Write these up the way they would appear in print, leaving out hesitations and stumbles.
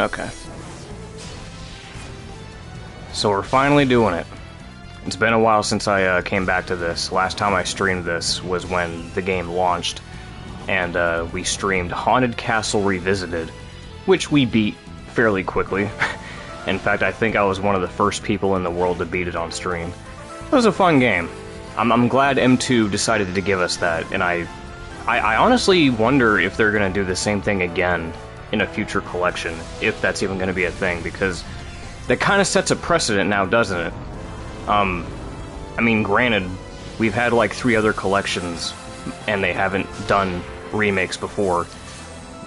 Okay. So we're finally doing it. It's been a while since I came back to this. Last time I streamed this was when the game launched, and we streamed Haunted Castle Revisited, which we beat fairly quickly. In fact, I think I was one of the first people in the world to beat it on stream. It was a fun game. I'm glad M2 decided to give us that, and I honestly wonder if they're going to do the same thing again in a future collection, if that's even going to be a thing, because that kind of sets a precedent now, doesn't it? I mean, granted, we've had like 3 other collections, and they haven't done remakes before.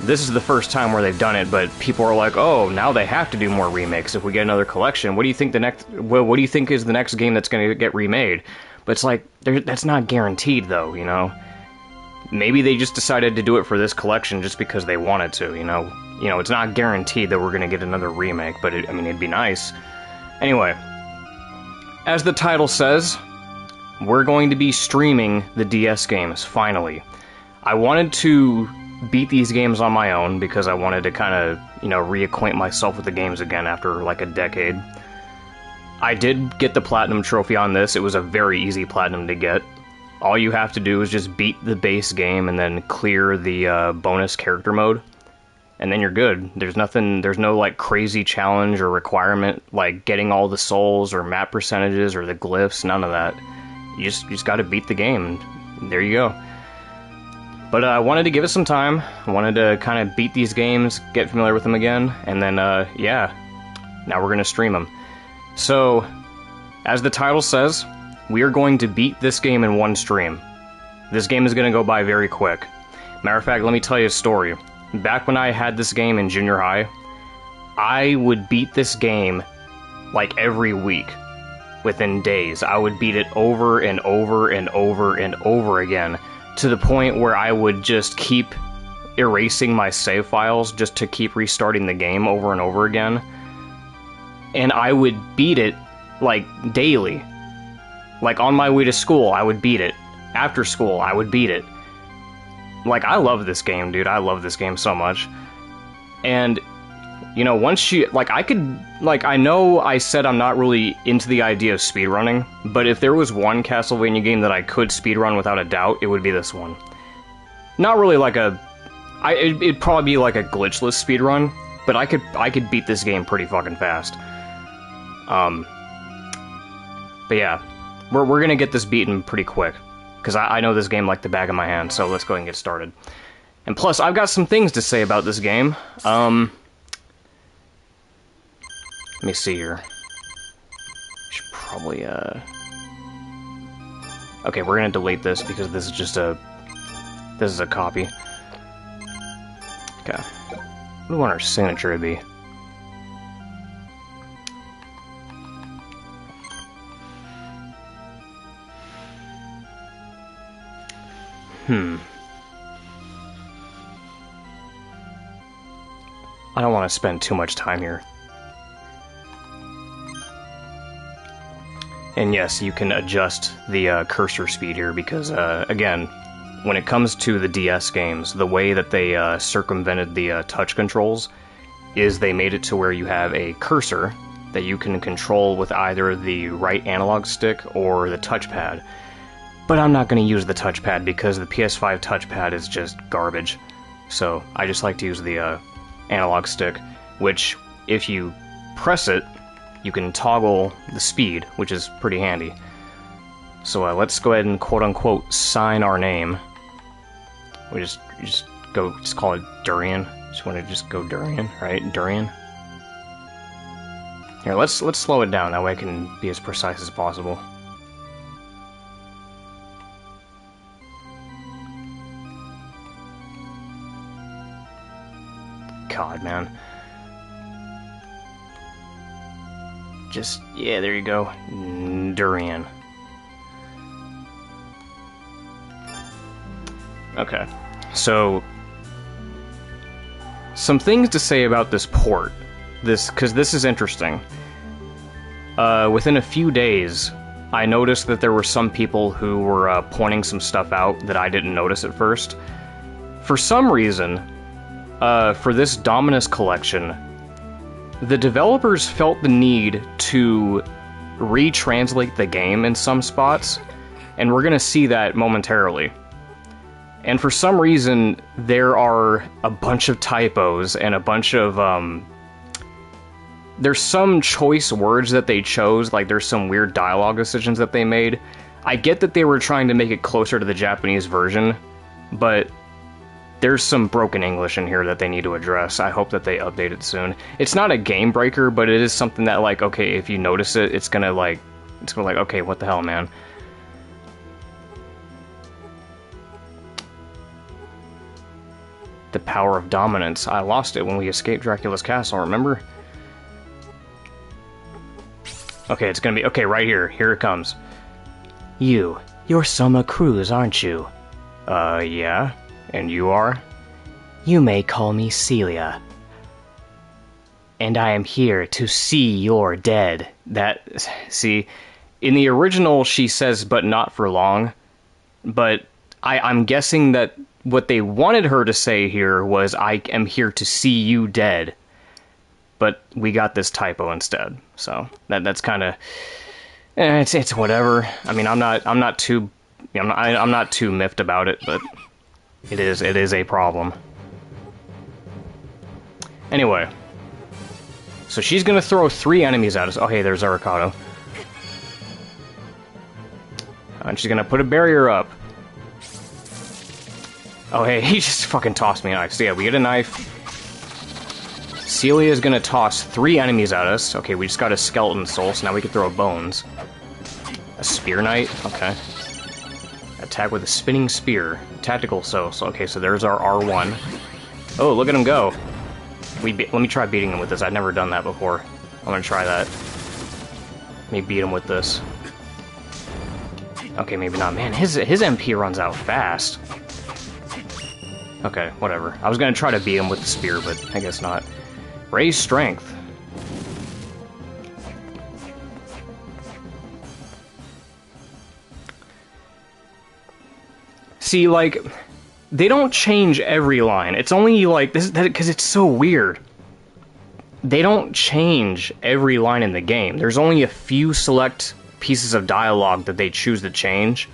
This is the first time where they've done it, but people are like, "Oh, now they have to do more remakes if we get another collection." What do you think what do you think is the next game that's going to get remade? But it's like that's not guaranteed, though. You know, maybe they just decided to do it for this collection just because they wanted to. You know, it's not guaranteed that we're going to get another remake, but I mean, it'd be nice. Anyway, as the title says, we're going to be streaming the DS games finally. I wanted to beat these games on my own because I wanted to kind of, reacquaint myself with the games again after like a decade. I did get the Platinum Trophy on this. It was a very easy Platinum to get. All you have to do is just beat the base game and then clear the bonus character mode. And then you're good. There's no like crazy challenge or requirement like getting all the souls or map percentages or the glyphs, none of that. You just gotta beat the game, and there you go. But I wanted to give it some time. I wanted to kind of beat these games, get familiar with them again, and then, yeah, now we're going to stream them. So, as the title says, we are going to beat this game in one stream. This game is going to go by very quick. Matter of fact, let me tell you a story. Back when I had this game in junior high, I would beat this game like every week, within days. I would beat it over and over and over and over again, to the point where I would just keep erasing my save files just to keep restarting the game over and over again. And I would beat it, like, daily. Like, on my way to school, I would beat it. After school, I would beat it. Like, I love this game, dude. I love this game so much. And, once you... Like, I know I said I'm not really into the idea of speedrunning, but if there was one Castlevania game that I could speedrun without a doubt, it would be this one. Not really like it'd probably be like a glitchless speedrun, but I could beat this game pretty fucking fast. But yeah, we're gonna get this beaten pretty quick, because I know this game like the back of my hand, so let's go ahead and get started. And plus, I've got some things to say about this game. Let me see here. Should probably, Okay, we're gonna delete this because this is just this is a copy. Okay. What do we want our signature to be? I don't want to spend too much time here. And yes, you can adjust the cursor speed here because, again, when it comes to the DS games, the way that they circumvented the touch controls is they made it to where you have a cursor that you can control with either the right analog stick or the touchpad. But I'm not going to use the touchpad because the PS5 touchpad is just garbage. So I just like to use the analog stick, which, if you press it, you can toggle the speed, which is pretty handy. So let's go ahead and quote-unquote sign our name. We just call it Durian. Just want to just go Durian, right? Durian. Here, let's slow it down. That way I can be as precise as possible. God, man. Yeah, there you go. Durian. Okay, so some things to say about this port. Because this is interesting. Within a few days, I noticed that there were some people who were pointing some stuff out that I didn't notice at first. For some reason, for this Dominus collection, the developers felt the need to retranslate the game in some spots, and we're gonna see that momentarily. And for some reason, there are a bunch of typos and a bunch of, there's some choice words that they chose, like there's some weird dialogue decisions that they made. I get that they were trying to make it closer to the Japanese version, but there's some broken English in here that they need to address. I hope that they update it soon. It's not a game breaker, but it is something that, like, okay, if you notice it, it's gonna like, okay, what the hell, man? The power of dominance. I lost it when we escaped Dracula's castle, remember? Okay, it's gonna be, okay, right here. Here it comes. You're Soma Cruz, aren't you? Yeah. And you are? You may call me Celia. And I am here to see you're dead. See, in the original she says, but not for long. But I'm guessing that what they wanted her to say here was, I am here to see you dead. But we got this typo instead. So that's kind of, it's whatever. I mean, I'm not too miffed about it, but it is a problem. Anyway, so she's gonna throw 3 enemies at us. Oh, hey, there's Arikado. And she's gonna put a barrier up. Oh, hey, he just fucking tossed me a knife. So yeah, we get a knife. Celia is gonna toss 3 enemies at us. Okay, we just got a skeleton soul, so now we can throw bones. A spear knight. Okay. Attack with a spinning spear. Tactical soul. So okay, so there's our R1. Oh, look at him go. Let me try beating him with this. I've never done that before. I'm gonna try that. Let me beat him with this. Okay, maybe not. Man, his MP runs out fast. Okay, whatever. I was gonna try to beat him with the spear, but I guess not. Raise strength. See, like, they don't change every line. It's only, like, because it's so weird. They don't change every line in the game. There's only a few select pieces of dialogue that they choose to change.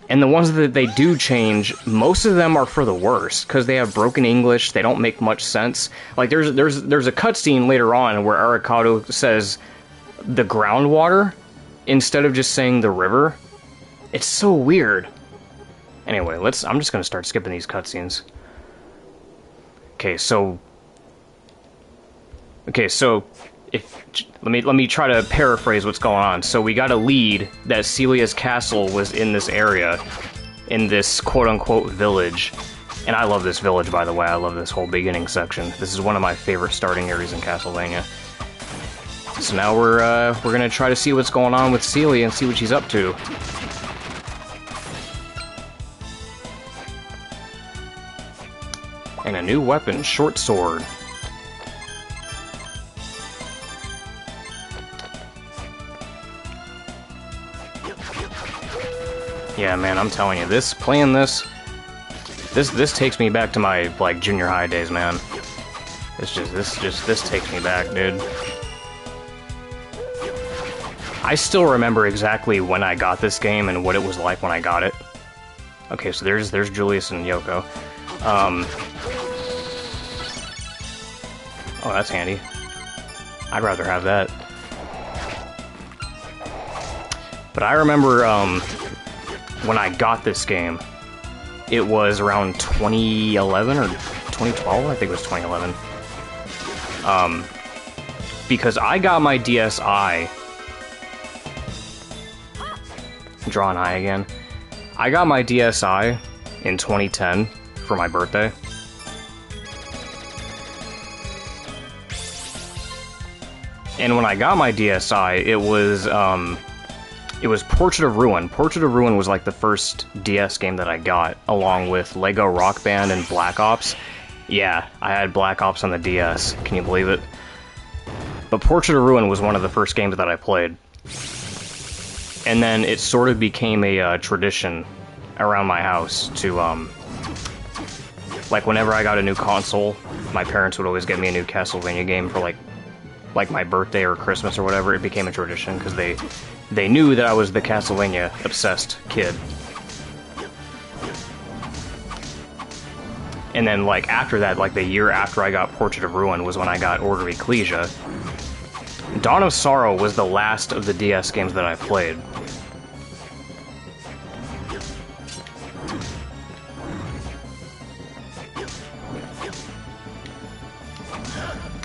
And the ones that they do change, most of them are for the worse, because they have broken English, they don't make much sense. Like, there's a cutscene later on where Arikado says the groundwater instead of just saying the river. It's so weird. Anyway, I'm just gonna start skipping these cutscenes. Okay, so let me try to paraphrase what's going on. So we got a lead that Celia's castle was in this area, in this quote-unquote village. And I love this village, by the way. I love this whole beginning section. This is one of my favorite starting areas in Castlevania. So now we're gonna try to see what's going on with Celia and see what she's up to. And a new weapon, short sword. Yeah, man, I'm telling you, this takes me back to my, like, junior high days, man. This takes me back, dude. I still remember exactly when I got this game and what it was like when I got it. Okay, so there's Julius and Yoko. Oh, that's handy. I'd rather have that. But I remember, when I got this game, it was around 2011 or 2012, I think it was 2011. Because I got my DSi, draw an eye again. I got my DSi in 2010 for my birthday. And when I got my DSi, it was Portrait of Ruin. Portrait of Ruin was like the first DS game that I got, along with Lego Rock Band and Black Ops. Yeah, I had Black Ops on the DS. Can you believe it? But Portrait of Ruin was one of the first games that I played. And then it sort of became a tradition around my house to, like, whenever I got a new console, my parents would always get me a new Castlevania game for, like, like my birthday or Christmas or whatever, it became a tradition because they knew that I was the Castlevania obsessed kid. And then, like, after that, like, the year after I got Portrait of Ruin was when I got Order of Ecclesia. Dawn of Sorrow was the last of the DS games that I played.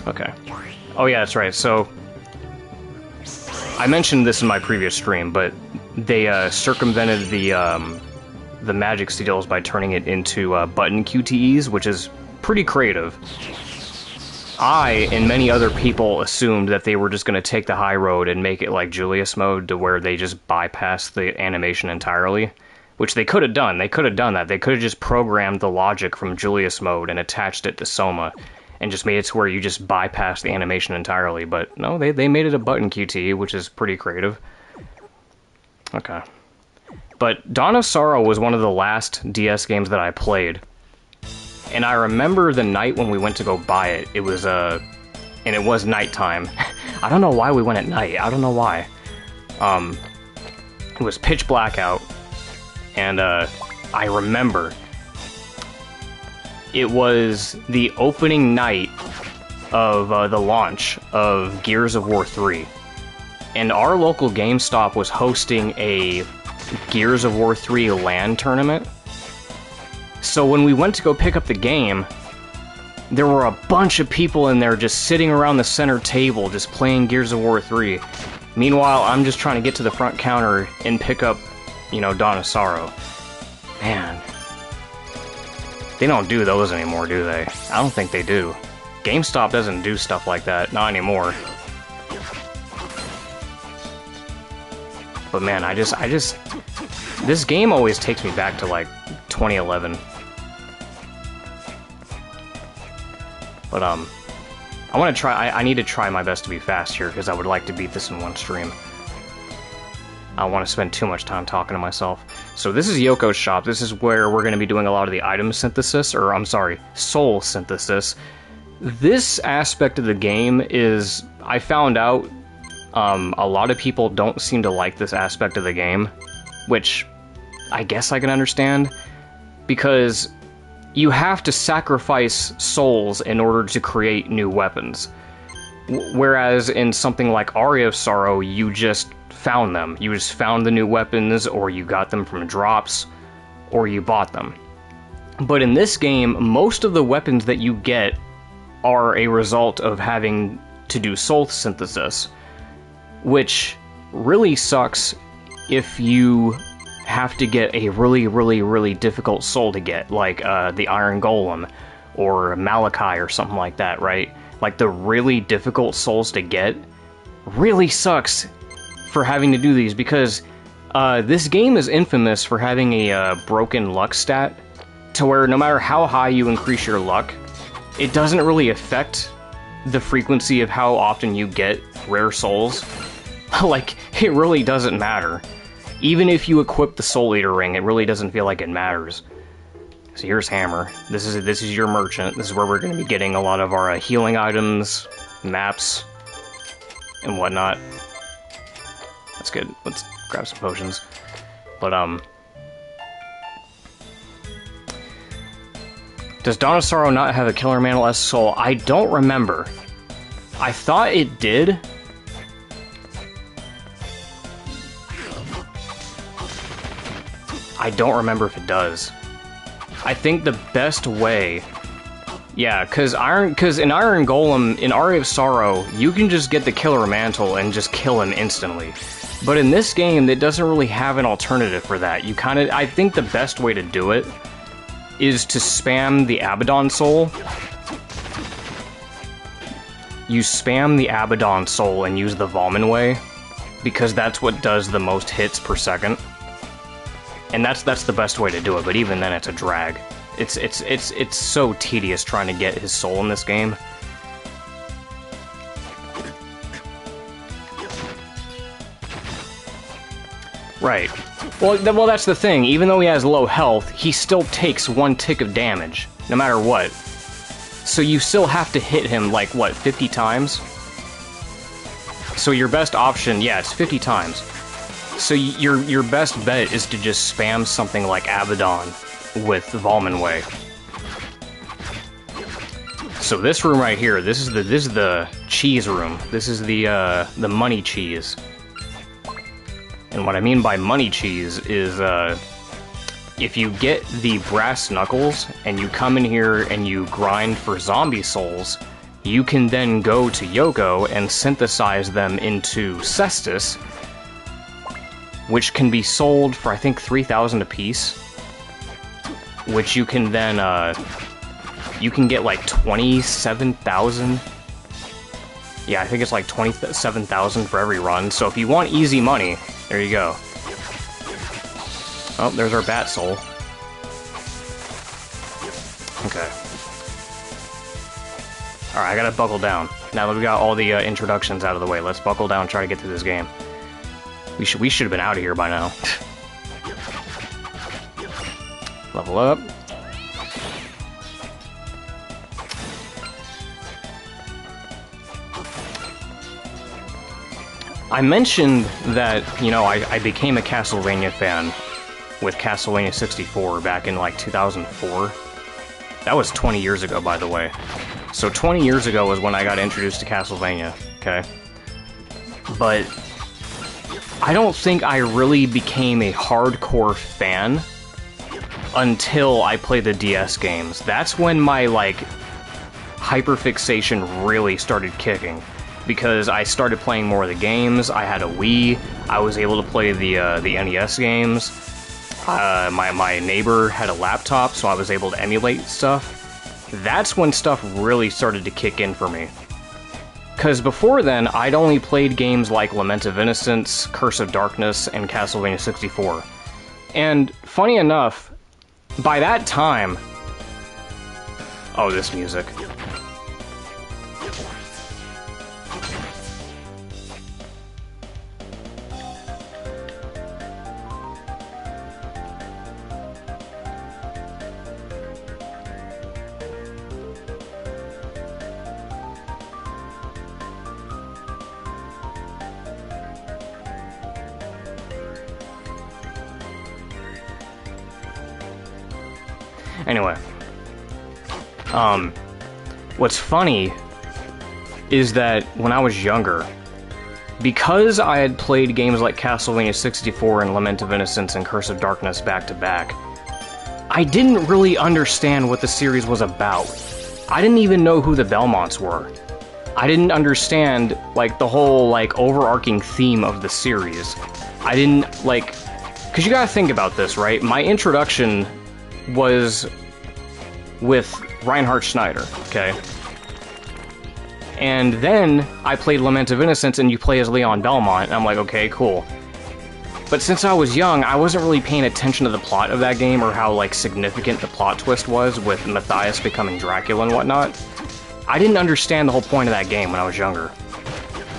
Okay. Oh yeah, that's right. So, I mentioned this in my previous stream, but they circumvented the magic seals by turning it into button QTEs, which is pretty creative. I, and many other people, assumed that they were just going to take the high road and make it like Julius mode, to where they just bypass the animation entirely, which they could have done. They could have done that. They could have just programmed the logic from Julius mode and attached it to Soma, and just made it to where you just bypass the animation entirely. But no, they made it a button QTE, which is pretty creative. Okay. But Dawn of Sorrow was one of the last DS games that I played. And I remember the night when we went to go buy it, it was, and it was nighttime. I don't know why we went at night, I don't know why. It was pitch black out, and, I remember it was the opening night of, the launch of Gears of War 3. And our local GameStop was hosting a Gears of War 3 LAN tournament. So when we went to go pick up the game, there were a bunch of people in there just sitting around the center table just playing Gears of War 3. Meanwhile, I'm just trying to get to the front counter and pick up, you know, Dawn of Sorrow. Man. They don't do those anymore, do they? I don't think they do. GameStop doesn't do stuff like that, not anymore. But man, I just... This game always takes me back to, like, 2011. But, I want to try... I need to try my best to be fast here, because I would like to beat this in one stream. I don't want to spend too much time talking to myself. So this is Yoko's shop. This is where we're going to be doing a lot of the item synthesis, or, I'm sorry, soul synthesis. This aspect of the game is... I found out a lot of people don't seem to like this aspect of the game, which I guess I can understand, because you have to sacrifice souls in order to create new weapons. Whereas in something like Aria of Sorrow, you just found them. You just found the new weapons, or you got them from drops, or you bought them. But in this game, most of the weapons that you get are a result of having to do soul synthesis, which really sucks if you have to get a really, really, really difficult soul to get, like the Iron Golem, or Malachi, or something like that, right? Like, the really difficult souls to get really sucks for having to do these, because this game is infamous for having a broken luck stat, to where no matter how high you increase your luck, it doesn't really affect the frequency of how often you get rare souls. Like, it really doesn't matter. Even if you equip the Soul Eater ring, it really doesn't feel like it matters. So here's Hammer. This is your merchant. This is where we're going to be getting a lot of our healing items, maps, and whatnot. That's good. Let's grab some potions. But, does Dawn of Sorrow not have a Killer Mantle-esque soul? I don't remember. I thought it did. I don't remember if it does. I think the best way... Yeah, because in Iron Golem, in Aria of Sorrow, you can just get the Killer Mantle and just kill him instantly. But in this game, it doesn't really have an alternative for that. You kind of... I think the best way to do it is to spam the Abaddon Soul. You spam the Abaddon Soul and use the Valmanway, because that's what does the most hits per second. And that's the best way to do it, but even then it's a drag. It's so tedious trying to get his soul in this game. Right. Well, that's the thing. Even though he has low health, he still takes 1 tick of damage, no matter what. So you still have to hit him, like, what, 50 times? So your best option, yeah, it's 50 times. So your best bet is to just spam something like Abaddon with Valmanway. So this room right here, this is the cheese room. This is the money cheese. And what I mean by money cheese is if you get the brass knuckles and you come in here and you grind for zombie souls, you can then go to Yoko and synthesize them into Cestus, which can be sold for I think 3,000 apiece. Which you can then you can get like 27,000. Yeah, I think it's like 27,000 for every run. So if you want easy money, there you go. Oh, there's our Bat Soul. Okay. Alright, I gotta buckle down. Now that we got all the introductions out of the way, let's buckle down and try to get through this game. We should have been out of here by now. Level up. I mentioned that, you know, I became a Castlevania fan with Castlevania 64 back in like 2004. That was 20 years ago, by the way. So 20 years ago was when I got introduced to Castlevania, okay? But I don't think I really became a hardcore fan until I played the DS games. That's when my, like, hyperfixation really started kicking. Because I started playing more of the games, I had a Wii, I was able to play the NES games, my neighbor had a laptop, so I was able to emulate stuff. That's when stuff really started to kick in for me. Because before then, I'd only played games like Lament of Innocence, Curse of Darkness, and Castlevania 64. And, funny enough, by that time... Oh, this music. Anyway, what's funny is that when I was younger, because I had played games like Castlevania 64 and Lament of Innocence and Curse of Darkness back to back, I didn't really understand what the series was about. I didn't even know who the Belmonts were. I didn't understand, like, the whole, like, overarching theme of the series. I didn't, like... Because you gotta think about this, right? My introduction was with Reinhard Schneider, okay? And then I played Lament of Innocence and you play as Leon Belmont, and I'm like, okay, cool. But since I was young, I wasn't really paying attention to the plot of that game or how, like, significant the plot twist was with Matthias becoming Dracula and whatnot. I didn't understand the whole point of that game when I was younger.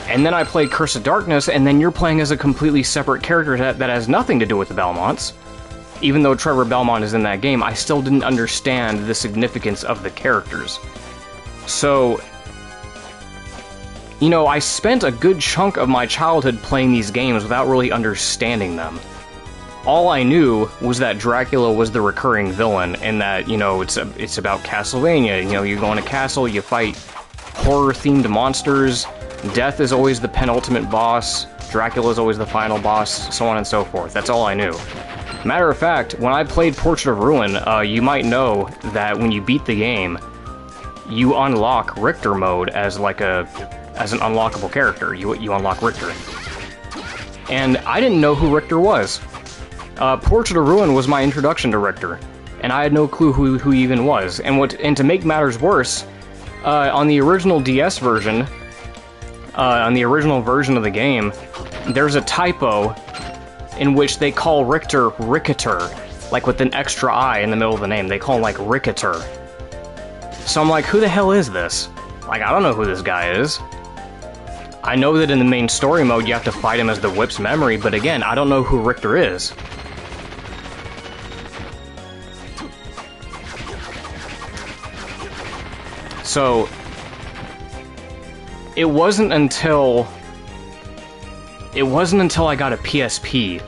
And then I played Curse of Darkness, and then you're playing as a completely separate character that has nothing to do with the Belmonts. Even though Trevor Belmont is in that game, I still didn't understand the significance of the characters. So, you know, I spent a good chunk of my childhood playing these games without really understanding them. All I knew was that Dracula was the recurring villain, and that, you know, it's about Castlevania. You know, you go in a castle, you fight horror-themed monsters, Death is always the penultimate boss, Dracula is always the final boss, so on and so forth. That's all I knew. Matter of fact, when I played Portrait of Ruin, you might know that when you beat the game, you unlock Richter mode as like an unlockable character. You unlock Richter. And I didn't know who Richter was. Portrait of Ruin was my introduction to Richter, and I had no clue who he even was. And to make matters worse, on the original DS version, on the original version of the game, there's a typo in which they call Richter Ricketer, like with an extra I in the middle of the name. They call him like Ricketer. So I'm like, who the hell is this? Like, I don't know who this guy is. I know that in the main story mode you have to fight him as the Whip's memory, but again, I don't know who Richter is. So, it wasn't until it wasn't until I got a PSP,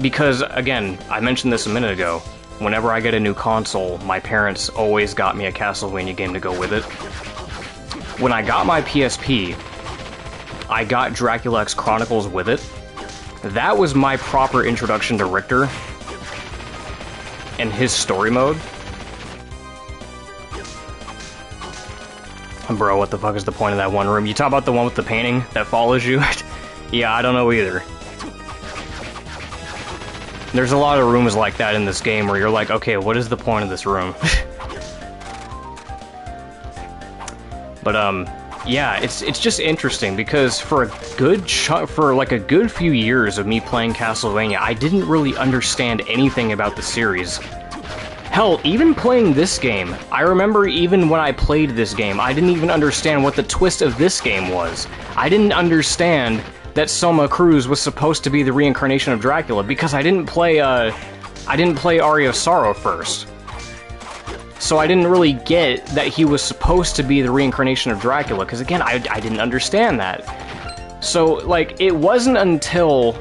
because, again, I mentioned this a minute ago, whenever I get a new console, my parents always got me a Castlevania game to go with it. When I got my PSP, I got Dracula X Chronicles with it. That was my proper introduction to Richter and his story mode. Bro, what the fuck is the point of that one room? You talk about the one with the painting that follows you? Yeah, I don't know either. There's a lot of rooms like that in this game where you're like, okay, what is the point of this room? But, yeah, it's just interesting because for a good a good few years of me playing Castlevania, I didn't really understand anything about the series. Hell, even playing this game, I remember even when I played this game, I didn't even understand what the twist of this game was. I didn't understand that Soma Cruz was supposed to be the reincarnation of Dracula because I didn't play Aria of Sorrow first. So I didn't really get that he was supposed to be the reincarnation of Dracula, because again, I didn't understand that. So, like, it wasn't until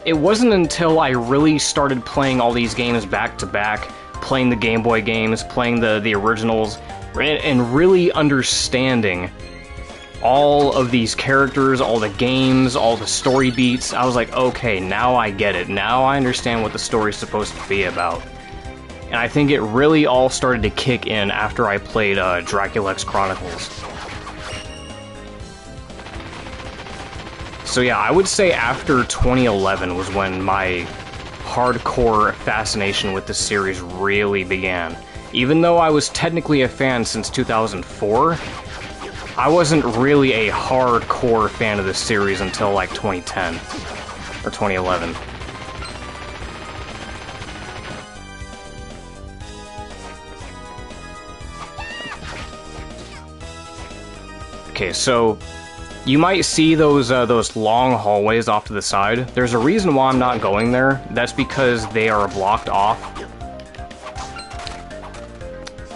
I really started playing all these games back to back, playing the Game Boy games, playing the originals, and really understanding all of these characters, all the games, all the story beats. I was like, okay, now I get it. Now I understand what the story's supposed to be about. And I think it really all started to kick in after I played Dracula X Chronicles. So yeah, I would say after 2011 was when my hardcore fascination with the series really began. Even though I was technically a fan since 2004, I wasn't really a hardcore fan of the series until like 2010 or 2011. Okay, so you might see those long hallways off to the side. There's a reason why I'm not going there. That's because they are blocked off.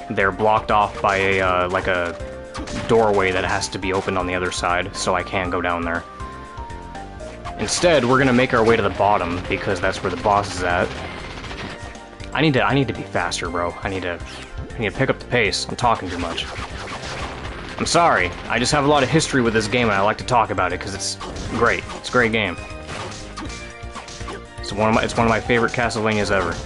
They're blocked off by a like a doorway that has to be opened on the other side, so I can't go down there. Instead, we're gonna make our way to the bottom because that's where the boss is at. I need to be faster, bro. I need to pick up the pace. I'm talking too much. I'm sorry, I just have a lot of history with this game and I like to talk about it because it's great. It's a great game. It's one of my favorite Castlevanias ever.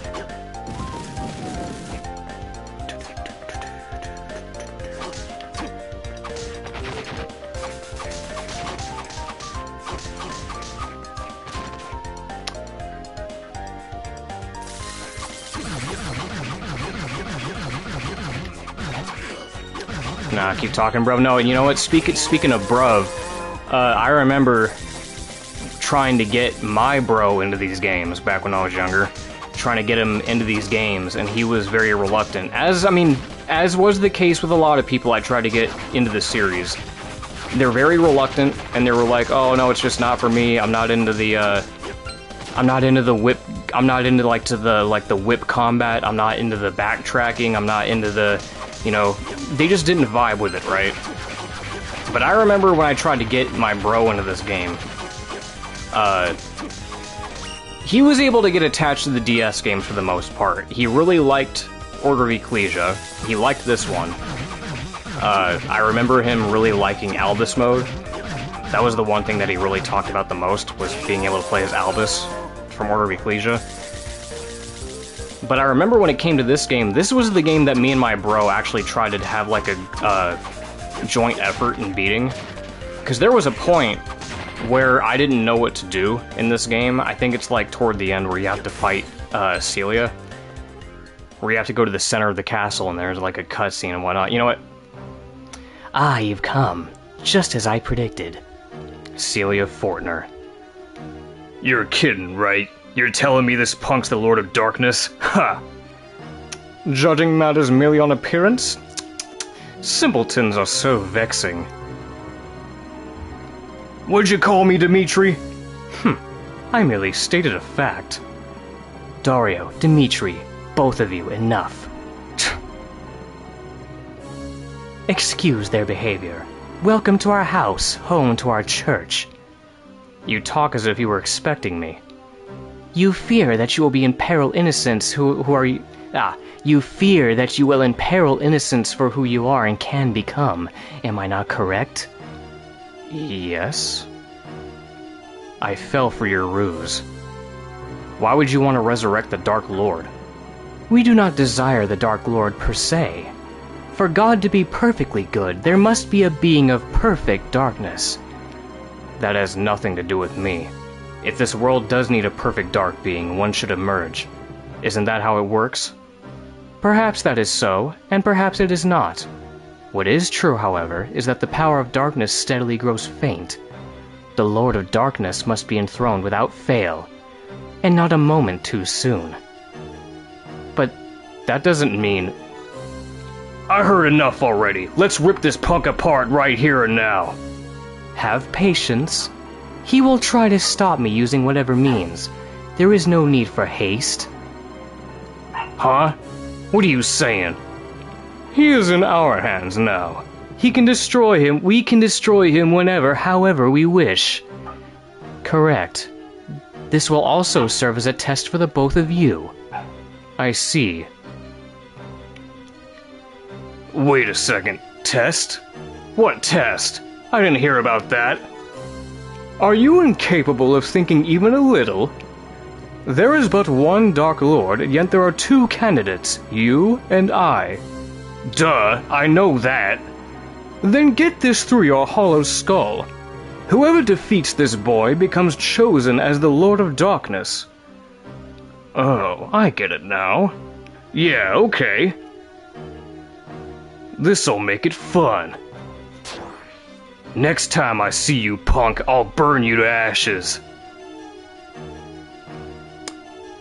Nah, keep talking, bro. No, you know what? Speaking of bruv, I remember trying to get my bro into these games back when I was younger. Trying to get him into these games, and he was very reluctant. As was the case with a lot of people I tried to get into the series. They're very reluctant, and they were like, "Oh no, it's just not for me. I'm not into the whip. I'm not into the whip combat. I'm not into the backtracking. I'm not into the." You know, they just didn't vibe with it, right? But I remember when I tried to get my bro into this game, he was able to get attached to the DS games for the most part. He really liked Order of Ecclesia. He liked this one. I remember him really liking Albus mode. That was the one thing that he really talked about the most, was being able to play as Albus from Order of Ecclesia. But I remember when it came to this game, this was the game that me and my bro actually tried to have like a joint effort in beating. Because there was a point where I didn't know what to do in this game. I think it's like toward the end where you have to fight Celia. Where you have to go to the center of the castle and there's like a cutscene and whatnot. You know what? Ah, you've come. Just as I predicted. Celia Fortner. You're kidding, right? You're telling me this punk's the Lord of Darkness? Ha! Judging matters merely on appearance? Simpletons are so vexing. What'd you call me, Dimitri? I merely stated a fact. Dario, Dimitri, both of you, enough. Excuse their behavior. Welcome to our house, home to our church. You talk as if you were expecting me. You fear that you will be imperil innocence who are you... you fear that you will imperil innocence for who you are and can become. Am I not correct? Yes. I fell for your ruse. Why would you want to resurrect the Dark Lord? We do not desire the Dark Lord per se. For God to be perfectly good, there must be a being of perfect darkness. That has nothing to do with me. If this world does need a perfect dark being, one should emerge. Isn't that how it works? Perhaps that is so, and perhaps it is not. What is true, however, is that the power of darkness steadily grows faint. The Lord of Darkness must be enthroned without fail, and not a moment too soon. But that doesn't mean... I heard enough already. Let's rip this punk apart right here and now. Have patience. He will try to stop me using whatever means. There is no need for haste. Huh? What are you saying? He is in our hands now. He can destroy him. We can destroy him whenever, however we wish. Correct. This will also serve as a test for the both of you. I see. Wait a second. Test? What test? I didn't hear about that. Are you incapable of thinking even a little? There is but one Dark Lord, yet there are two candidates, you and I. Duh, I know that. Then get this through your hollow skull. Whoever defeats this boy becomes chosen as the Lord of Darkness. Oh, I get it now. Yeah, okay. This'll make it fun. Next time I see you, punk, I'll burn you to ashes.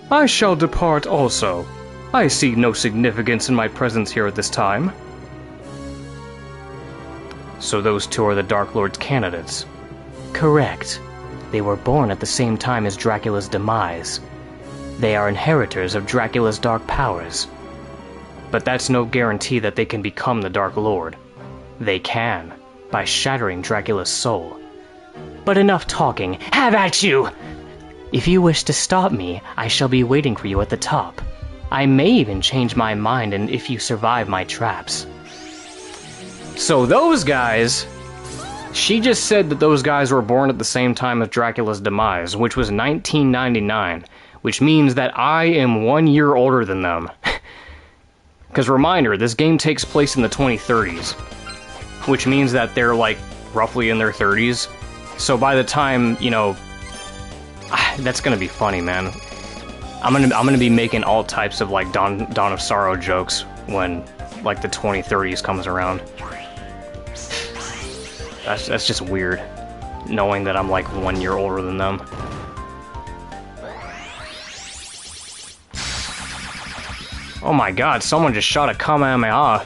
I shall depart also. I see no significance in my presence here at this time. So those two are the Dark Lord's candidates. Correct. They were born at the same time as Dracula's demise. They are inheritors of Dracula's dark powers. But that's no guarantee that they can become the Dark Lord. They can, by shattering Dracula's soul. But enough talking. Have at you! If you wish to stop me, I shall be waiting for you at the top. I may even change my mind and if you survive my traps. So those guys... She just said that those guys were born at the same time as Dracula's demise, which was 1999, which means that I am 1 year older than them. Because reminder, this game takes place in the 2030s, which means that they're like roughly in their 30s. So by the time, you know, that's gonna be funny, man. I'm gonna be making all types of like Dawn of Sorrow jokes when like the 2030s comes around. That's just weird, knowing that I'm like 1 year older than them. Oh my god, someone just shot a Kamehameha.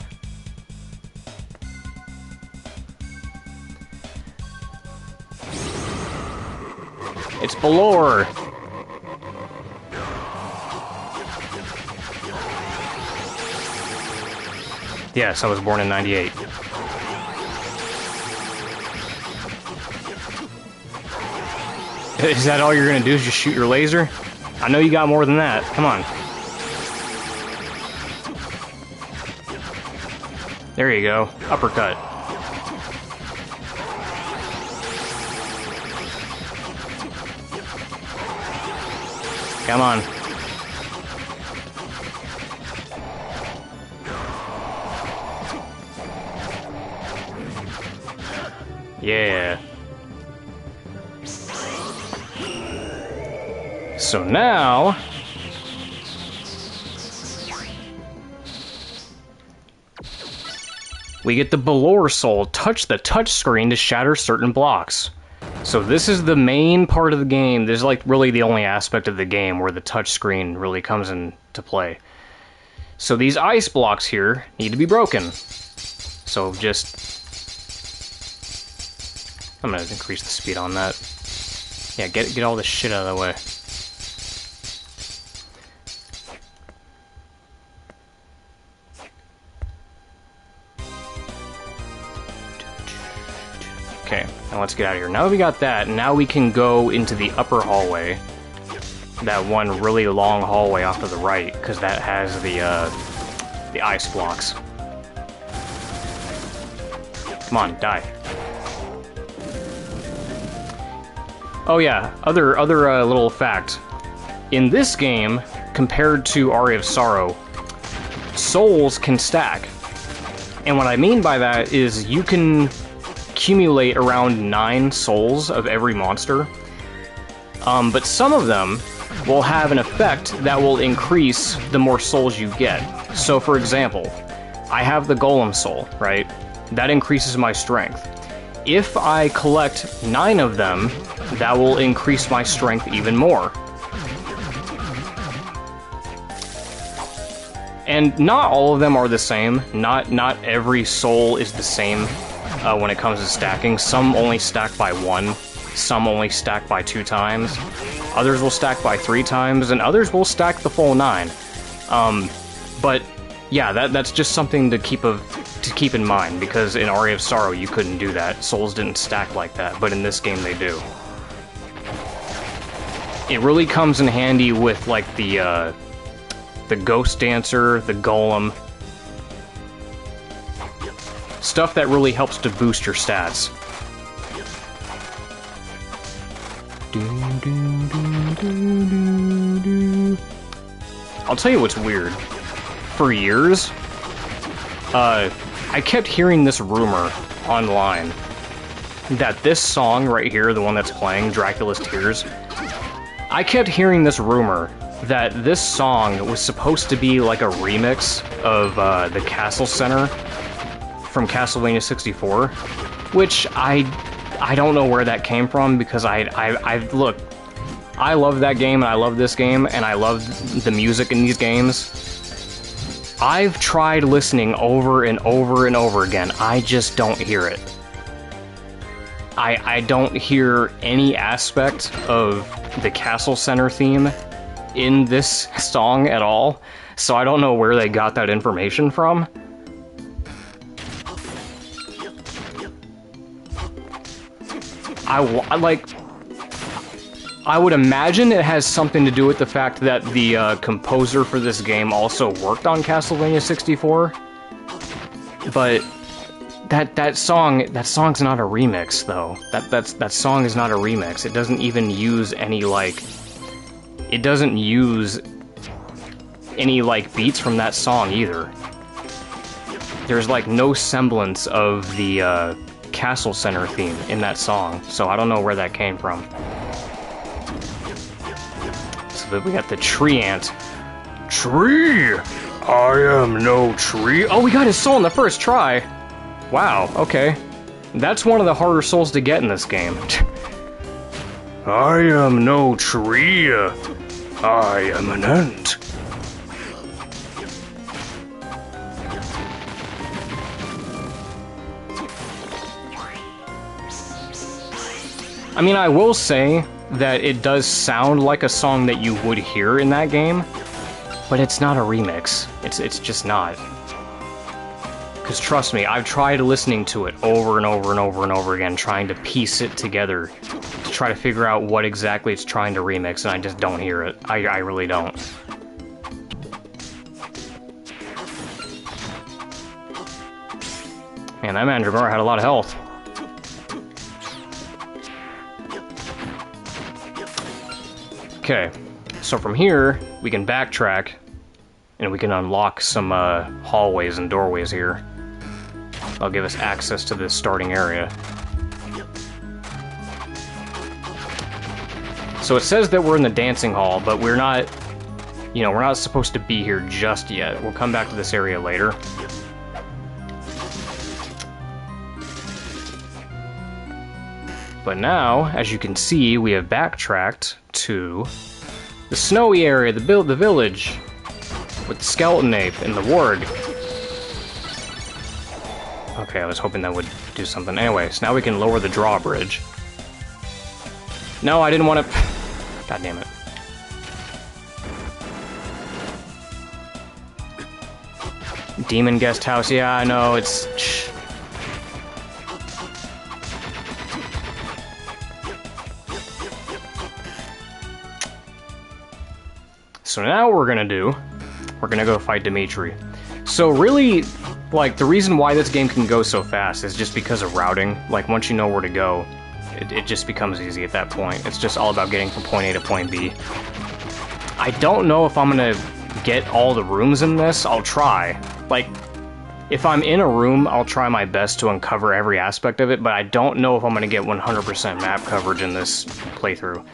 It's Balor! Yes, I was born in 98. Is that all you're gonna do, is just shoot your laser? I know you got more than that. Come on. There you go. Uppercut. Come on. Yeah. So now... we get the Balor Soul, touch the touchscreen to shatter certain blocks. So this is the main part of the game. This is like really the only aspect of the game where the touchscreen really comes into play. So these ice blocks here need to be broken. So just... I'm gonna increase the speed on that. Yeah, get all this shit out of the way. Okay, now let's get out of here. Now that we got that, now we can go into the upper hallway. That one really long hallway off to the right, because that has the ice blocks. Come on, die. Oh yeah, other little fact. In this game, compared to Aria of Sorrow, souls can stack. And what I mean by that is you can accumulate around 9 souls of every monster. But some of them will have an effect that will increase the more souls you get. So for example, I have the Golem soul, right? That increases my strength. If I collect 9 of them, that will increase my strength even more. And not all of them are the same. Not every soul is the same when it comes to stacking. Some only stack by 1, some only stack by 2 times. Others will stack by 3 times, and others will stack the full 9. But yeah, that's just something to keep in mind, because in Aria of Sorrow you couldn't do that. Souls didn't stack like that, but in this game they do. It really comes in handy with like the Ghost Dancer, the Golem. Stuff that really helps to boost your stats. I'll tell you what's weird. For years, I kept hearing this rumor online that this song right here, the one that's playing, Dracula's Tears, I kept hearing this rumor that this song was supposed to be like a remix of the Castle Center from Castlevania 64, which I don't know where that came from, because look, I love that game and I love this game and I love the music in these games. I've tried listening over and over and over again. I just don't hear it. I don't hear any aspect of the Castle Center theme in this song at all, so I don't know where they got that information from. I would imagine it has something to do with the fact that the composer for this game also worked on Castlevania 64, but that song's not a remix though. That song is not a remix. It doesn't even use any beats from that song either. There's like no semblance of the Castle Center theme in that song, so I don't know where that came from. So we got the tree ant. Tree! I am no tree. Oh, we got his soul in the first try. Wow, okay. That's one of the harder souls to get in this game. I am no tree. I am an ant. I mean, I will say that it does sound like a song that you would hear in that game, but it's not a remix. It's just not. Because trust me, I've tried listening to it over and over and over and over again, trying to piece it together, to try to figure out what exactly it's trying to remix, and I just don't hear it. I really don't. Man, that Mandragora had a lot of health. Okay, so from here, we can backtrack, and we can unlock some hallways and doorways here. That'll give us access to this starting area. So it says that we're in the dancing hall, but we're not, we're not supposed to be here just yet. We'll come back to this area later. But now, as you can see, we have backtracked to the snowy area, the village, with the skeleton ape and the warg. Okay, I was hoping that would do something. Anyways, now we can lower the drawbridge. No, I didn't want to... God damn it. Demon guest house, yeah, I know, it's... so now what we're gonna do, we're gonna go fight Dimitri. So really, like, the reason why this game can go so fast is just because of routing. Like, once you know where to go, it just becomes easy at that point. It's just all about getting from point A to point B. I don't know if I'm gonna get all the rooms in this. I'll try. Like, if I'm in a room, I'll try my best to uncover every aspect of it, but I don't know if I'm gonna get 100% map coverage in this playthrough.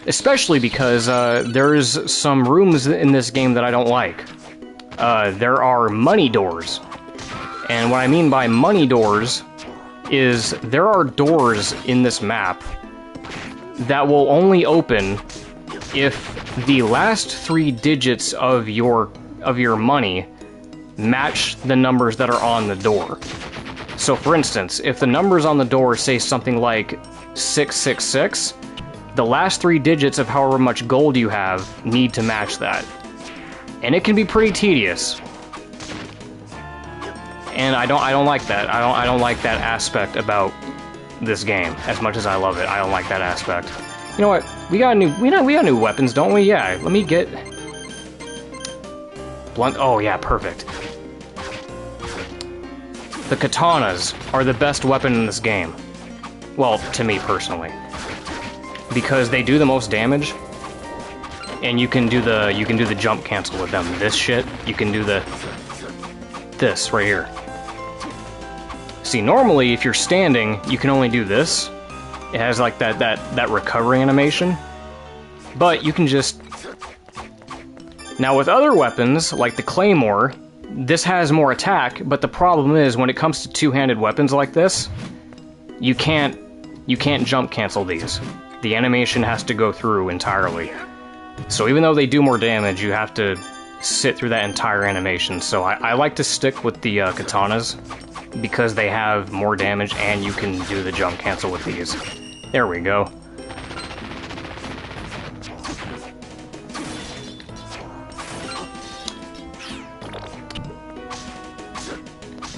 Especially because there's some rooms in this game that I don't like. There are money doors. And what I mean by money doors is there are doors in this map that will only open if the last 3 digits of your money match the numbers that are on the door. So for instance, if the numbers on the door say something like 666, the last 3 digits of however much gold you have need to match that. And it can be pretty tedious. And I don't like that. I don't like that aspect about this game as much as I love it. I don't like that aspect. You know what? We got new weapons, don't we? Yeah. Let me get blunt. Oh yeah, perfect. The katanas are the best weapon in this game. Well, to me personally, because they do the most damage, and you can do the jump cancel with them. This shit, you can do this right here. See, normally if you're standing, you can only do this. It has like that recovery animation, but you can just. Now with other weapons like the Claymore, this has more attack, but the problem is when it comes to two-handed weapons like this, you can't jump cancel these. The animation has to go through entirely. So even though they do more damage, you have to sit through that entire animation. So I like to stick with the katanas because they have more damage and you can do the jump cancel with these. There we go.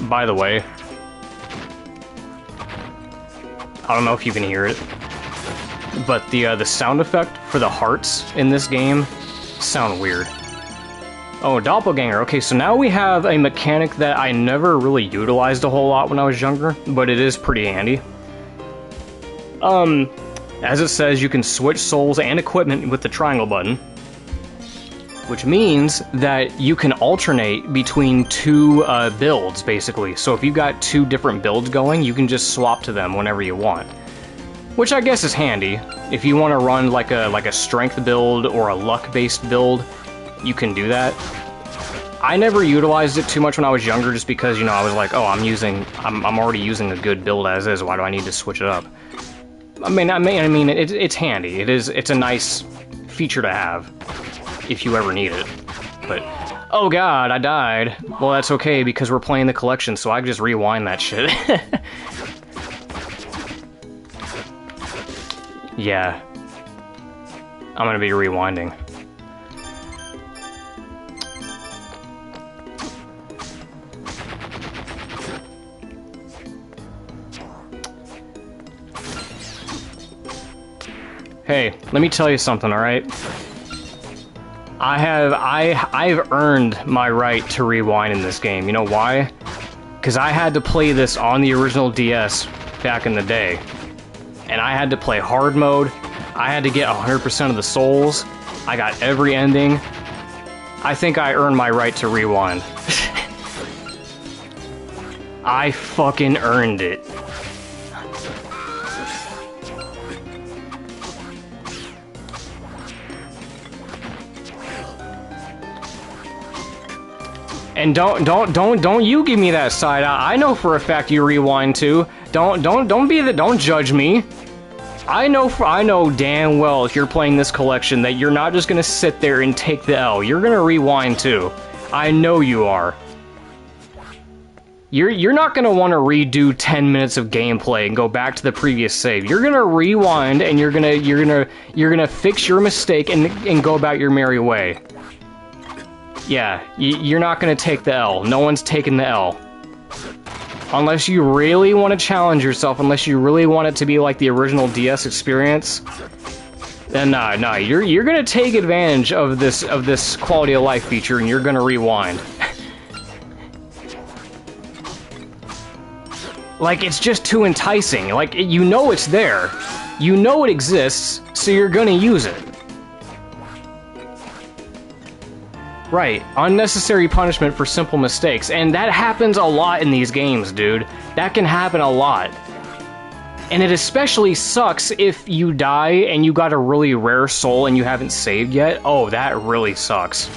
By the way, I don't know if you can hear it, but the sound effect for the hearts in this game sound weird. Oh, doppelganger. Okay, so now we have a mechanic that I never really utilized a whole lot when I was younger, but it is pretty handy. As it says, you can switch souls and equipment with the triangle button, which means that you can alternate between 2 builds, basically. So if you've got 2 different builds going, you can just swap to them whenever you want. Which I guess is handy. If you want to run like a strength build or a luck-based build, you can do that. I never utilized it too much when I was younger, just because, you know, I was like, oh, I'm already using a good build as is. Why do I need to switch it up? I mean, it's handy. It's a nice feature to have if you ever need it. But oh god, I died. Well, that's okay because we're playing the collection, so I can just rewind that shit. Yeah. I'm gonna be rewinding. Hey, let me tell you something, alright? I've earned my right to rewind in this game. You know why? Because I had to play this on the original DS back in the day. And I had to play hard mode. I had to get 100% of the souls. I got every ending. I think I earned my right to rewind. I fucking earned it. And don't you give me that side eye. I know for a fact you rewind too. Don't judge me. I know damn well if you're playing this collection that you're not just gonna sit there and take the L. You're gonna rewind too. I know you are. You're not gonna want to redo 10 minutes of gameplay and go back to the previous save. You're gonna rewind and you're gonna fix your mistake and go about your merry way. Yeah, you're not gonna take the L. No one's taking the L. Unless you really want to challenge yourself, unless you really want it to be like the original DS experience, then nah, you're gonna take advantage of this quality of life feature, and you're gonna rewind. Like, it's just too enticing. Like, you know it's there. You know it exists, so you're gonna use it. Right, unnecessary punishment for simple mistakes, and that happens a lot in these games, dude. That can happen a lot. And it especially sucks if you die and you got a really rare soul and you haven't saved yet. Oh, that really sucks.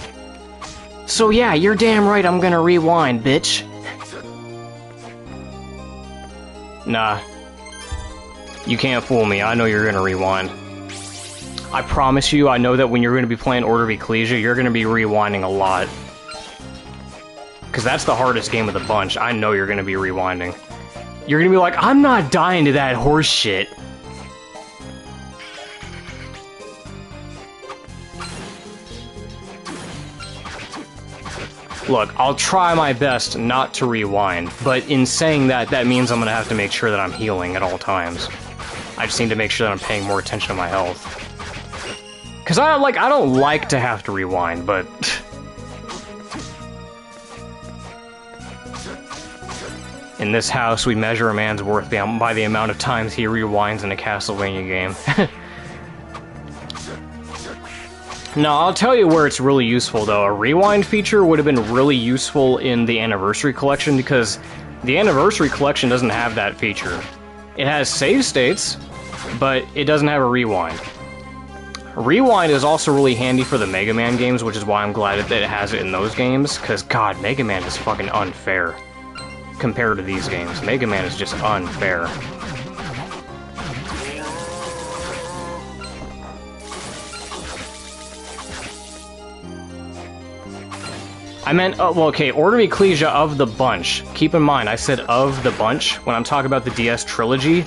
So yeah, you're damn right I'm gonna rewind, bitch. Nah. You can't fool me, I know you're gonna rewind. I promise you, I know that when you're gonna be playing Order of Ecclesia, you're gonna be rewinding a lot. Because that's the hardest game of the bunch, I know you're gonna be rewinding. You're gonna be like, I'm not dying to that horse shit. Look, I'll try my best not to rewind, but in saying that, that means I'm gonna have to make sure that I'm healing at all times. I just need to make sure that I'm paying more attention to my health. Cause I don't like to have to rewind, but... In this house, we measure a man's worth by the amount of times he rewinds in a Castlevania game. No, I'll tell you where it's really useful, though. A rewind feature would have been really useful in the Anniversary Collection, because the Anniversary Collection doesn't have that feature. It has save states, but it doesn't have a rewind. Rewind is also really handy for the Mega Man games, which is why I'm glad that it has it in those games, because, God, Mega Man is fucking unfair compared to these games. Mega Man is just unfair. I meant, well, okay, Order of Ecclesia of the bunch. Keep in mind, I said of the bunch. When I'm talking about the DS trilogy,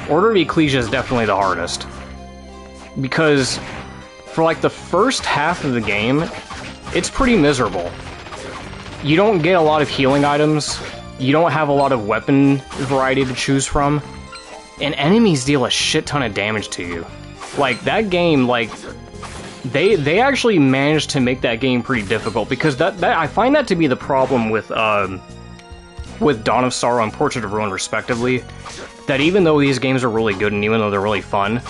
Order of Ecclesia is definitely the hardest. Because for like the first half of the game, it's pretty miserable. You don't get a lot of healing items, you don't have a lot of weapon variety to choose from, and enemies deal a shit ton of damage to you. Like, that game, like, they actually managed to make that game pretty difficult, because that I find that to be the problem with Dawn of Sorrow and Portrait of Ruin, respectively, that even though these games are really good and even though they're really fun,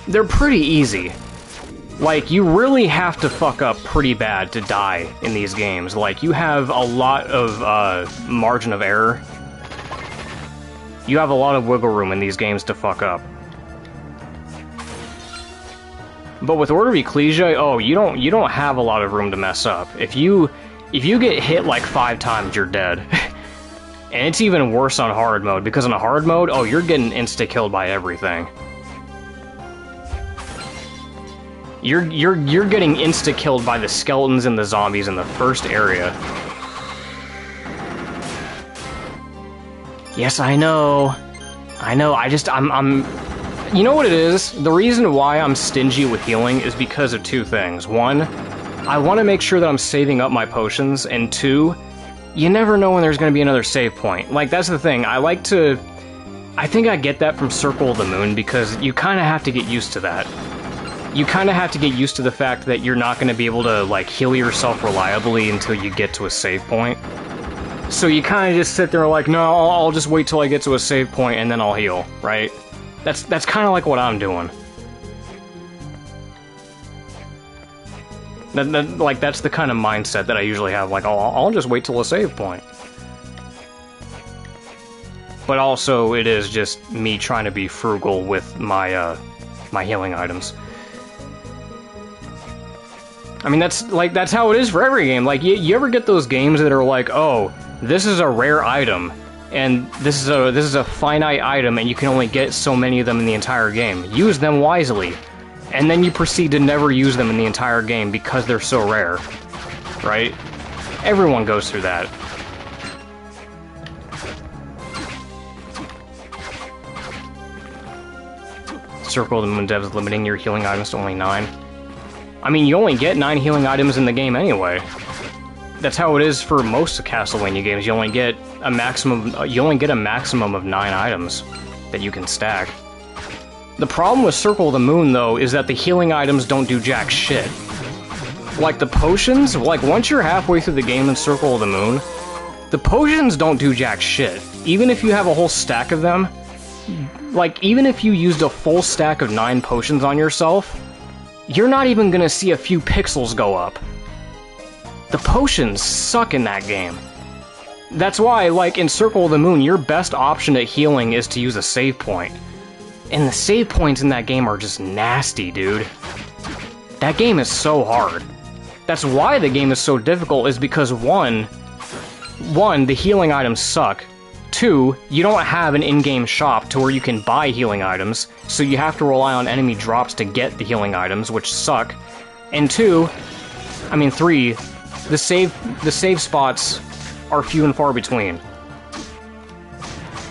they're pretty easy. Like, you really have to fuck up pretty bad to die in these games. Like, you have a lot of margin of error. You have a lot of wiggle room in these games to fuck up. But with Order of Ecclesia, oh, you don't have a lot of room to mess up. If you get hit like 5 times, you're dead. And it's even worse on hard mode, because on a hard mode, oh, you're getting insta-killed by everything. You're getting insta-killed by the skeletons and the zombies in the first area. Yes, I know. I'm... You know what it is? The reason why I'm stingy with healing is because of 2 things. 1, I want to make sure that I'm saving up my potions, and 2, you never know when there's going to be another save point. Like, that's the thing. I think I get that from Circle of the Moon, because you kind of have to get used to that. You kind of have to get used to the fact that you're not going to be able to, like, heal yourself reliably until you get to a save point. So you kind of just sit there like, no, I'll just wait till I get to a save point and then I'll heal, right? That's kind of like what I'm doing. That's the kind of mindset that I usually have. Like, I'll just wait till a save point. But also, it is just me trying to be frugal with my my healing items. I mean, that's how it is for every game. Like, you ever get those games that are like, oh, this is a rare item, and this is a finite item, and you can only get so many of them in the entire game. Use them wisely. And then you proceed to never use them in the entire game because they're so rare. Right? Everyone goes through that. Circle of the Moon devs limiting your healing items to only 9. I mean, you only get 9 healing items in the game anyway. That's how it is for most Castlevania games. You only get a maximum of 9 items that you can stack. The problem with Circle of the Moon, though, is that the healing items don't do jack shit. Like, the potions, like, once you're halfway through the game in Circle of the Moon, the potions don't do jack shit. Even if you have a whole stack of them, like, even if you used a full stack of 9 potions on yourself, you're not even gonna see a few pixels go up. The potions suck in that game. That's why, like, in Circle of the Moon, your best option at healing is to use a save point. And the save points in that game are just nasty, dude. That game is so hard. That's why the game is so difficult, is because one, the healing items suck. 2, you don't have an in-game shop to where you can buy healing items, so you have to rely on enemy drops to get the healing items, which suck. And 3, the save spots are few and far between.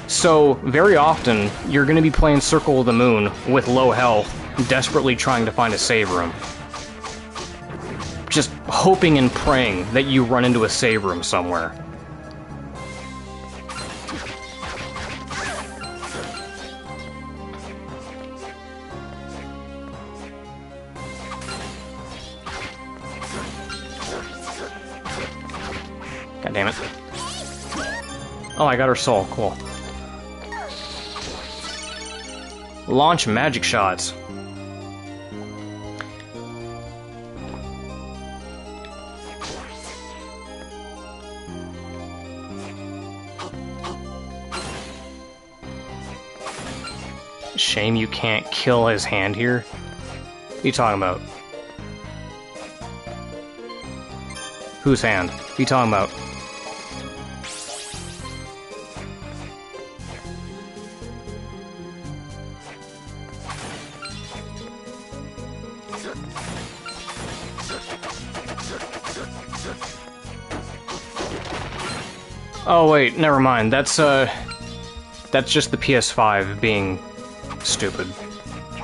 So, very often, you're going to be playing Circle of the Moon with low health, desperately trying to find a save room. Just hoping and praying that you run into a save room somewhere. God damn it. Oh, I got her soul. Cool. Launch magic shots. Shame you can't kill his hand here. What are you talking about? Whose hand? What are you talking about? Oh wait, never mind. That's just the PS5 being stupid.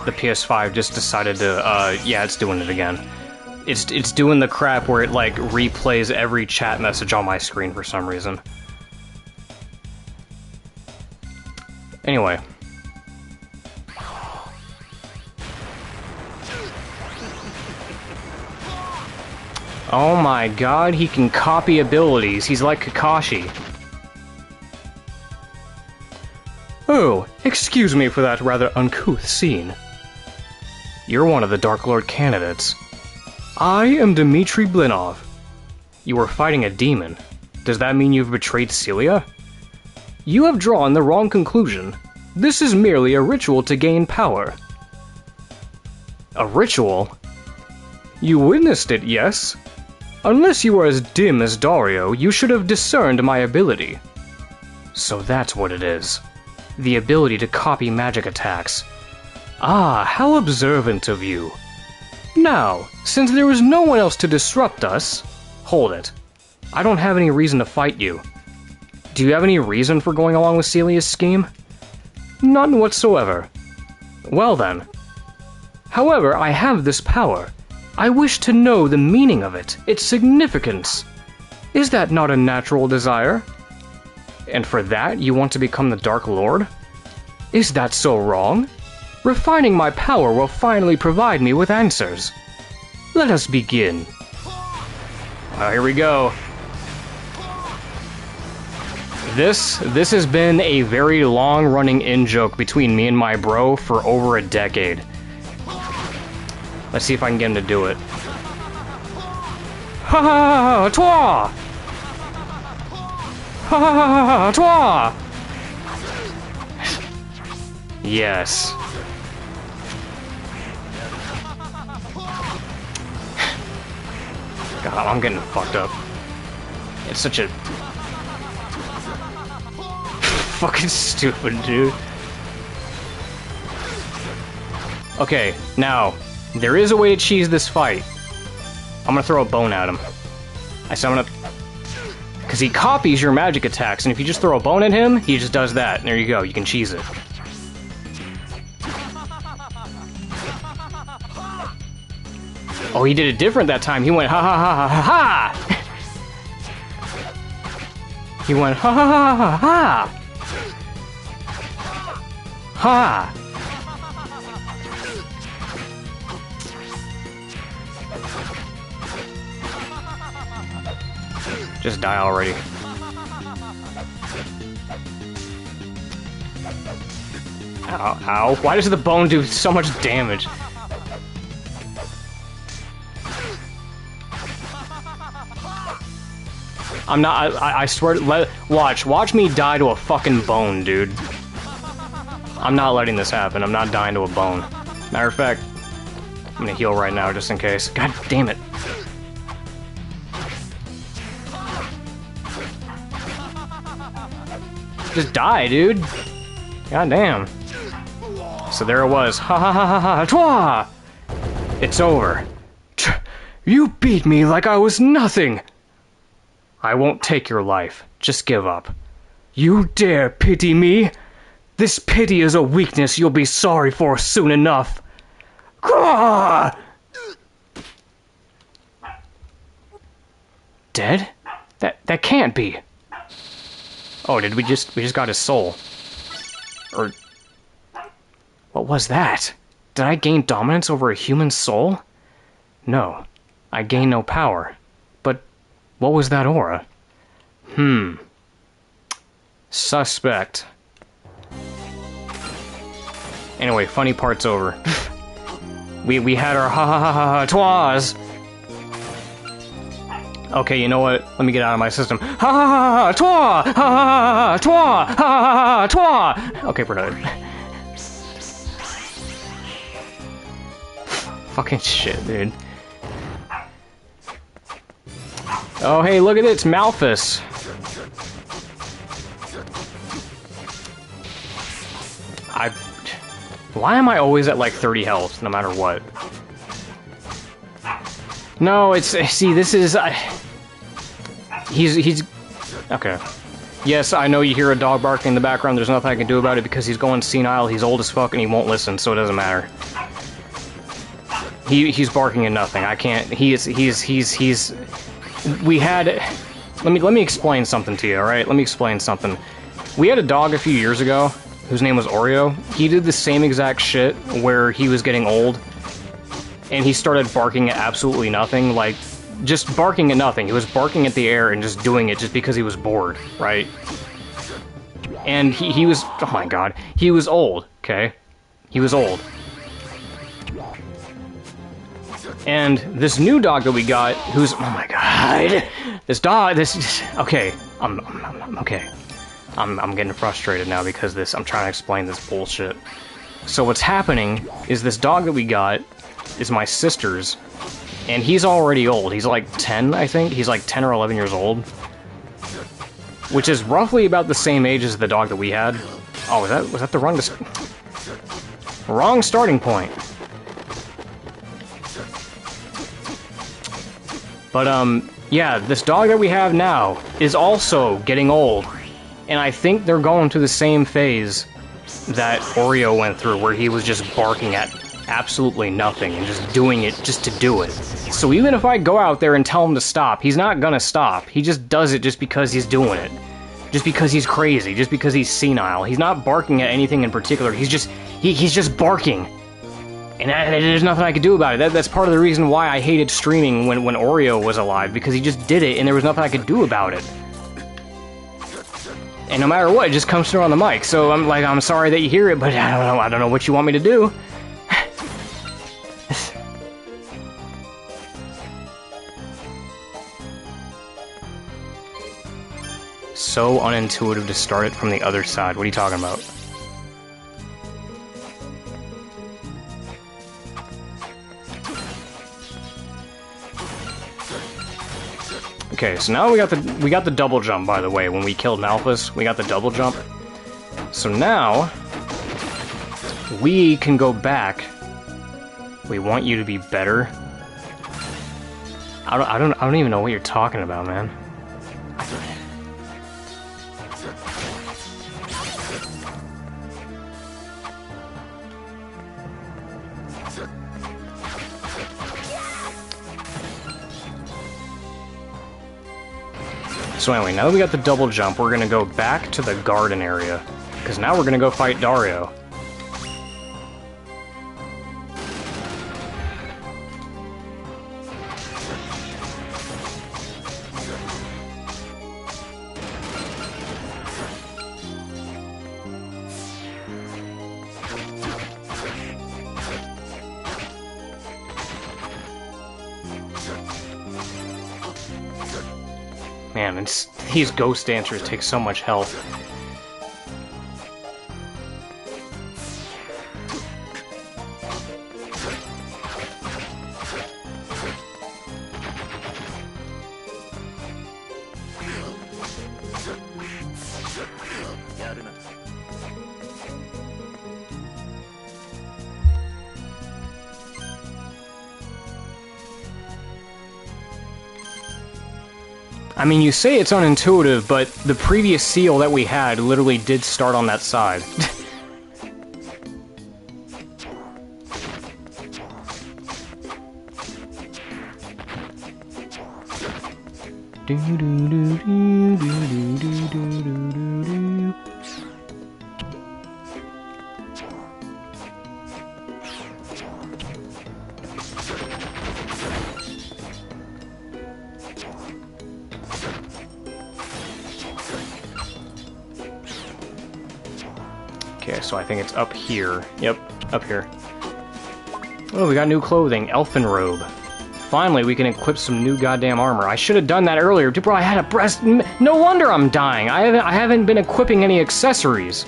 The PS5 just decided to, yeah, it's doing it again. It's doing the crap where it, like, replays every chat message on my screen for some reason. Anyway. Oh my god, he can copy abilities. He's like Kakashi. Oh, excuse me for that rather uncouth scene. You're one of the Dark Lord candidates. I am Dmitri Blinov. You were fighting a demon. Does that mean you've betrayed Celia? You have drawn the wrong conclusion. This is merely a ritual to gain power. A ritual? You witnessed it, yes? Unless you were as dim as Dario, you should have discerned my ability. So that's what it is. The ability to copy magic attacks. Ah, how observant of you. Now, since there is no one else to disrupt us... Hold it. I don't have any reason to fight you. Do you have any reason for going along with Celia's scheme? None whatsoever. Well then. However, I have this power. I wish to know the meaning of it, its significance. Is that not a natural desire? And for that, you want to become the Dark Lord? Is that so wrong? Refining my power will finally provide me with answers. Let us begin. Here we go. This has been a very long-running in-joke between me and my bro for over a decade. Let's see if I can get him to do it. Ha ha ha ha! Ha ha ha ha! Yes. God, I'm getting fucked up. It's such a fucking stupid, dude. Okay, now there is a way to cheese this fight. I'm gonna throw a bone at him. I summon up. Because he copies your magic attacks, and if you just throw a bone at him, he just does that. And there you go, you can cheese it. Oh, he did it different that time. He went ha ha ha ha ha ha! He went ha ha ha ha ha! Ha! Just die already. Ow, ow. Why does the bone do so much damage? I'm not, I swear, watch me die to a fucking bone, dude. I'm not letting this happen. I'm not dying to a bone. Matter of fact, I'm gonna heal right now just in case. God damn it. Just die, dude. God damn. So there it was. Ha ha ha ha ha. Twa! It's over. You beat me like I was nothing. I won't take your life. Just give up. You dare pity me? This pity is a weakness you'll be sorry for soon enough. Gah! Dead? That can't be. Oh, we just got his soul. Or what was that? Did I gain dominance over a human soul? No. I gained no power. But what was that aura? Suspect. Anyway, funny part's over. we had our ha ha ha ha ha twas. Okay, you know what? Let me get out of my system. Ha ha ha ha twa ha ha ha twa ha ha ha twa. Okay, we're done. Fucking shit, dude. Oh, hey, look at it, it's Malphus. Why am I always at like 30 health, no matter what? No, it's... See, this is... He's... Okay. Yes, I know you hear a dog barking in the background, there's nothing I can do about it because he's going senile, he's old as fuck, and he won't listen, so it doesn't matter. He's barking at nothing, I can't... He's... We had... Let me explain something to you, alright? Let me explain something. We had a dog a few years ago, whose name was Oreo. He did the same exact shit where he was getting old, and he started barking at absolutely nothing, like, just barking at nothing. He was barking at the air and just doing it just because he was bored, right? And he was... Oh my god. He was old, okay? He was old. And this new dog that we got, who's... Oh my god. This dog... Okay. Okay. I'm getting frustrated now because I'm trying to explain this bullshit. So what's happening is this dog that we got is my sister's, and he's already old. He's like 10, I think. He's like 10 or 11 years old. Which is roughly about the same age as the dog that we had. Oh, was that the wrong starting point. But, yeah, this dog that we have now is also getting old. And I think they're going through the same phase that Oreo went through, where he was just barking at absolutely nothing and just doing it just to do it. So even if I go out there and tell him to stop, he's not gonna stop. He just does it just because he's doing it. Just because he's crazy, just because he's senile. He's not barking at anything in particular, he's just barking. And there's nothing I could do about it. That's part of the reason why I hated streaming when Oreo was alive, because he just did it and there was nothing I could do about it. And no matter what, it just comes through on the mic. So I'm sorry that you hear it, but I don't know what you want me to do. So unintuitive to start it from the other side. What are you talking about? Okay, so now we got the double jump, by the way. When we killed Malphus, we got the double jump. So now we can go back. We want you to be better. I don't even know what you're talking about, man. So anyway, now that we got the double jump, we're gonna go back to the garden area. Because now we're gonna go fight Dario. Man, these ghost dancers take so much health. I mean, you say it's unintuitive, but the previous seal that we had literally did start on that side. Okay, so I think it's up here. Yep, up here. Oh, we got new clothing. Elfin robe. Finally, we can equip some new goddamn armor. I should have done that earlier. Dude, bro, I had a breast... No wonder I'm dying. I haven't been equipping any accessories.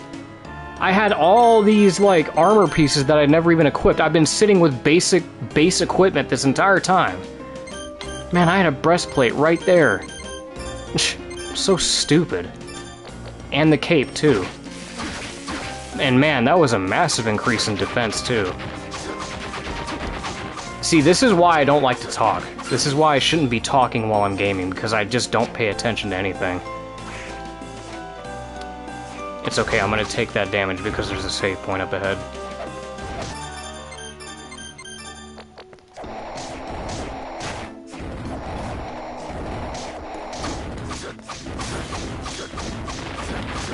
I had all these, like, armor pieces that I'd never even equipped. I've been sitting with base equipment this entire time. Man, I had a breastplate right there. So stupid. And the cape, too. And man, that was a massive increase in defense, too. See, this is why I don't like to talk. This is why I shouldn't be talking while I'm gaming, because I just don't pay attention to anything. It's okay, I'm gonna take that damage because there's a save point up ahead.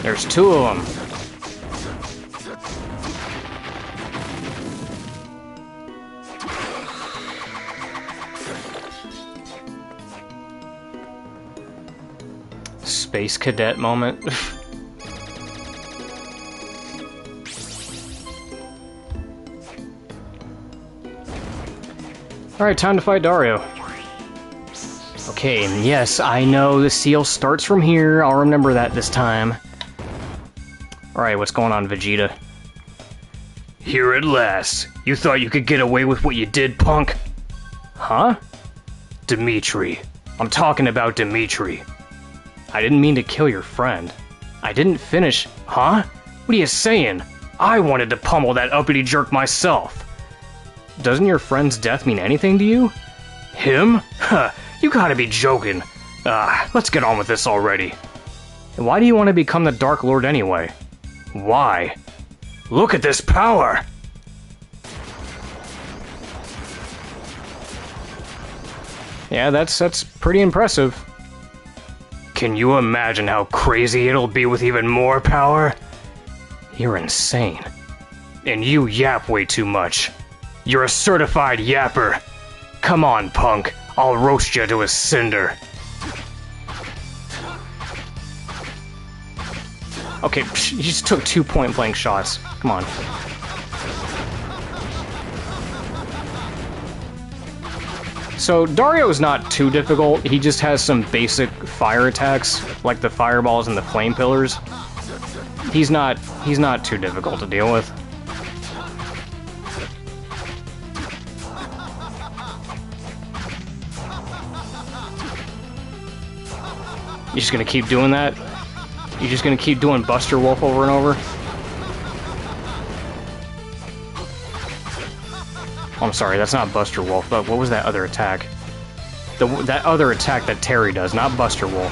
There's two of them. Space cadet moment. Alright, time to fight Dario. Okay, and yes, I know the seal starts from here. I'll remember that this time. Alright, what's going on, Vegeta? Here at last. You thought you could get away with what you did, punk? Huh? Dimitri. I'm talking about Dimitri. I didn't mean to kill your friend. I didn't finish... Huh? What are you saying? I wanted to pummel that uppity jerk myself. Doesn't your friend's death mean anything to you? Him? Huh, you gotta be joking. Let's get on with this already. Why do you want to become the Dark Lord anyway? Why? Look at this power! Yeah, that's pretty impressive. Can you imagine how crazy it'll be with even more power? You're insane. And you yap way too much. You're a certified yapper. Come on, punk. I'll roast you to a cinder. Okay, you just took 2 point-blank shots. Come on. So, Dario's not too difficult. He just has some basic fire attacks, like the fireballs and the flame pillars. He's not too difficult to deal with. You just gonna keep doing that? You just gonna keep doing Buster Wolf over and over? Oh, I'm sorry, that's not Buster Wolf, but what was that other attack? That other attack that Terry does, not Buster Wolf.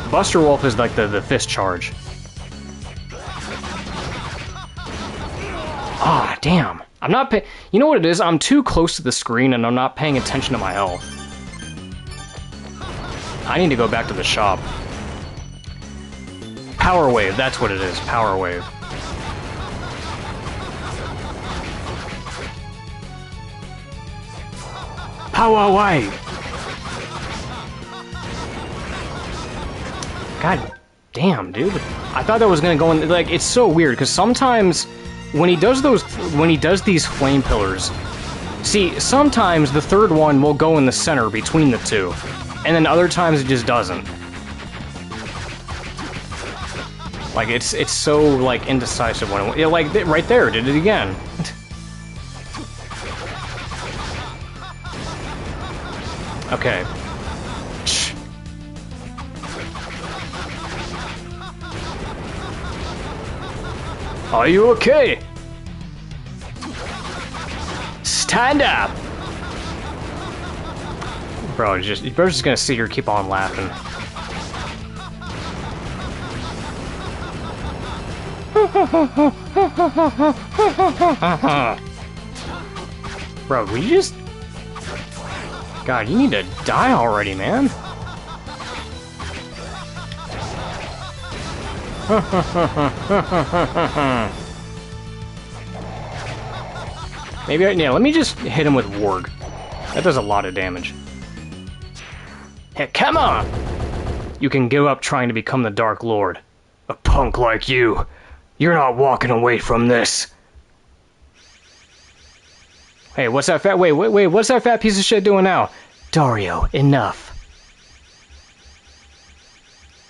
Buster Wolf is like the fist charge. Ah, damn. I'm not paying... You know what it is? I'm too close to the screen and I'm not paying attention to my health. I need to go back to the shop. Power Wave, that's what it is. Power Wave. Power Wave! God damn, dude. I thought that was gonna go in... Like, it's so weird, because sometimes when he does these flame pillars... See, sometimes the third one will go in the center between the two. and then other times it just doesn't. Like, it's so, like, indecisive when it... Yeah, like, right there, did it again. Okay. Are you okay? Stand up! Bro, you're just gonna sit here, keep on laughing. Bro, will you just... God, you need to die already, man. Maybe yeah, let me just hit him with Warg. That does a lot of damage. Hey, come on! You can give up trying to become the Dark Lord. A punk like you. You're not walking away from this. Hey, what's that fat... Wait, what's that fat piece of shit doing now? Dario, enough.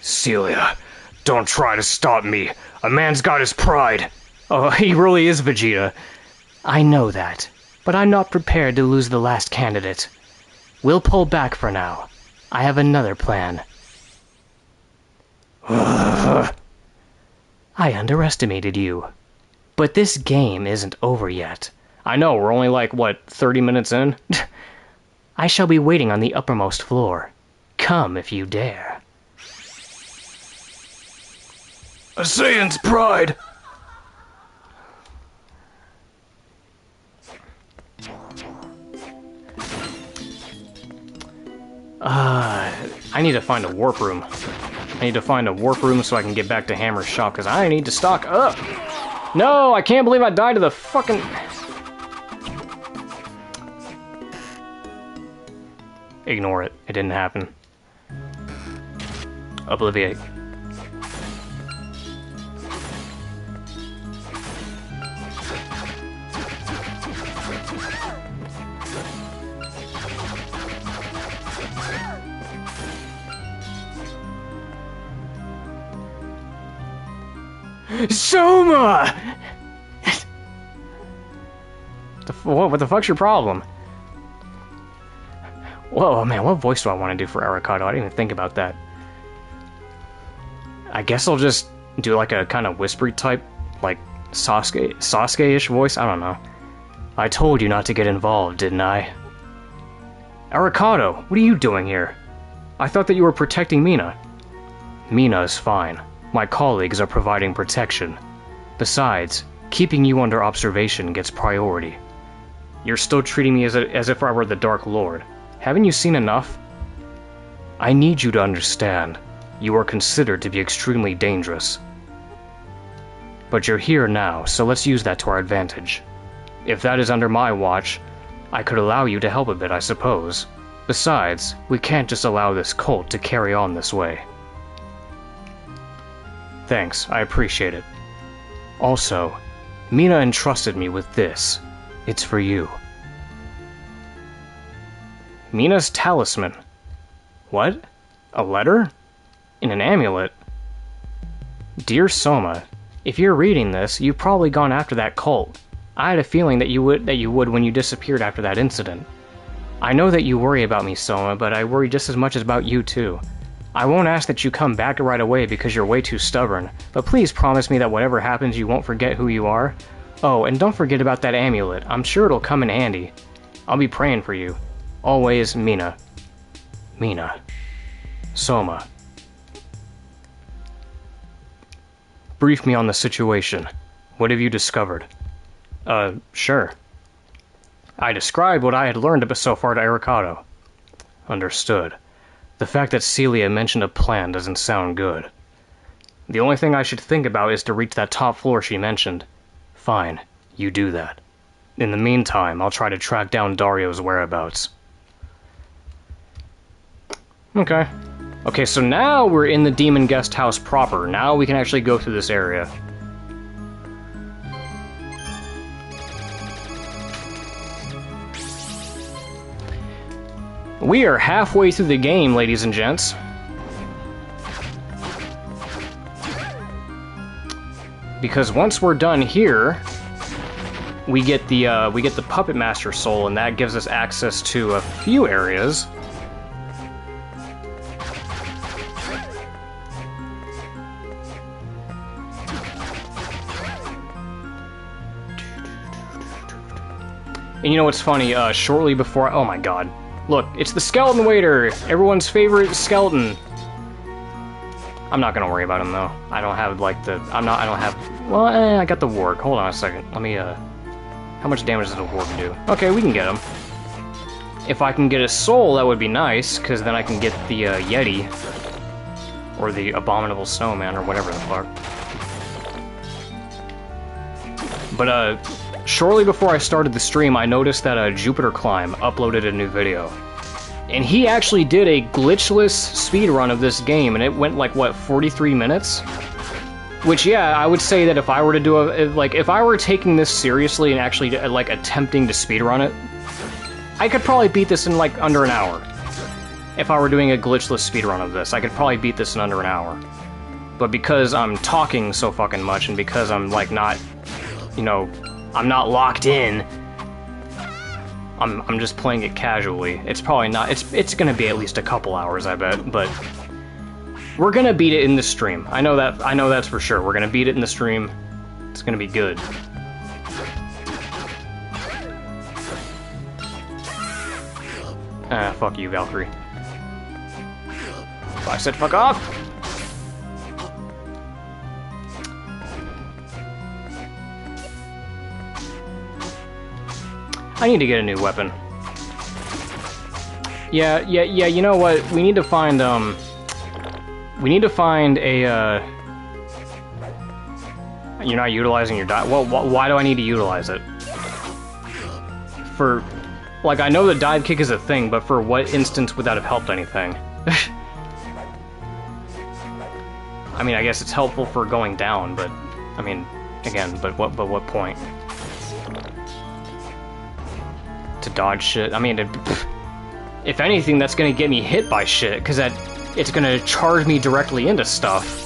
Celia, don't try to stop me. A man's got his pride. Oh, he really is Vegeta. I know that, but I'm not prepared to lose the last candidate. We'll pull back for now. I have another plan. I underestimated you. But this game isn't over yet. I know, we're only like, what, 30 minutes in? I shall be waiting on the uppermost floor. Come if you dare. A Saiyan's pride! I need to find a warp room. I need to find a warp room so I can get back to Hammer's shop, because I need to stock up. No, I can't believe I died to the fucking... Ignore it. It didn't happen. Obliviate. Soma! What the fuck's your problem? Whoa, man, what voice do I want to do for Arikado? I didn't even think about that. I guess I'll just do like a kind of whispery type, like Sasuke-ish voice? I don't know. I told you not to get involved, didn't I? Arikado, what are you doing here? I thought that you were protecting Mina. Mina is fine. My colleagues are providing protection. Besides, keeping you under observation gets priority. You're still treating me as if I were the Dark Lord. Haven't you seen enough? I need you to understand. You are considered to be extremely dangerous. But you're here now, so let's use that to our advantage. If that is under my watch, I could allow you to help a bit, I suppose. Besides, we can't just allow this cult to carry on this way. Thanks, I appreciate it. Also, Mina entrusted me with this. It's for you. Mina's talisman. What? A letter? In an amulet? Dear Soma, if you're reading this, you've probably gone after that cult. I had a feeling that you would when you disappeared after that incident. I know that you worry about me, Soma, but I worry just as much about you too. I won't ask that you come back right away because you're way too stubborn, but please promise me that whatever happens you won't forget who you are. Oh, and don't forget about that amulet. I'm sure it'll come in handy. I'll be praying for you. Always, Mina. Mina. Soma. Brief me on the situation. What have you discovered? Sure. I described what I had learned so far to Arikado. Understood. The fact that Celia mentioned a plan doesn't sound good. The only thing I should think about is to reach that top floor she mentioned. Fine, you do that. In the meantime, I'll try to track down Dario's whereabouts. Okay. Okay, so now we're in the Demon Guest House proper. Now we can actually go through this area. We are halfway through the game, ladies and gents. Because once we're done here, we get the Puppet Master Soul, and that gives us access to a few areas. And you know what's funny? Shortly before, oh my god, look, it's the Skeleton Waiter, everyone's favorite skeleton. I'm not gonna worry about him though. I don't have like the, I don't have. Well, I got the Warg. Hold on a second. Let me. How much damage does the Warg do? Okay, we can get him. If I can get a soul, that would be nice, because then I can get the Yeti or the Abominable Snowman or whatever the fuck. But shortly before I started the stream, I noticed that Jupiter Climb uploaded a new video. And he actually did a glitchless speedrun of this game, and it went like, what, 43 minutes? Which, yeah, I would say that if I were to do if I were taking this seriously and actually, like, attempting to speedrun it, I could probably beat this in, like, under an hour. If I were doing a glitchless speedrun of this, I could probably beat this in under an hour. But because I'm talking so fucking much, and because I'm, like, not, you know, I'm not locked in, I'm just playing it casually. It's probably not, it's gonna be at least a couple hours, I bet, but we're gonna beat it in the stream. I know that's for sure. We're gonna beat it in the stream. It's gonna be good. Ah, fuck you, Valkyrie. I said fuck off! I need to get a new weapon. Yeah, you know what? We need to find, a, You're not utilizing your dive? Well, why do I need to utilize it? For... Like, I know the dive kick is a thing, but for what instance would that have helped anything? I mean, I guess it's helpful for going down, but... I mean, again, but what point? To dodge shit? I mean, if anything, that's gonna get me hit by shit, because it's gonna charge me directly into stuff.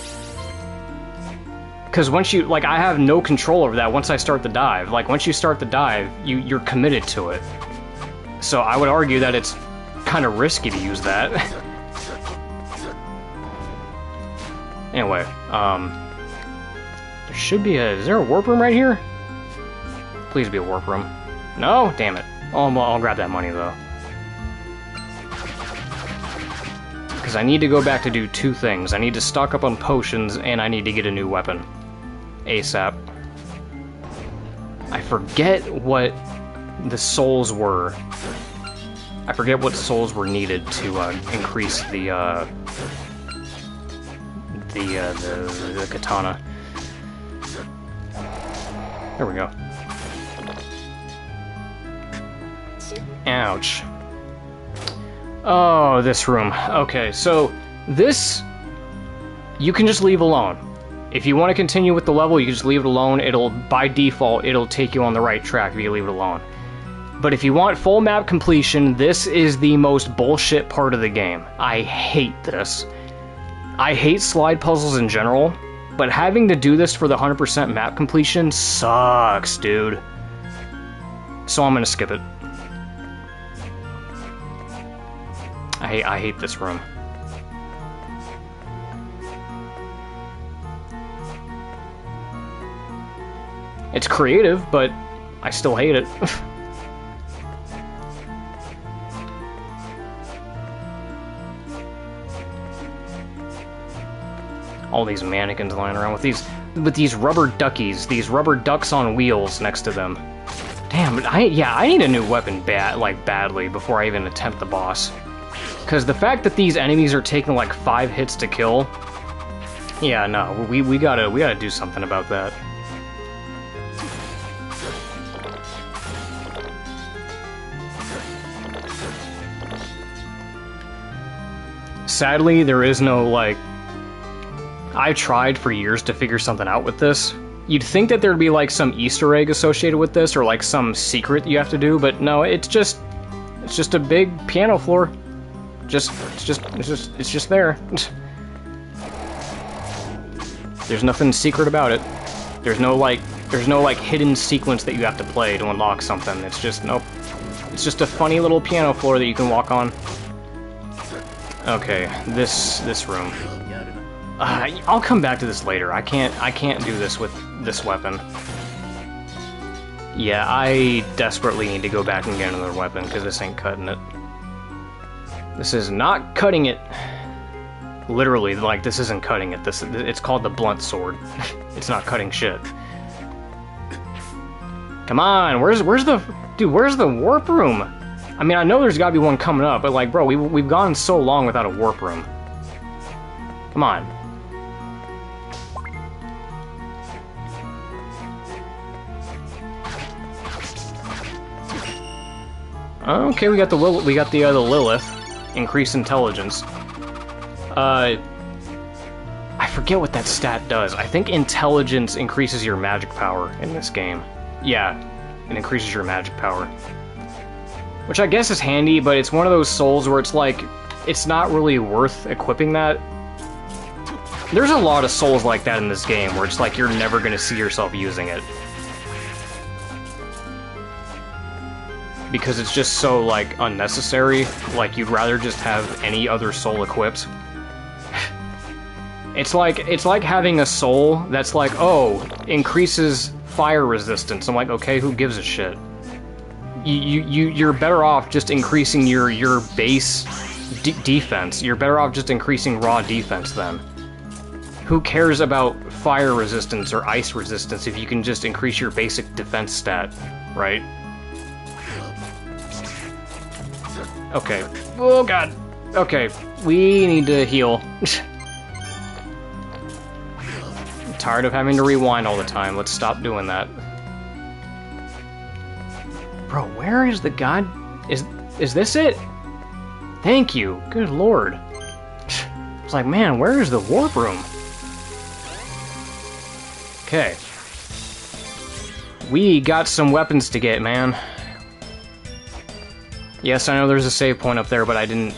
Because once you... Like, I have no control over that once I start the dive. Like, once you start the dive, you're committed to it. So I would argue that it's kind of risky to use that. Anyway, there should be a... Is there a warp room right here? Please be a warp room. No? Damn it. Oh, well, I'll grab that money, though. Because I need to go back to do two things. I need to stock up on potions, and I need to get a new weapon. ASAP. I forget what the souls were. I forget what souls were needed to increase the katana. There we go. Ouch. Oh, this room. Okay, so this you can just leave alone. If you want to continue with the level, you can just leave it alone. It'll, by default, it'll take you on the right track if you leave it alone. But if you want full map completion, this is the most bullshit part of the game. I hate this. I hate slide puzzles in general, but having to do this for the 100% map completion sucks, dude. So I'm gonna skip it. I hate this room. It's creative, but I still hate it. All these mannequins lying around with these rubber duckies, these rubber ducks on wheels next to them. Damn, I need a new weapon badly before I even attempt the boss. Because the fact that these enemies are taking like 5 hits to kill, yeah, no, we gotta do something about that. Sadly, there is no, like... I've tried for years to figure something out with this. You'd think that there'd be, like, some Easter egg associated with this, or, like, some secret you have to do, but no, it's just a big piano floor. It's just there. There's nothing secret about it. There's no like hidden sequence that you have to play to unlock something. It's just nope. It's just a funny little piano floor that you can walk on. Okay, this room. I'll come back to this later. I can't do this with this weapon. Yeah, I desperately need to go back and get another weapon because this ain't cutting it. This is not cutting it. Literally, like, this isn't cutting it. It's called the blunt sword. It's not cutting shit. Come on, where's the warp room? I mean, I know there's gotta be one coming up, but like, bro, we've gone so long without a warp room. Come on. Okay, we got the Lilith, increased intelligence. I forget what that stat does. I think intelligence increases your magic power in this game. Yeah, it increases your magic power. Which I guess is handy, but it's one of those souls where it's like, it's not really worth equipping that. There's a lot of souls like that in this game, where it's like you're never gonna see yourself using it. Because it's just so, like, unnecessary. Like, you'd rather just have any other soul equipped. It's like having a soul that's like, oh, increases fire resistance. I'm like, okay, who gives a shit? You're better off just increasing your base defense. You're better off just increasing raw defense then. Who cares about fire resistance or ice resistance if you can just increase your basic defense stat, right? Okay. Oh god. Okay, we need to heal. I'm tired of having to rewind all the time. Let's stop doing that. Bro, where is the god? Is this it? Thank you. Good lord. It's like, man, where is the warp room? Okay. We got some weapons to get, man. Yes, I know there's a save point up there, but I didn't...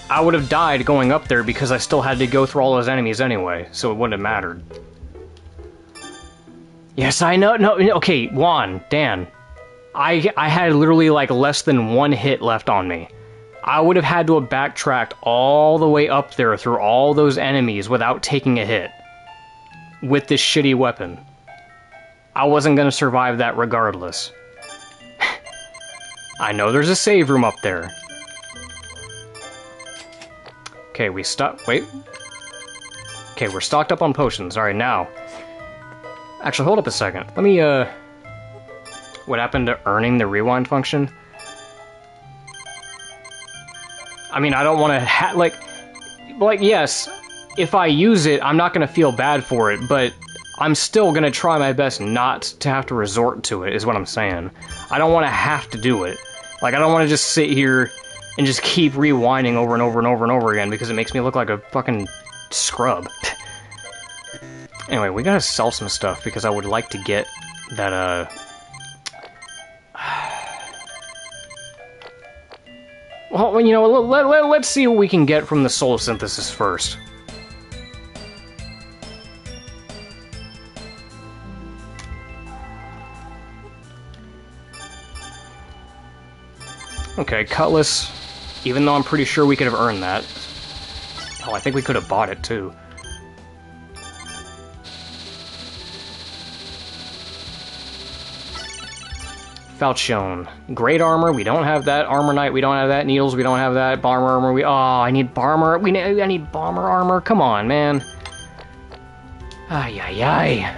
I would have died going up there because I still had to go through all those enemies anyway, so it wouldn't have mattered. Yes, I know. No, okay, Juan, Dan. I had literally like less than one hit left on me. I would have had to have backtracked all the way up there through all those enemies without taking a hit. With this shitty weapon. I wasn't gonna survive that regardless. I know there's a save room up there. Okay, we stop. Wait. Okay, we're stocked up on potions. Alright, now. Actually, hold up a second. Let me, what happened to earning the rewind function? I mean, I don't want to like, yes, if I use it, I'm not going to feel bad for it, but I'm still going to try my best not to have to resort to it, is what I'm saying. I don't want to have to do it. Like, I don't want to just sit here and just keep rewinding over and over and over and over again because it makes me look like a fucking scrub. Anyway, we gotta sell some stuff because I would like to get that, Well, you know, let's see what we can get from the soul synthesis first. Okay, Cutlass, even though I'm pretty sure we could have earned that. Oh, I think we could have bought it, too. Falchion. Great armor, we don't have that. Armor Knight, we don't have that. Needles, we don't have that. Bomber armor, oh, I need bomber. I need bomber armor. Come on, man. Ay, ay, ay.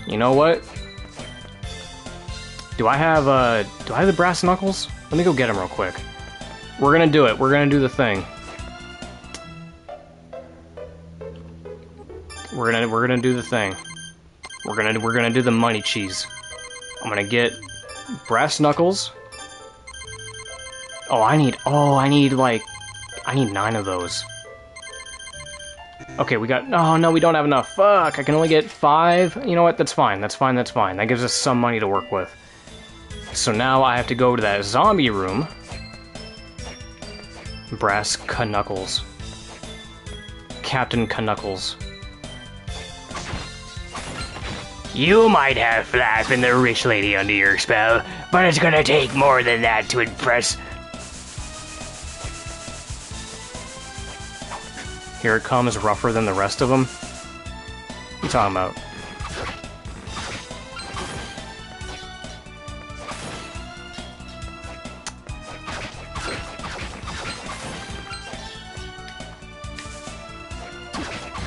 You know what? Do I have the brass knuckles? Let me go get them real quick. We're gonna do it. We're gonna do the thing. We're gonna do the thing. We're gonna do the money cheese. I'm gonna get brass knuckles. I need 9 of those. Okay, we got... Oh, no, we don't have enough. Fuck, I can only get 5. You know what? That's fine. That's fine. That's fine. That gives us some money to work with. So now I have to go to that zombie room. Brass Knuckles. Captain Knuckles. You might have Flap and the rich lady under your spell, but it's gonna take more than that to impress. Here it comes, rougher than the rest of them. What are you talking about?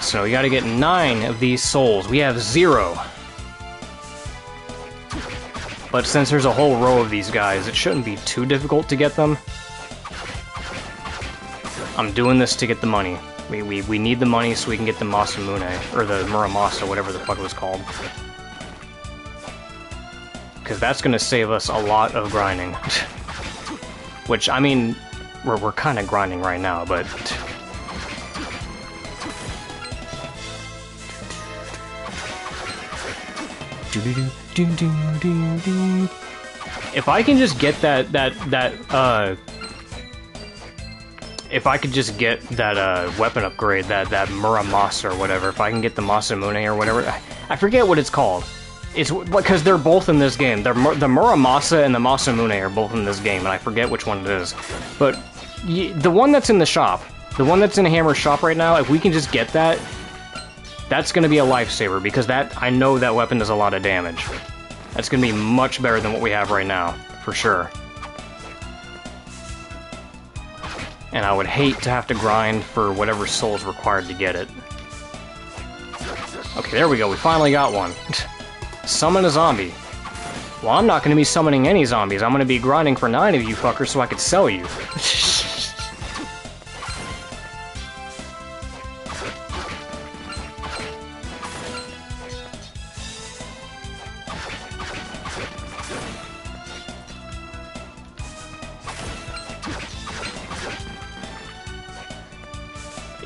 So we gotta get 9 of these souls. We have 0. But since there's a whole row of these guys, it shouldn't be too difficult to get them. I'm doing this to get the money. We need the money so we can get the Masamune, or the Muramasa, whatever the fuck it was called. Because that's gonna save us a lot of grinding. Which, I mean, we're kind of grinding right now, but... If I can just get if I could just get that weapon upgrade, that Muramasa or whatever, if I can get the Masamune or whatever, I forget what it's called. It's because they're both in this game. The Muramasa and the Masamune are both in this game, and I forget which one it is. But the one that's in the shop, the one that's in Hammer's shop right now, if we can just get that, that's going to be a lifesaver, because that, I know that weapon does a lot of damage. That's going to be much better than what we have right now, for sure. And I would hate to have to grind for whatever soul's required to get it. Okay, there we go, we finally got one. Summon a zombie. Well, I'm not going to be summoning any zombies, I'm going to be grinding for 9 of you fuckers so I could sell you.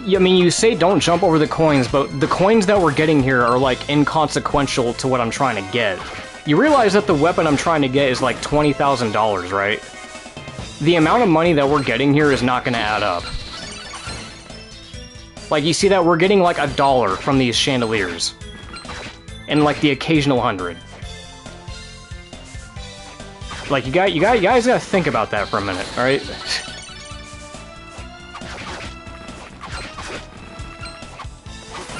I mean, you say don't jump over the coins, but the coins that we're getting here are, like, inconsequential to what I'm trying to get. You realize that the weapon I'm trying to get is, like, $20,000, right? The amount of money that we're getting here is not gonna add up. Like, you see that? We're getting, like, $1 from these chandeliers. And, like, the occasional 100. Like, you guys gotta think about that for a minute, alright?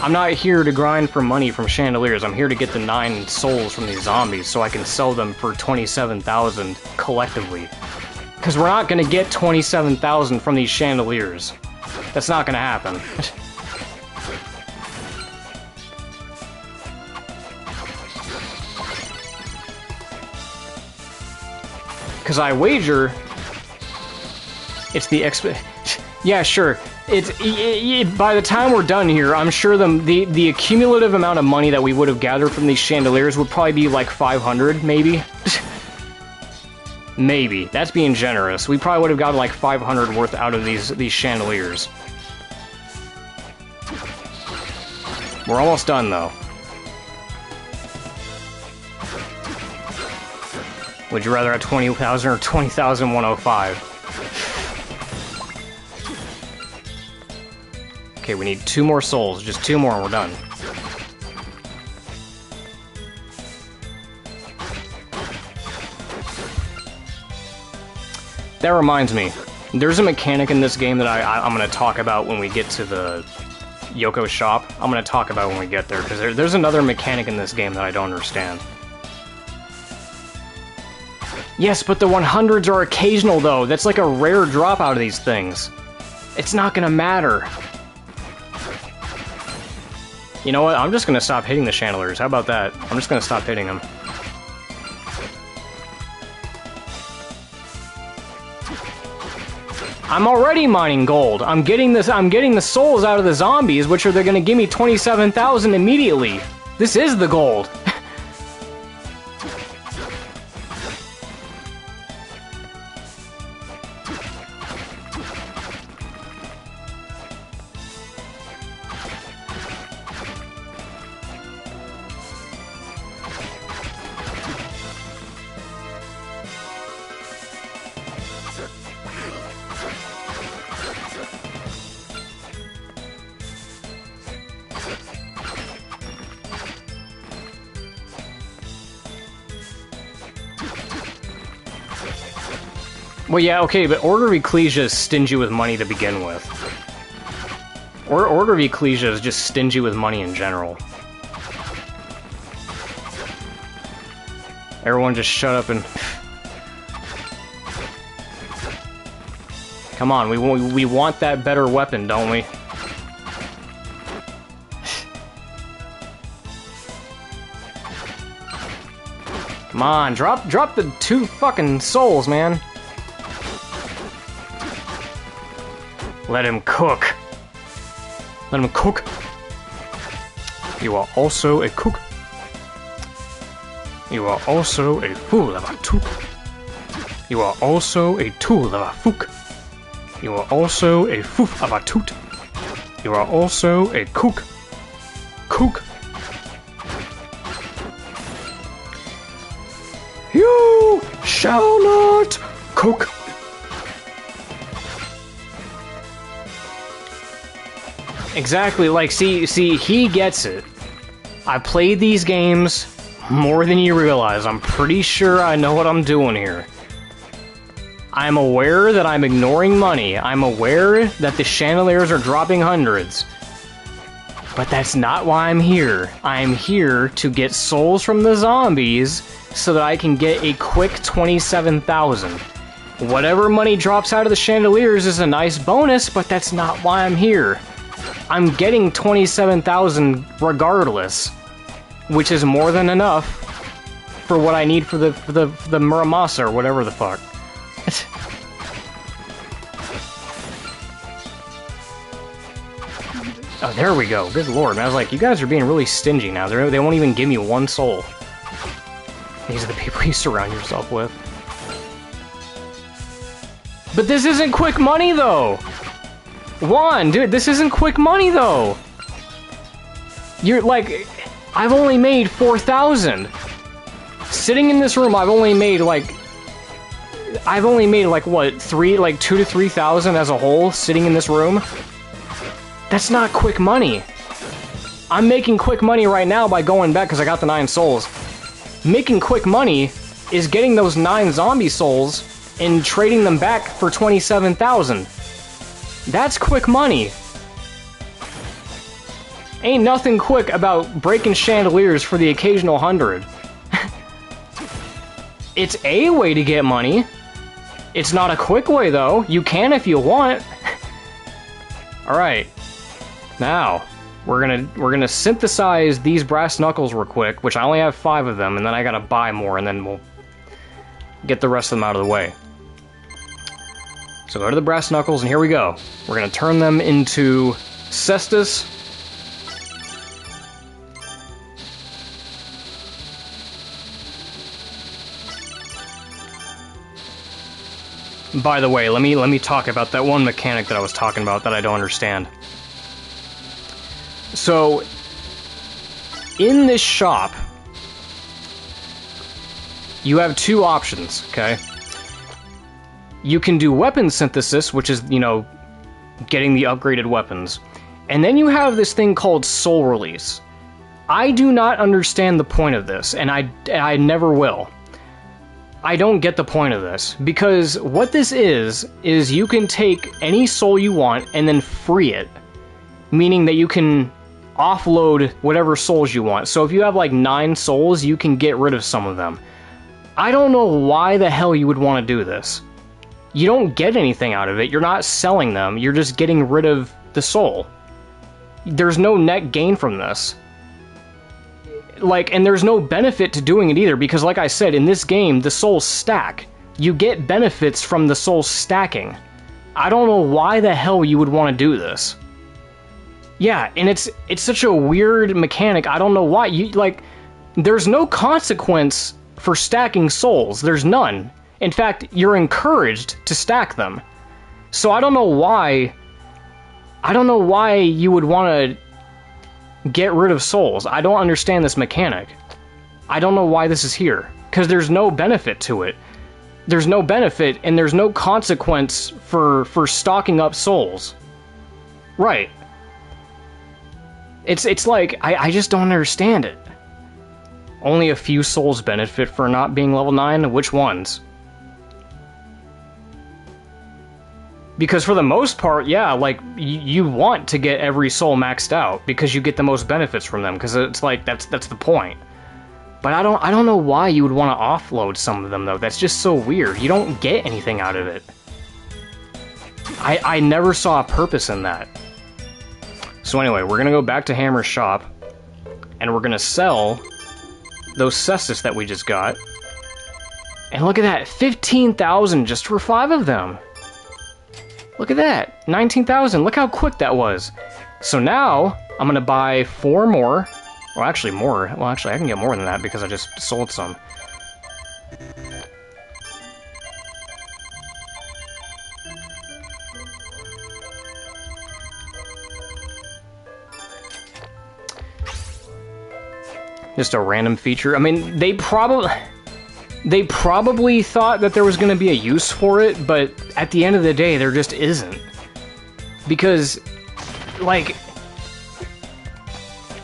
I'm not here to grind for money from chandeliers, I'm here to get the 9 souls from these zombies so I can sell them for 27,000 collectively. Because we're not gonna get 27,000 from these chandeliers. That's not gonna happen. Because I wager... It's the yeah, sure. By the time we're done here, I'm sure the accumulative amount of money that we would have gathered from these chandeliers would probably be like 500, maybe? Maybe. That's being generous. We probably would have gotten like 500 worth out of these chandeliers. We're almost done, though. Would you rather have 20,000 or 20,105? Okay, we need 2 more souls. Just 2 more and we're done. That reminds me. There's a mechanic in this game that I'm going to talk about when we get to the Yoko's shop. I'm going to talk about when we get there, because there's another mechanic in this game that I don't understand. Yes, but the 100s are occasional, though. That's like a rare drop out of these things. It's not going to matter. You know what? I'm just gonna stop hitting the chandeliers. How about that? I'm just gonna stop hitting them. I'm already mining gold. I'm getting the souls out of the zombies, which they're gonna give me 27,000 immediately. This is the gold. Well, yeah, okay, but Order of Ecclesia is stingy with money to begin with. Order of Ecclesia is just stingy with money in general. Everyone just shut up and... Come on, we want that better weapon, don't we? Come on, drop the 2 fucking souls, man. Let him cook. Let him cook. You are also a cook. You are also a fool of a took. You are also a tool of a fook. You are also a foof of a toot. You are also a kook. Kook. You shall not cook. Exactly, like, see, he gets it. I played these games more than you realize. I'm pretty sure I know what I'm doing here. I'm aware that I'm ignoring money. I'm aware that the chandeliers are dropping hundreds. But that's not why I'm here. I'm here to get souls from the zombies so that I can get a quick 27,000. Whatever money drops out of the chandeliers is a nice bonus, but that's not why I'm here. I'm getting 27,000 regardless, which is more than enough for what I need for the Muramasa or whatever the fuck. Oh, there we go. Good lord, man. I was like, you guys are being really stingy now. They won't even give me 1 soul. These are the people you surround yourself with. But this isn't quick money, though! Juan, dude, this isn't quick money, though! You're, like... I've only made 4,000! Sitting in this room, I've only made, like, what, 2 to 3,000 as a whole, sitting in this room? That's not quick money. I'm making quick money right now by going back because I got the 9 souls. Making quick money is getting those 9 zombie souls and trading them back for 27,000. That's quick money. Ain't nothing quick about breaking chandeliers for the occasional 100. It's a way to get money. It's not a quick way, though. You can if you want. Alright. Now, we're gonna synthesize these brass knuckles real quick, which I only have 5 of them, and then I gotta buy more, and then we'll get the rest of them out of the way. So go to the brass knuckles, and here we go. We're gonna turn them into Cestus. By the way, let me talk about that one mechanic that I was talking about that I don't understand. So, in this shop, you have 2 options, okay? You can do weapon synthesis, which is, you know, getting the upgraded weapons. And then you have this thing called soul release. I do not understand the point of this, and I never will. I don't get the point of this, because what this is you can take any soul you want and then free it. Meaning that you can offload whatever souls you want. So if you have like 9 souls, you can get rid of some of them. I don't know why the hell you would want to do this. You don't get anything out of it. You're not selling them. You're just getting rid of the soul. There's no net gain from this. Like, and there's no benefit to doing it either, because like I said, in this game, the souls stack. You get benefits from the souls stacking. I don't know why the hell you would want to do this. Yeah, and it's such a weird mechanic. I don't know why. There's no consequence for stacking souls. There's none. In fact, you're encouraged to stack them. So I don't know why you would want to get rid of souls. I don't understand this mechanic. I don't know why this is here. Because there's no benefit to it. There's no benefit, and there's no consequence for stocking up souls. Right. It's like, I just don't understand it. Only a few souls benefit for not being level 9? Which ones? Because for the most part, yeah, like, you want to get every soul maxed out, because you get the most benefits from them, because it's like, that's the point. But I don't know why you would want to offload some of them, though. That's just so weird. You don't get anything out of it. I never saw a purpose in that. So anyway, we're gonna go back to Hammer's shop, and we're gonna sell those cestus that we just got. And look at that, 15,000 just for 5 of them. Look at that, 19,000. Look how quick that was. So now I'm gonna buy 4 more. Well, actually more. Well, actually I can get more than that because I just sold some. Just a random feature. I mean, they probably thought that there was going to be a use for it, but at the end of the day, there just isn't. Because, like,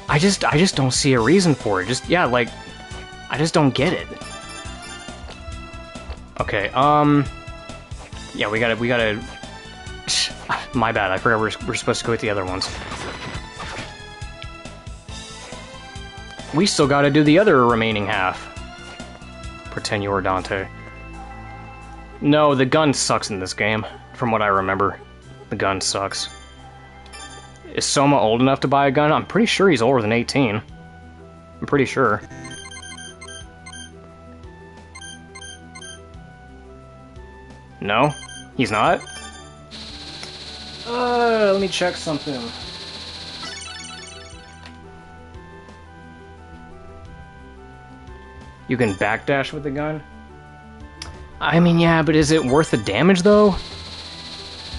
I just don't see a reason for it. Just, yeah, like, I just don't get it. Okay, yeah, we gotta, my bad, I forgot we're supposed to go with the other ones. We still gotta do the other remaining half. Pretend you were Dante. No, the gun sucks in this game, from what I remember. The gun sucks. Is Soma old enough to buy a gun? I'm pretty sure he's older than 18. I'm pretty sure. No? He's not? Let me check something. You can backdash with the gun? I mean, yeah, but is it worth the damage, though?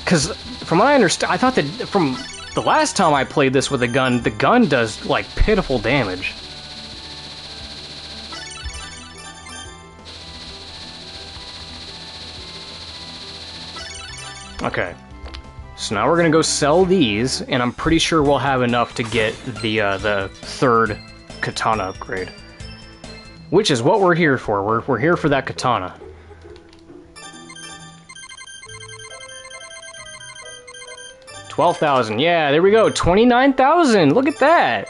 Because, from what I understand, I thought that from the last time I played this with a gun, the gun does, like, pitiful damage. Okay. So now we're gonna go sell these, and I'm pretty sure we'll have enough to get the third katana upgrade. Which is what we're here for. We're here for that katana. $12,000. Yeah, there we go. 29,000. Look at that.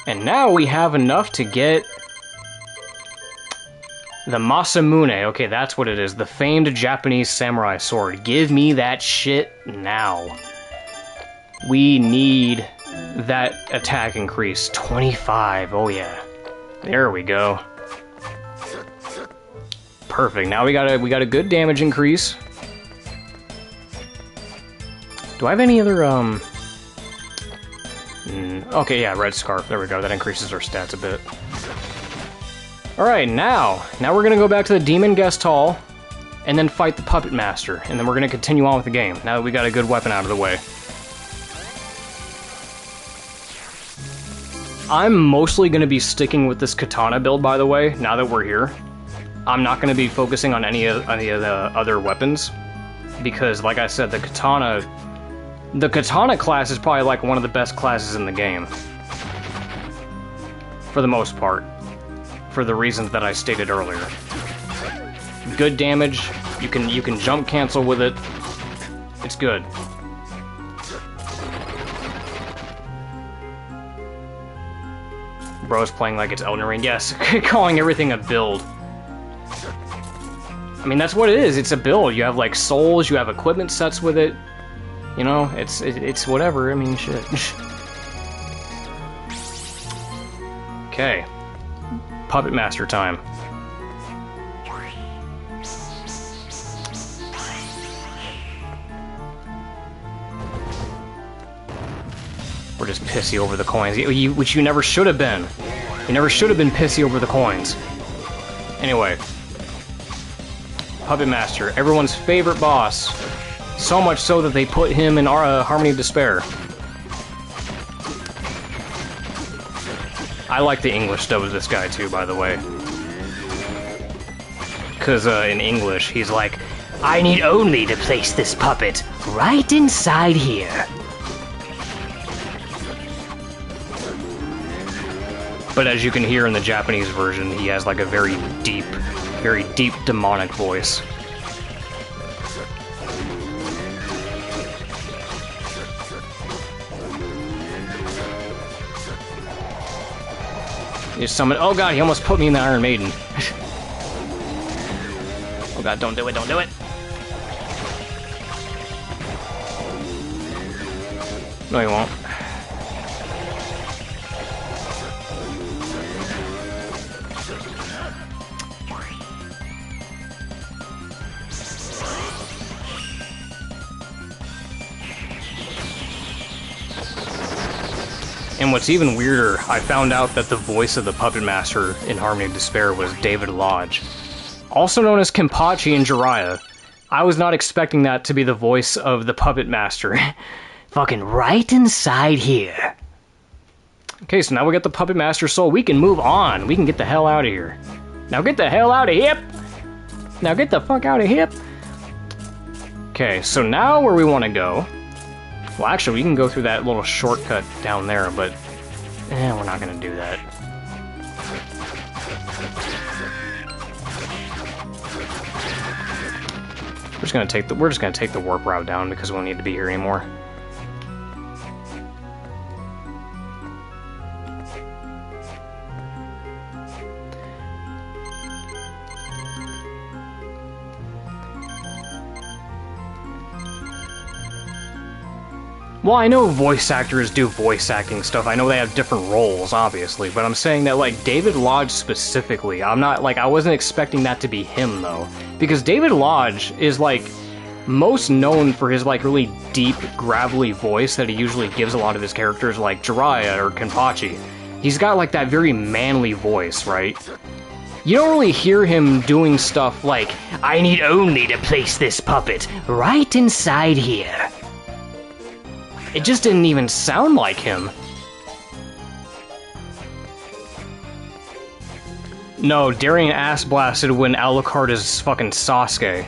And now we have enough to get the Masamune. Okay, that's what it is. The famed Japanese samurai sword. Give me that shit now. We need that attack increase. 25. Oh yeah. There we go. Perfect. Now we got a good damage increase. Do I have any other okay, yeah, red scarf. There we go. That increases our stats a bit. All right, now we're gonna go back to the Demon Guest Hall, and then fight the Puppet Master, and then we're gonna continue on with the game. Now that we got a good weapon out of the way. I'm mostly gonna be sticking with this katana build, by the way. Now that we're here. I'm not going to be focusing on any of the other weapons, because, like I said, the katana class is probably like one of the best classes in the game, for the most part, for the reasons that I stated earlier. Good damage, you can jump cancel with it. It's good. Bro's playing like it's Elden Ring. Yes, calling everything a build. I mean, that's what it is. It's a build. You have, like, souls, you have equipment sets with it. You know, it's whatever. I mean, shit. Okay. Puppet Master time. We're just pissy over the coins, which you never should have been. You never should have been pissy over the coins. Anyway. Puppet Master, everyone's favorite boss. So much so that they put him in Harmony of Despair. I like the English dub of this guy too, by the way. Because in English, he's like, I need only to place this puppet right inside here. But as you can hear in the Japanese version, he has like a very deep demonic voice. Just summon. Oh god, he almost put me in the Iron Maiden. Oh god, don't do it, don't do it. No, you won't. And what's even weirder, I found out that the voice of the Puppet Master in Harmony of Despair was David Lodge, also known as Kenpachi in Jiraiya. I was not expecting that to be the voice of the Puppet Master. Fucking right inside here. Okay, so now we got the Puppet Master Soul. We can move on. We can get the hell out of here. Now get the hell out of here! Now get the fuck out of here! Okay, so now where we want to go... Well, actually, we can go through that little shortcut down there, but... we're not gonna do that. We're just gonna take the warp route down because we don't need to be here anymore. Well, I know voice actors do voice acting stuff. I know they have different roles, obviously, but I'm saying that, like, David Lodge specifically, I wasn't expecting that to be him, though. Because David Lodge is, like, most known for his, like, really deep, gravelly voice that he usually gives a lot of his characters, like Jiraiya or Kenpachi. He's got, like, that very manly voice, right? You don't really hear him doing stuff like, I need only to place this puppet right inside here. It just didn't even sound like him. No, Darien ass blasted when Alucard is fucking Sasuke.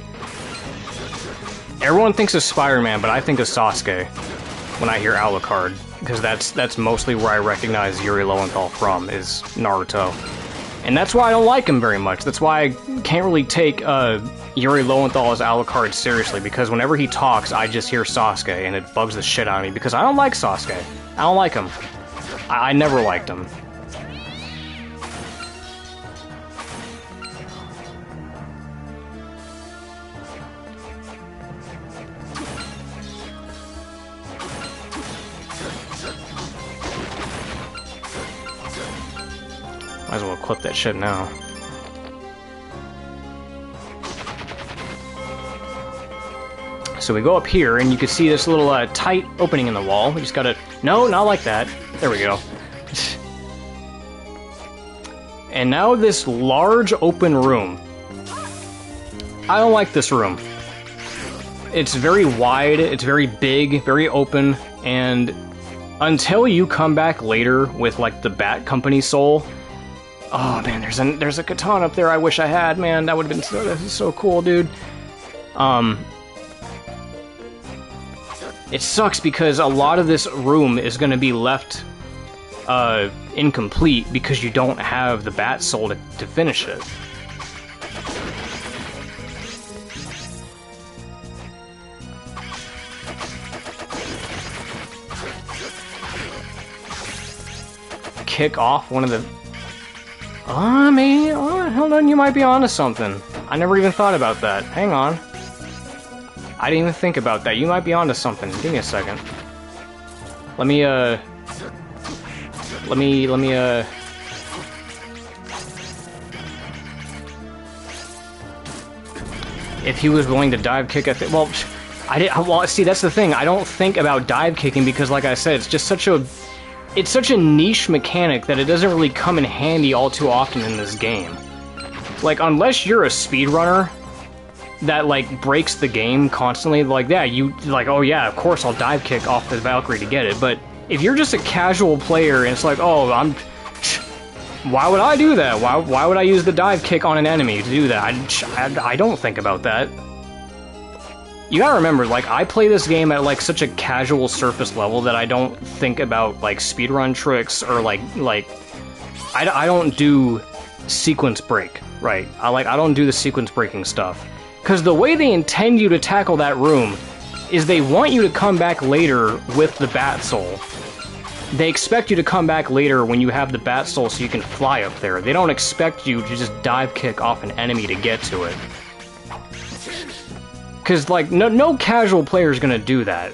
Everyone thinks of Spider-Man, but I think of Sasuke when I hear Alucard, because that's mostly where I recognize Yuri Lowenthal from, is Naruto. And that's why I don't like him very much. That's why I can't really take Yuri Lowenthal as Alucard seriously, because whenever he talks, I just hear Sasuke, and it bugs the shit out of me, because I don't like Sasuke. I don't like him. I never liked him. Might as well clip that shit now. So we go up here, and you can see this little tight opening in the wall. We just gotta... No, not like that. There we go. And now this large open room. I don't like this room. It's very wide, it's very big, very open, and until you come back later with, like, the Bat Company soul... Oh man, there's a katana up there I wish I had, man. That would have been so cool, dude. It sucks because a lot of this room is going to be left incomplete because you don't have the Bat Soul to finish it. Kick off one of the... hold on, you might be onto something. I never even thought about that. Hang on. I didn't even think about that. You might be onto something. Give me a second. Let me, If he was willing to dive kick, I think... Well, well, see, that's the thing. I don't think about dive kicking because, like I said, it's just such a... It's such a niche mechanic that it doesn't really come in handy all too often in this game. Like, unless you're a speedrunner that, like, breaks the game constantly, like, yeah, you, like, oh yeah, of course I'll dive kick off the Valkyrie to get it, but if you're just a casual player and it's like, oh, why would I do that? Why would I use the dive kick on an enemy to do that? I don't think about that. You gotta remember, like, I play this game at, like, such a casual surface level that I don't think about, like, speedrun tricks or, like, I don't do sequence break, right? I don't do the sequence breaking stuff. Because the way they intend you to tackle that room is they want you to come back later with the Bat Soul. they expect you to come back later when you have the Bat Soul so you can fly up there. They don't expect you to just dive kick off an enemy to get to it. Because, like, no casual player is going to do that.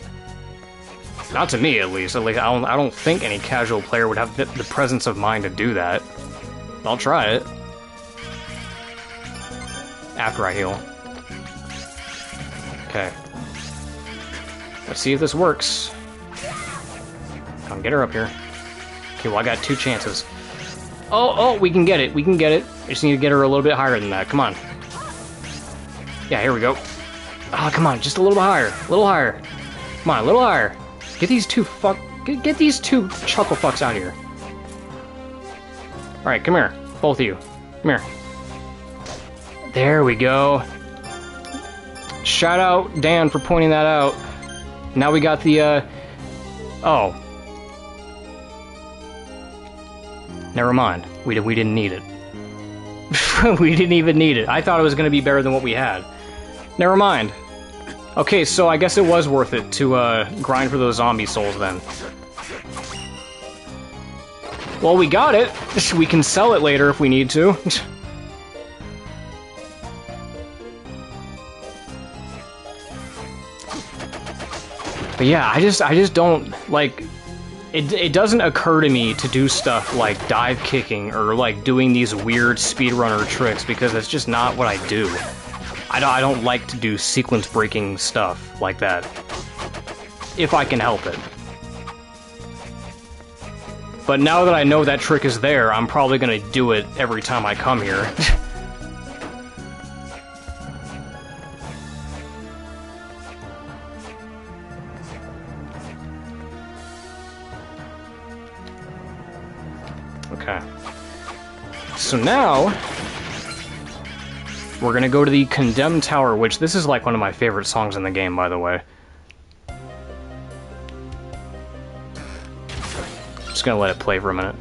Not to me, at least. I don't think any casual player would have the presence of mind to do that. I'll try it. After I heal. Okay. Let's see if this works. Come get her up here. Okay, well, I got 2 chances. Oh, we can get it. We can get it. I just need to get her a little bit higher than that. Come on. Yeah, here we go. Oh, come on. Just a little bit higher. A little higher. Come on, a little higher. Get these two Get these 2 chuckle fucks out of here. Alright, come here. Both of you. Come here. There we go. Shout out Dan for pointing that out. Now we got the, oh. Never mind. We didn't need it. We didn't even need it. I thought it was going to be better than what we had. Never mind. Okay, so I guess it was worth it to, grind for those zombie souls then. Well, we got it. We can sell it later if we need to. But yeah, I just don't, like, it doesn't occur to me to do stuff like dive kicking or, like, doing these weird speedrunner tricks because it's just not what I do. I don't like to do sequence-breaking stuff like that. If I can help it. But now that I know that trick is there, I'm probably gonna do it every time I come here. Okay. So now, we're gonna go to the Condemned Tower, which this is like one of my favorite songs in the game, by the way. Just gonna let it play for a minute.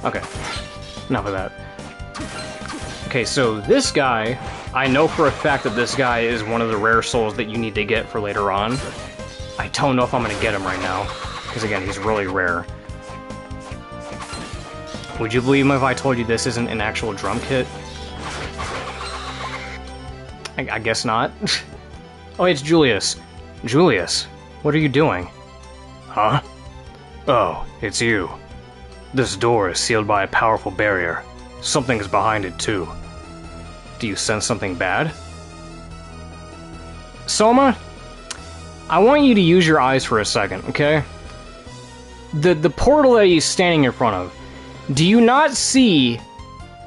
Okay, enough of that. Okay, so this guy, I know for a fact that this guy is one of the rare souls that you need to get for later on. I don't know if I'm gonna get him right now, because again, he's really rare. Would you believe me if I told you this isn't an actual drum kit? I guess not. Oh, it's Julius. Julius, what are you doing? Huh? Oh, it's you. This door is sealed by a powerful barrier. Something's behind it, too. Do you sense something bad? Soma, I want you to use your eyes for a second, okay? The portal that he's standing in front of, do you not see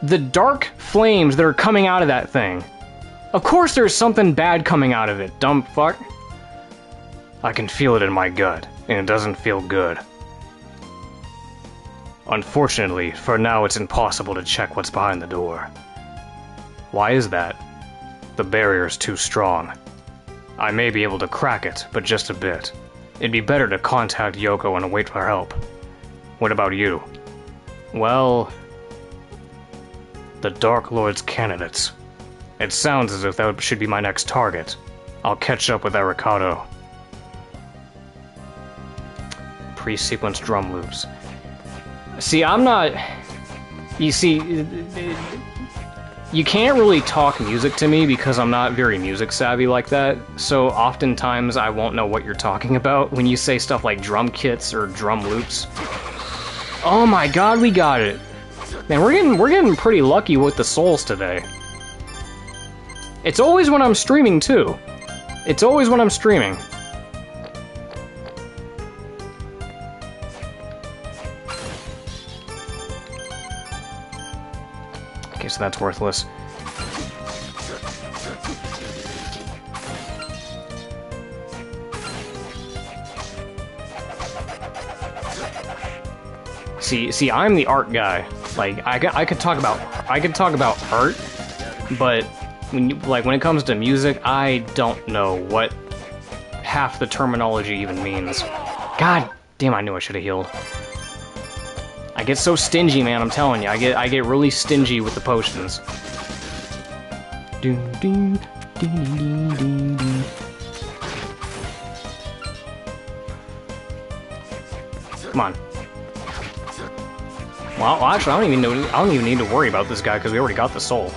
the dark flames that are coming out of that thing? Of course there's something bad coming out of it, dumb fuck. I can feel it in my gut, and it doesn't feel good. Unfortunately, for now it's impossible to check what's behind the door. Why is that? The barrier's too strong. I may be able to crack it, but just a bit. It'd be better to contact Yoko and wait for help. What about you? Well... the Dark Lord's candidates. It sounds as if that should be my next target. I'll catch up with Arikado. Pre-sequence drum loops. See, I'm not... You see, you can't really talk music to me because I'm not very music savvy like that, so oftentimes I won't know what you're talking about when you say stuff like drum kits or drum loops. Oh my god, we got it! Man, we're getting pretty lucky with the souls today. It's always when I'm streaming, too. It's always when I'm streaming. that's worthless. See, I'm the art guy. Like, I could talk about art, but when it comes to music, I don't know what half the terminology even means. God damn, I knew I should have healed. I get so stingy, man, I'm telling you. I get really stingy with the potions. Come on. Well, actually, I don't even need to worry about this guy because we already got the soul.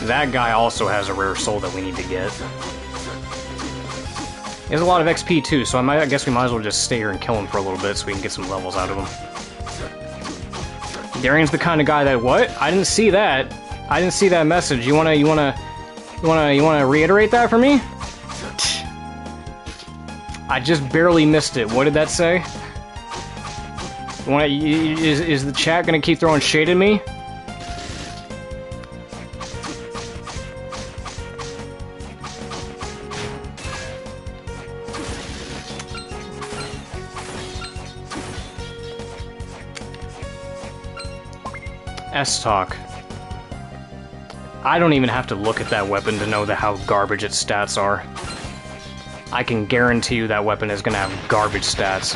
That guy also has a rare soul that we need to get. He has a lot of XP too, so I guess we might as well just stay here and kill him for a little bit so we can get some levels out of him. Darian's the kind of guy that what? I didn't see that. I didn't see that message. You wanna reiterate that for me? I just barely missed it. What did that say? Is the chat gonna keep throwing shade at me? S-Talk. I don't even have to look at that weapon to know how garbage its stats are. I can guarantee you that weapon is gonna have garbage stats.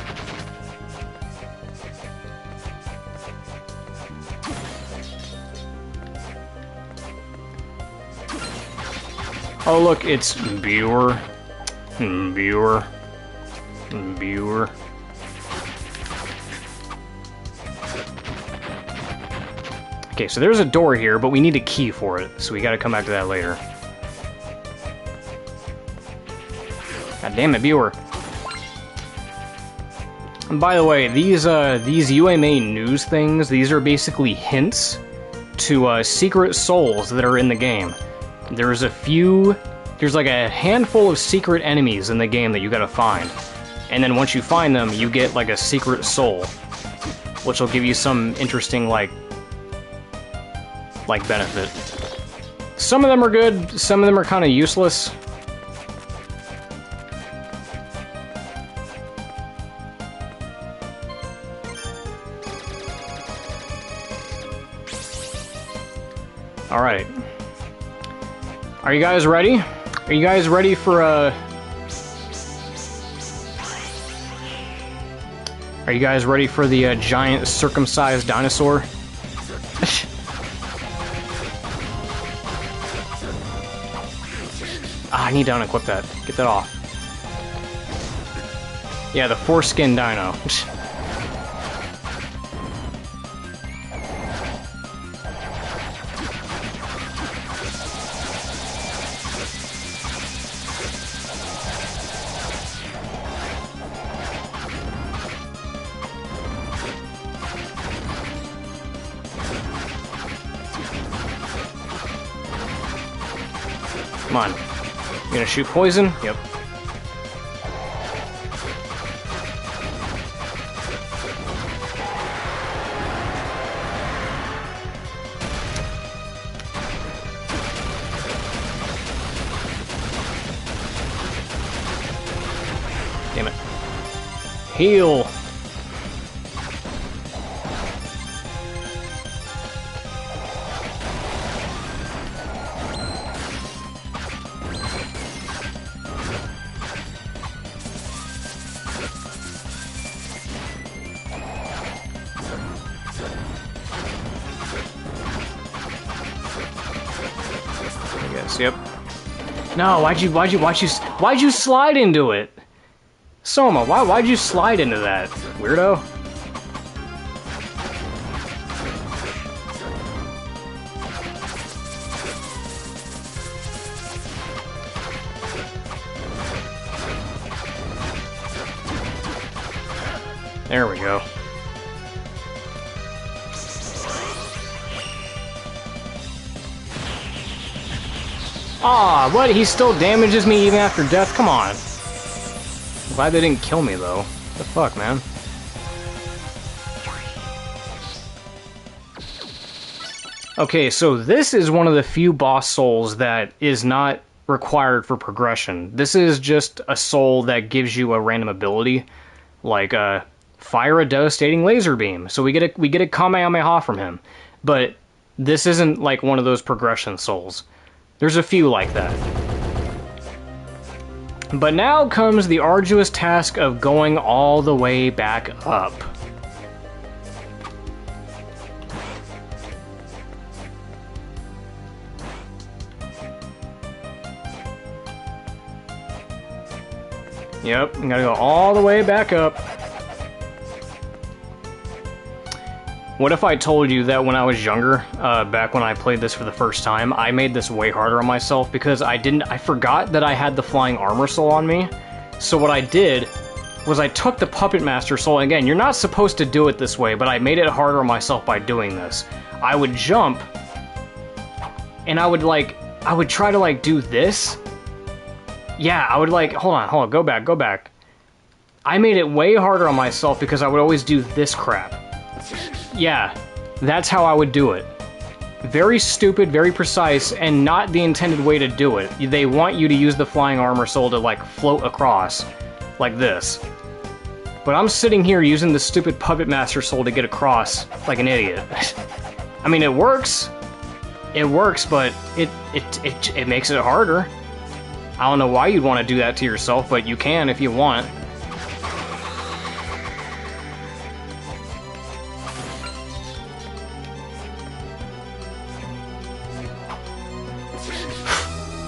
Oh look, it's Viewer. Viewer. Viewer. Okay, so there's a door here, but we need a key for it, so we gotta come back to that later. God damn it, Viewer. And by the way, these UMA news things, these are basically hints to secret souls that are in the game. There's like a handful of secret enemies in the game that you gotta find. And then once you find them, you get like a secret soul, which will give you some interesting, like benefit. Some of them are good, some of them are kind of useless. Alright. Are you guys ready? Are you guys ready for Are you guys ready for the giant circumcised dinosaur? I need to unequip that. Get that off. Yeah, the foreskin dino. Come on. You gonna shoot poison? Yep. Damn it. Heal! Yep. No, why'd you slide into it? Soma, why'd you slide into that, weirdo? There we go. Ah, what? He still damages me even after death? Come on. Glad they didn't kill me, though. What the fuck, man? Okay, so this is one of the few boss souls that is not required for progression. This is just a soul that gives you a random ability, like fire a devastating laser beam. So we get a Kamehameha from him. But this isn't like one of those progression souls. There's a few like that. But now comes the arduous task of going all the way back up. Yep, I'm gotta go all the way back up. What if I told you that when I was younger, back when I played this for the first time, I made this way harder on myself because I forgot that I had the flying armor soul on me. So what I did was I took the Puppet Master soul, and again, you're not supposed to do it this way, but I made it harder on myself by doing this. I would jump, and I would try to like do this. Yeah, I would like, hold on, go back. I made it way harder on myself because I would always do this crap. Yeah, that's how I would do it. Very stupid, very precise, and not the intended way to do it. They want you to use the flying armor soul to like float across, like this. But I'm sitting here using the stupid Puppet Master soul to get across like an idiot. I mean, it works. It works, but it makes it harder. I don't know why you'd want to do that to yourself, but you can if you want.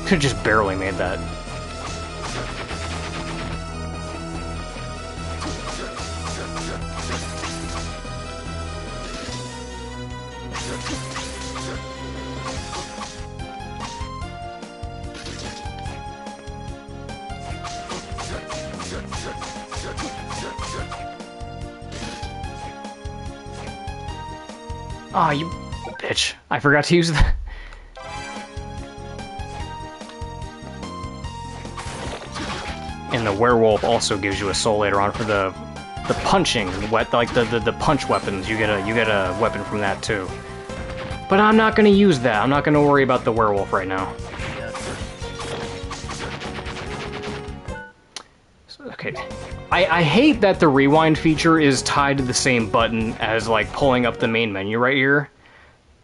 Could've just barely made that. Aw, you bitch. I forgot to use that. And the werewolf also gives you a soul later on for the punching, like the punch weapons. You get a weapon from that too. But I'm not gonna use that. I'm not gonna worry about the werewolf right now. Okay. I hate that the rewind feature is tied to the same button as like pulling up the main menu right here.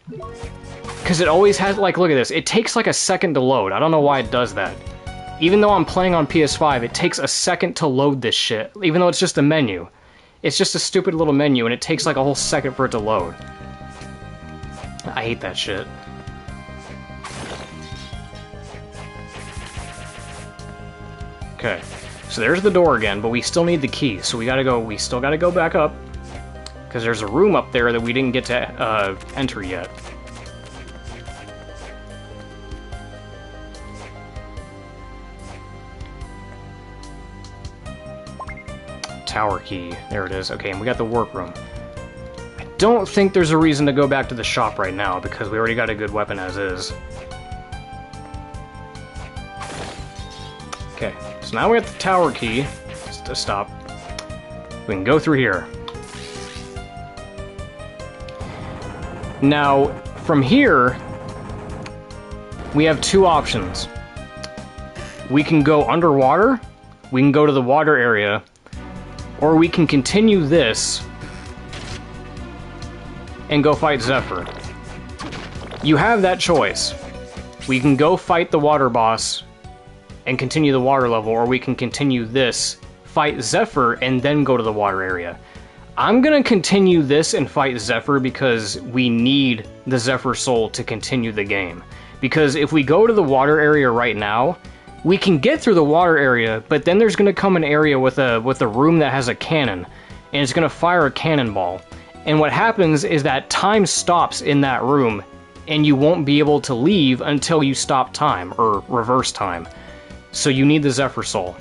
Because it always has, like, look at this. It takes like a second to load. I don't know why it does that. Even though I'm playing on PS5, it takes a second to load this shit, even though it's just a menu. It's just a stupid little menu, and it takes like a whole second for it to load. I hate that shit. Okay, so there's the door again, but we still need the key, so we still gotta go back up, because there's a room up there that we didn't get to enter yet. Tower key. There it is. Okay, and we got the workroom. I don't think there's a reason to go back to the shop right now, because we already got a good weapon as is. Okay, so now we got the tower key to stop. We can go through here. Now, from here, we have two options. We can go underwater, we can go to the water area, or we can continue this and go fight Zephyr. You have that choice. We can go fight the water boss and continue the water level, or we can continue this, fight Zephyr, and then go to the water area. I'm gonna continue this and fight Zephyr because we need the Zephyr soul to continue the game. Because if we go to the water area right now, we can get through the water area, but then there's going to come an area with a room that has a cannon, and it's going to fire a cannonball. And what happens is that time stops in that room, and you won't be able to leave until you stop time, or reverse time. So you need the Zephyr soul.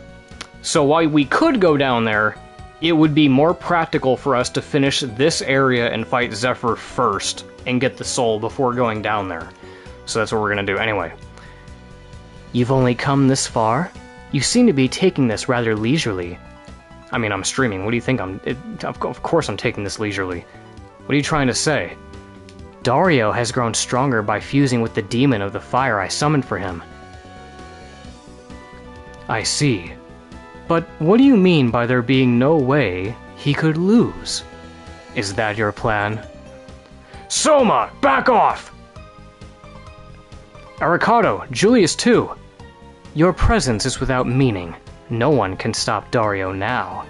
So while we could go down there, it would be more practical for us to finish this area and fight Zephyr first and get the soul before going down there. So that's what we're gonna do anyway. You've only come this far? You seem to be taking this rather leisurely. I mean, I'm streaming. What do you think of course I'm taking this leisurely. What are you trying to say? Dario has grown stronger by fusing with the demon of the fire I summoned for him. I see. But what do you mean by there being no way he could lose? Is that your plan? Soma, back off! Arikado, Julius too. Your presence is without meaning. No one can stop Dario now.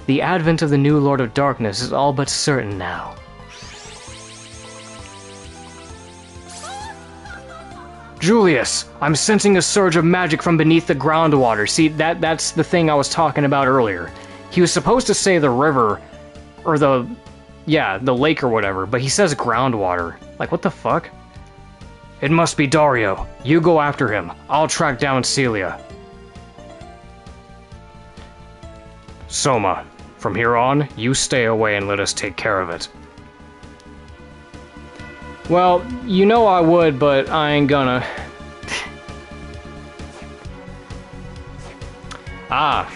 The advent of the new Lord of Darkness is all but certain now. Julius, I'm sensing a surge of magic from beneath the groundwater. See, that's the thing I was talking about earlier. He was supposed to say the river, or the lake or whatever, but he says groundwater. Like, what the fuck? It must be Dario. You go after him. I'll track down Celia. Soma, from here on, you stay away and let us take care of it. Well, you know I would, but I ain't gonna. Oh,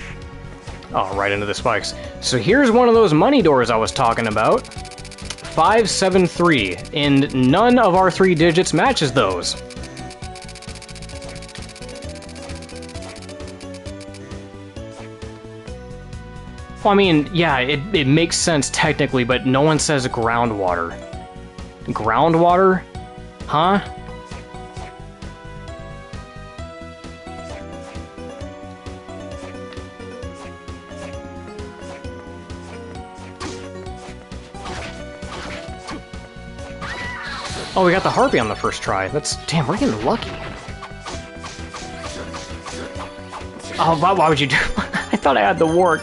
right into the spikes. So here's one of those money doors I was talking about. 573, and none of our 3 digits matches those. Well, I mean, yeah, it makes sense technically, but no one says groundwater. Groundwater? Huh? Oh, we got the Harpy on the first try. Damn, we're getting lucky. Oh, why would you do... I thought I had the wart.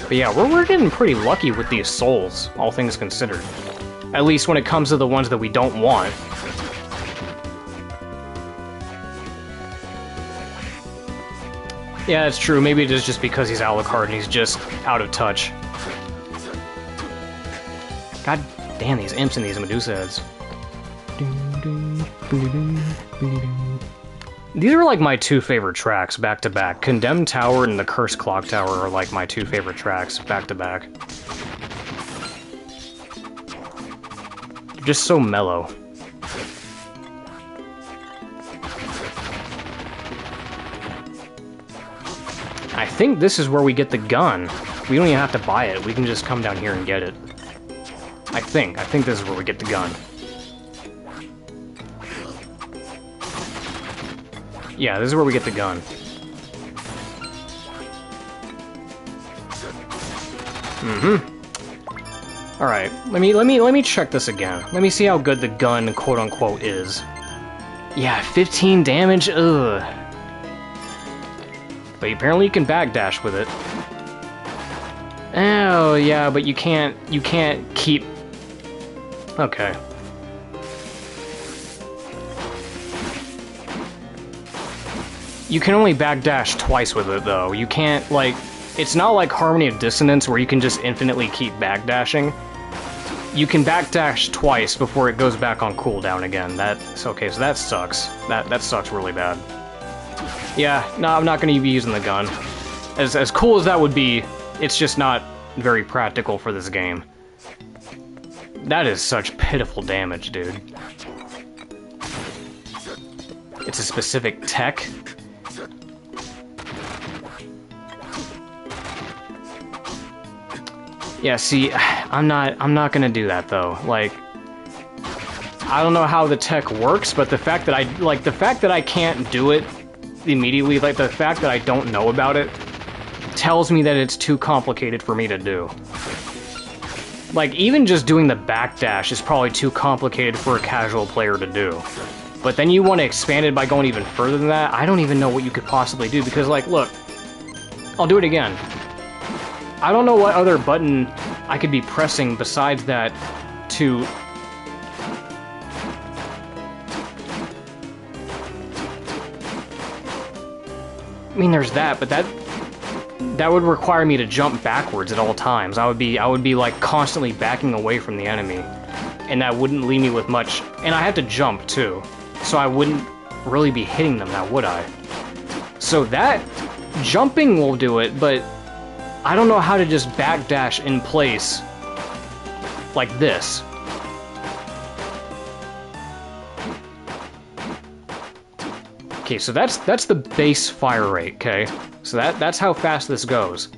But yeah, we're getting pretty lucky with these souls, all things considered. At least when it comes to the ones that we don't want. Yeah, it's true. Maybe it is just because he's Alucard and he's just out of touch. God damn, these imps and these Medusa heads. These are like my 2 favorite tracks back to back. Condemned Tower and the Cursed Clock Tower are like my 2 favorite tracks back to back. They're just so mellow. I think this is where we get the gun. We don't even have to buy it. We can just come down here and get it. I think this is where we get the gun. Yeah, this is where we get the gun. Mm-hmm. Alright, let me check this again. Let me see how good the gun, quote unquote, is. Yeah, 15 damage, ugh. But apparently you can backdash with it. Oh, yeah, but you can't keep... Okay. You can only backdash twice with it, though. You can't, like... It's not like Harmony of Dissonance, where you can just infinitely keep backdashing. You can backdash twice before it goes back on cooldown again. That's okay, so that sucks. That sucks really bad. Yeah, no, I'm not going to be using the gun. As cool as that would be, it's just not very practical for this game. That is such pitiful damage, dude. It's a specific tech. Yeah, see, I'm not gonna do that though. Like, I don't know how the tech works, but the fact that I can't do it immediately, like the fact that I don't know about it, tells me that it's too complicated for me to do. Like, even just doing the backdash is probably too complicated for a casual player to do. But then you want to expand it by going even further than that? I don't even know what you could possibly do, because, like, look. I'll do it again. I don't know what other button I could be pressing besides that to... I mean, there's that, but that would require me to jump backwards at all times. I would be like constantly backing away from the enemy, and that wouldn't leave me with much. And I have to jump too, so I wouldn't really be hitting them now, would I? So that jumping will do it, but I don't know how to just backdash in place like this. Okay, so that's the base fire rate, okay? So that's how fast this goes.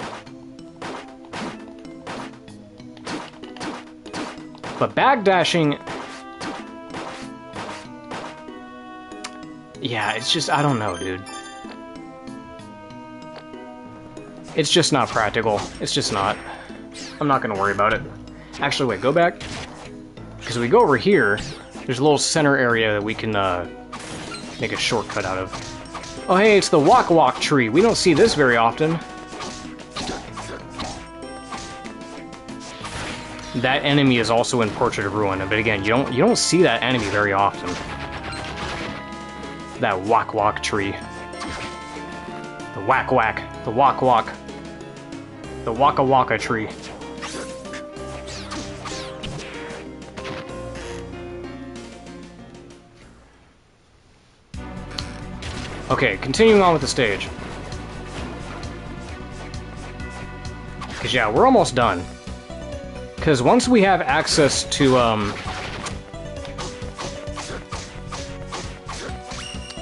But backdashing... Yeah, it's just, I don't know, dude. It's just not practical. It's just not. I'm not gonna worry about it. Actually, wait, go back. Because we go over here, there's a little center area that we can make a shortcut out of. Oh hey, it's the Wok Wok tree. We don't see this very often. That enemy is also in Portrait of Ruin, but again, you don't see that enemy very often. That Wok Wok tree. The Whack Whack. The Wok Wok. The Waka Waka tree. Okay, continuing on with the stage. Because, yeah, we're almost done. Because once we have access to,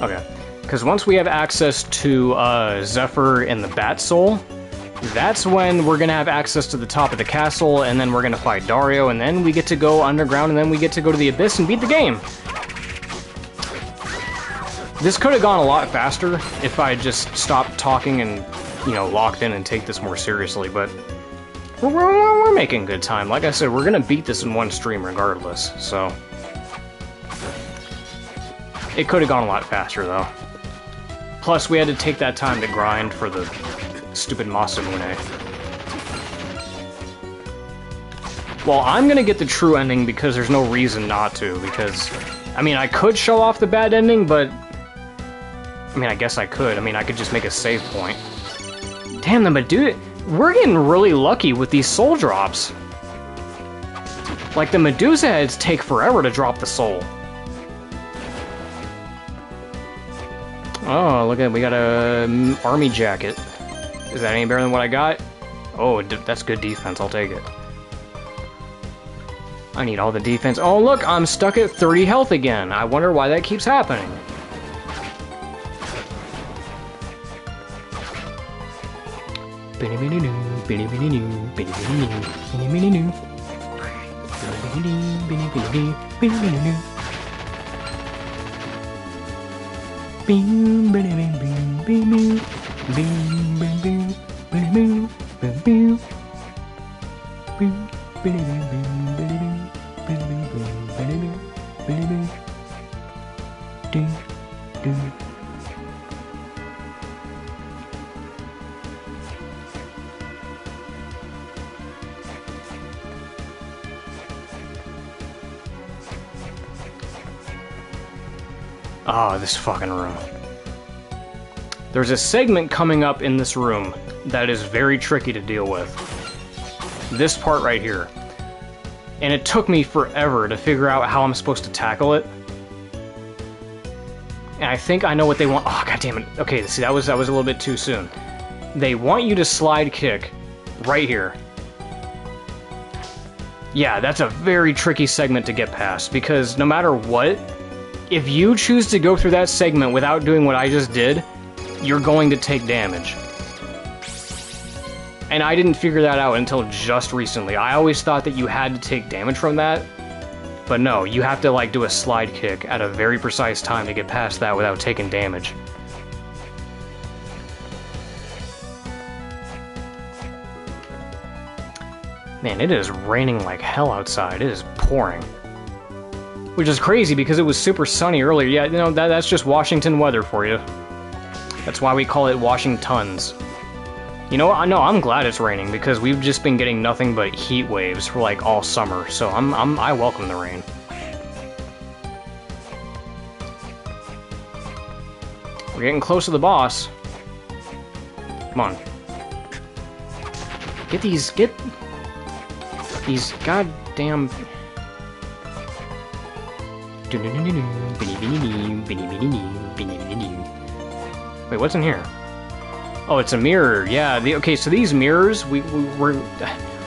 Okay. Because once we have access to, Zephyr and the Bat Soul, that's when we're gonna have access to the top of the castle, and then we're gonna fight Dario, and then we get to go underground, and then we get to go to the Abyss and beat the game! This could have gone a lot faster if I just stopped talking and, you know, locked in and take this more seriously, but we're making good time. Like I said, we're gonna beat this in one stream regardless, so... It could have gone a lot faster, though. Plus, we had to take that time to grind for the stupid Masamune. Well, I'm gonna get the true ending because there's no reason not to, because... I mean, I could show off the bad ending, but... I mean, I guess I could. I mean, I could just make a save point. Damn, the Medusa... We're getting really lucky with these soul drops. Like, the Medusa heads take forever to drop the soul. Oh, look at it. We got a army jacket. Is that any better than what I got? Oh, that's good defense. I'll take it. I need all the defense. Oh, look! I'm stuck at 30 health again. I wonder why that keeps happening. Oh, this fucking room. There's a segment coming up in this room that is very tricky to deal with. This part right here. And it took me forever to figure out how I'm supposed to tackle it. And I think I know what they want. Oh, god damn it. Okay, see, that was a little bit too soon. They want you to slide kick right here. Yeah, that's a very tricky segment to get past, because no matter what, if you choose to go through that segment without doing what I just did, you're going to take damage. And I didn't figure that out until just recently. I always thought that you had to take damage from that, but no, you have to like do a slide kick at a very precise time to get past that without taking damage. Man, it is raining like hell outside. It is pouring. Which is crazy because it was super sunny earlier. Yeah, you know, that's just Washington weather for you. That's why we call it Washingtons. You know what? No, I'm glad it's raining because we've just been getting nothing but heat waves for like all summer. So I welcome the rain. We're getting close to the boss. Come on. Get these goddamn... Wait, what's in here? Oh, it's a mirror. Yeah, okay, so these mirrors, we're...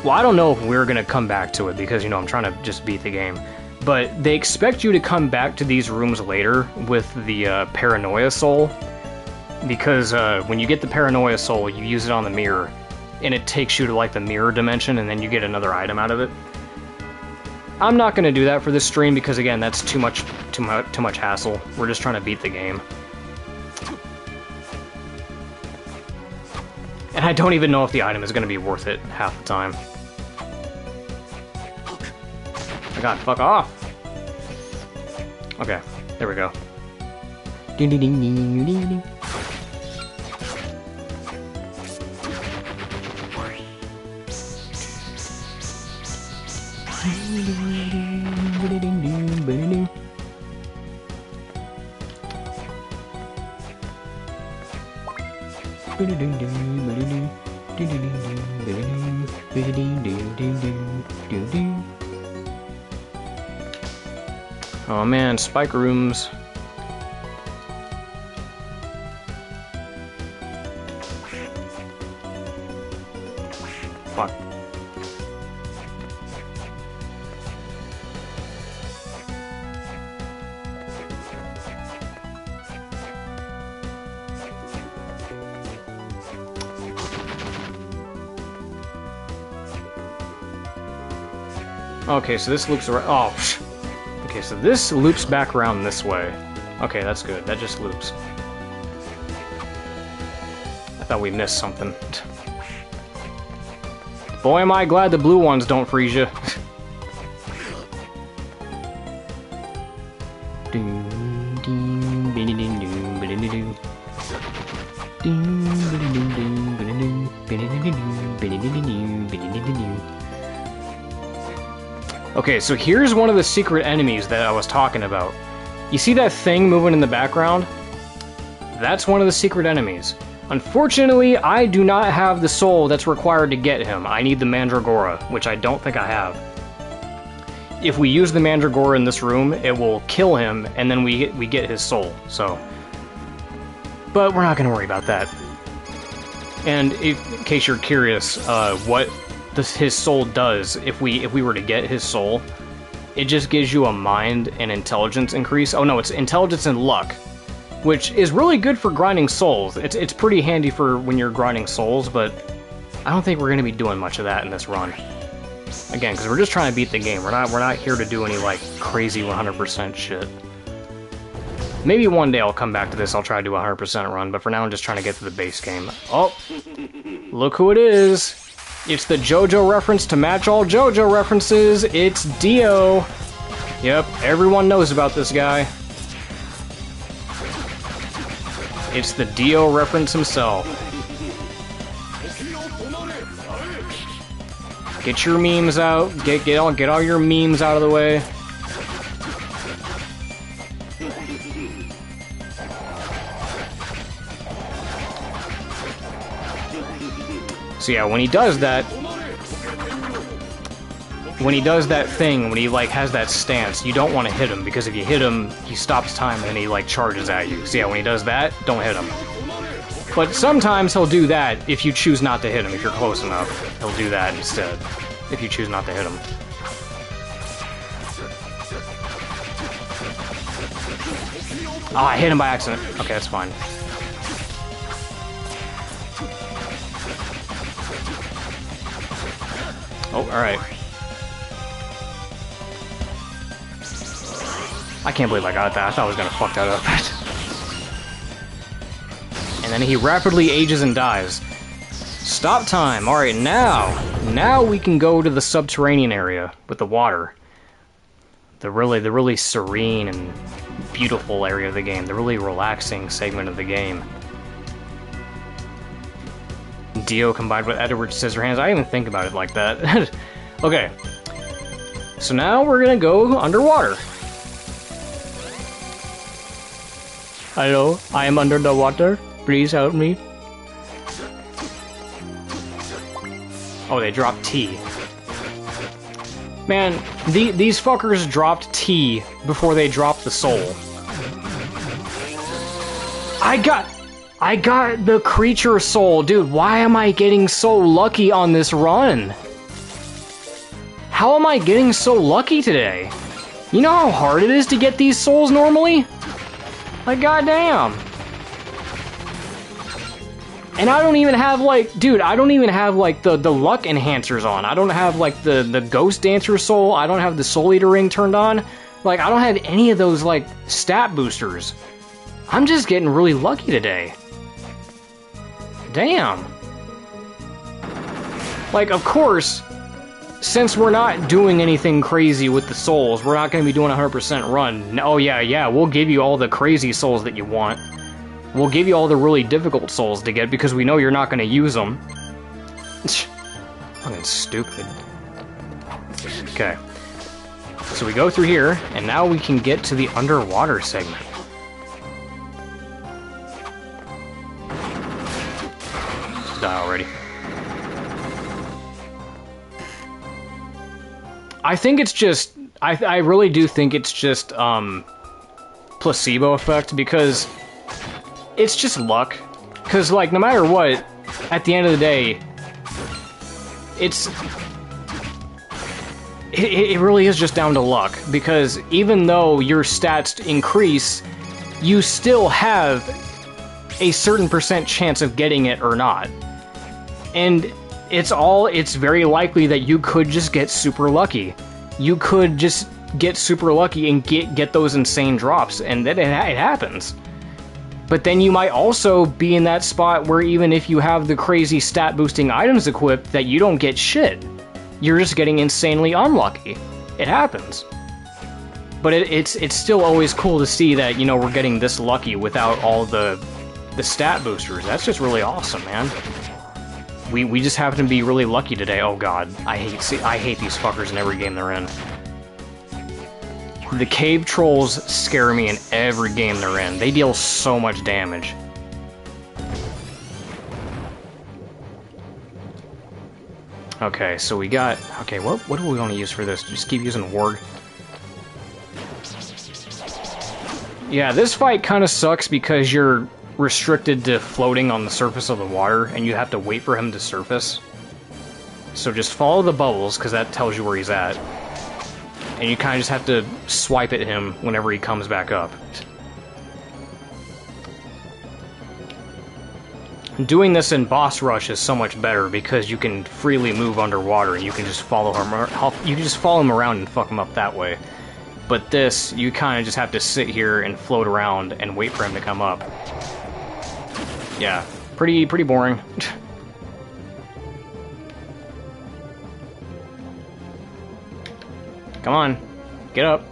Well, I don't know if we're gonna come back to it, because, you know, I'm trying to just beat the game. But they expect you to come back to these rooms later with the Paranoia Soul. Because when you get the Paranoia Soul, you use it on the mirror, and it takes you to, like, the mirror dimension, and then you get another item out of it. I'm not gonna do that for this stream, because, again, that's too much hassle. We're just trying to beat the game. And I don't even know if the item is gonna be worth it half the time. Oh god, fuck off! Okay, there we go. Oh man, spike rooms. Fuck. Okay, so this loops around. Oh, psh. Okay, so this loops back around this way. Okay, that's good. That just loops. I thought we missed something. Boy, am I glad the blue ones don't freeze you. Okay, so here's one of the secret enemies that I was talking about. You see that thing moving in the background? That's one of the secret enemies. Unfortunately, I do not have the soul that's required to get him. I need the Mandragora, which I don't think I have. If we use the Mandragora in this room, it will kill him, and then we get his soul, so... But we're not going to worry about that. And in case you're curious, what his soul does, if we were to get his soul, it just gives you a mind and intelligence increase. Oh no, it's intelligence and luck, which is really good for grinding souls. It's pretty handy for when you're grinding souls, but I don't think we're going to be doing much of that in this run. Again, because we're just trying to beat the game. We're not here to do any like crazy 100% shit. Maybe one day I'll come back to this. I'll try to do a 100% run, but for now I'm just trying to get to the base game. Oh, look who it is. It's the JoJo reference to match all JoJo references. It's Dio. Yep, everyone knows about this guy. It's the Dio reference himself. Get your memes out. Get all your memes out of the way. So yeah, when he does that thing, when he like has that stance, you don't want to hit him, because if you hit him, he stops time and then he like charges at you. So yeah, when he does that, don't hit him. But sometimes he'll do that if you choose not to hit him. If you're close enough, he'll do that instead, if you choose not to hit him. Oh, I hit him by accident. Okay, that's fine. Oh, alright. I can't believe I got that. I thought I was gonna fuck that up. And then he rapidly ages and dies. Stop time! Alright, now we can go to the subterranean area with the water. The really serene and beautiful area of the game. The really relaxing segment of the game. Dio combined with Edward Scissorhands. I didn't even think about it like that. Okay. So now we're gonna go underwater. Hello, I am under the water. Please help me. Oh, they dropped T. Man, these fuckers dropped T before they dropped the soul. I got the creature soul. Dude, why am I getting so lucky on this run? How am I getting so lucky today? You know how hard it is to get these souls normally? Like, goddamn. And I don't even have, like, dude, I don't even have, like, the luck enhancers on. I don't have, like, the Ghost Dancer soul. I don't have the Soul Eater ring turned on. Like, I don't have any of those, like, stat boosters. I'm just getting really lucky today. Damn. Like, of course, since we're not doing anything crazy with the souls, we're not going to be doing a 100% run. Oh, yeah, we'll give you all the crazy souls that you want. We'll give you all the really difficult souls to get because we know you're not going to use them. Fucking stupid. Okay. So we go through here, and now we can get to the underwater segment. Just die already. I think it's just... I really do think it's just, placebo effect, because... it's just luck. Because, like, no matter what, at the end of the day, it really is just down to luck. Because even though your stats increase, you still have a certain % chance of getting it or not. And it's very likely that you could just get super lucky. You could just get super lucky and get those insane drops, and it happens. But then you might also be in that spot where even if you have the crazy stat boosting items equipped, that you don't get shit. You're just getting insanely unlucky. It happens. But it's still always cool to see that, you know, we're getting this lucky without all the stat boosters. That's just really awesome, man. We just happen to be really lucky today. Oh god, I hate these fuckers in every game they're in. The cave trolls scare me in every game they're in. They deal so much damage. Okay, so we got... okay, what do we want to use for this? Just keep using Warg. Yeah, this fight kind of sucks because you're restricted to floating on the surface of the water, and you have to wait for him to surface. So just follow the bubbles, because that tells you where he's at. And you kind of just have to swipe at him whenever he comes back up. Doing this in Boss Rush is so much better because you can freely move underwater and you can just follow him. You can just follow him around and fuck him up that way. But this, you kind of just have to sit here and float around and wait for him to come up. Yeah, pretty boring. Come on, get up.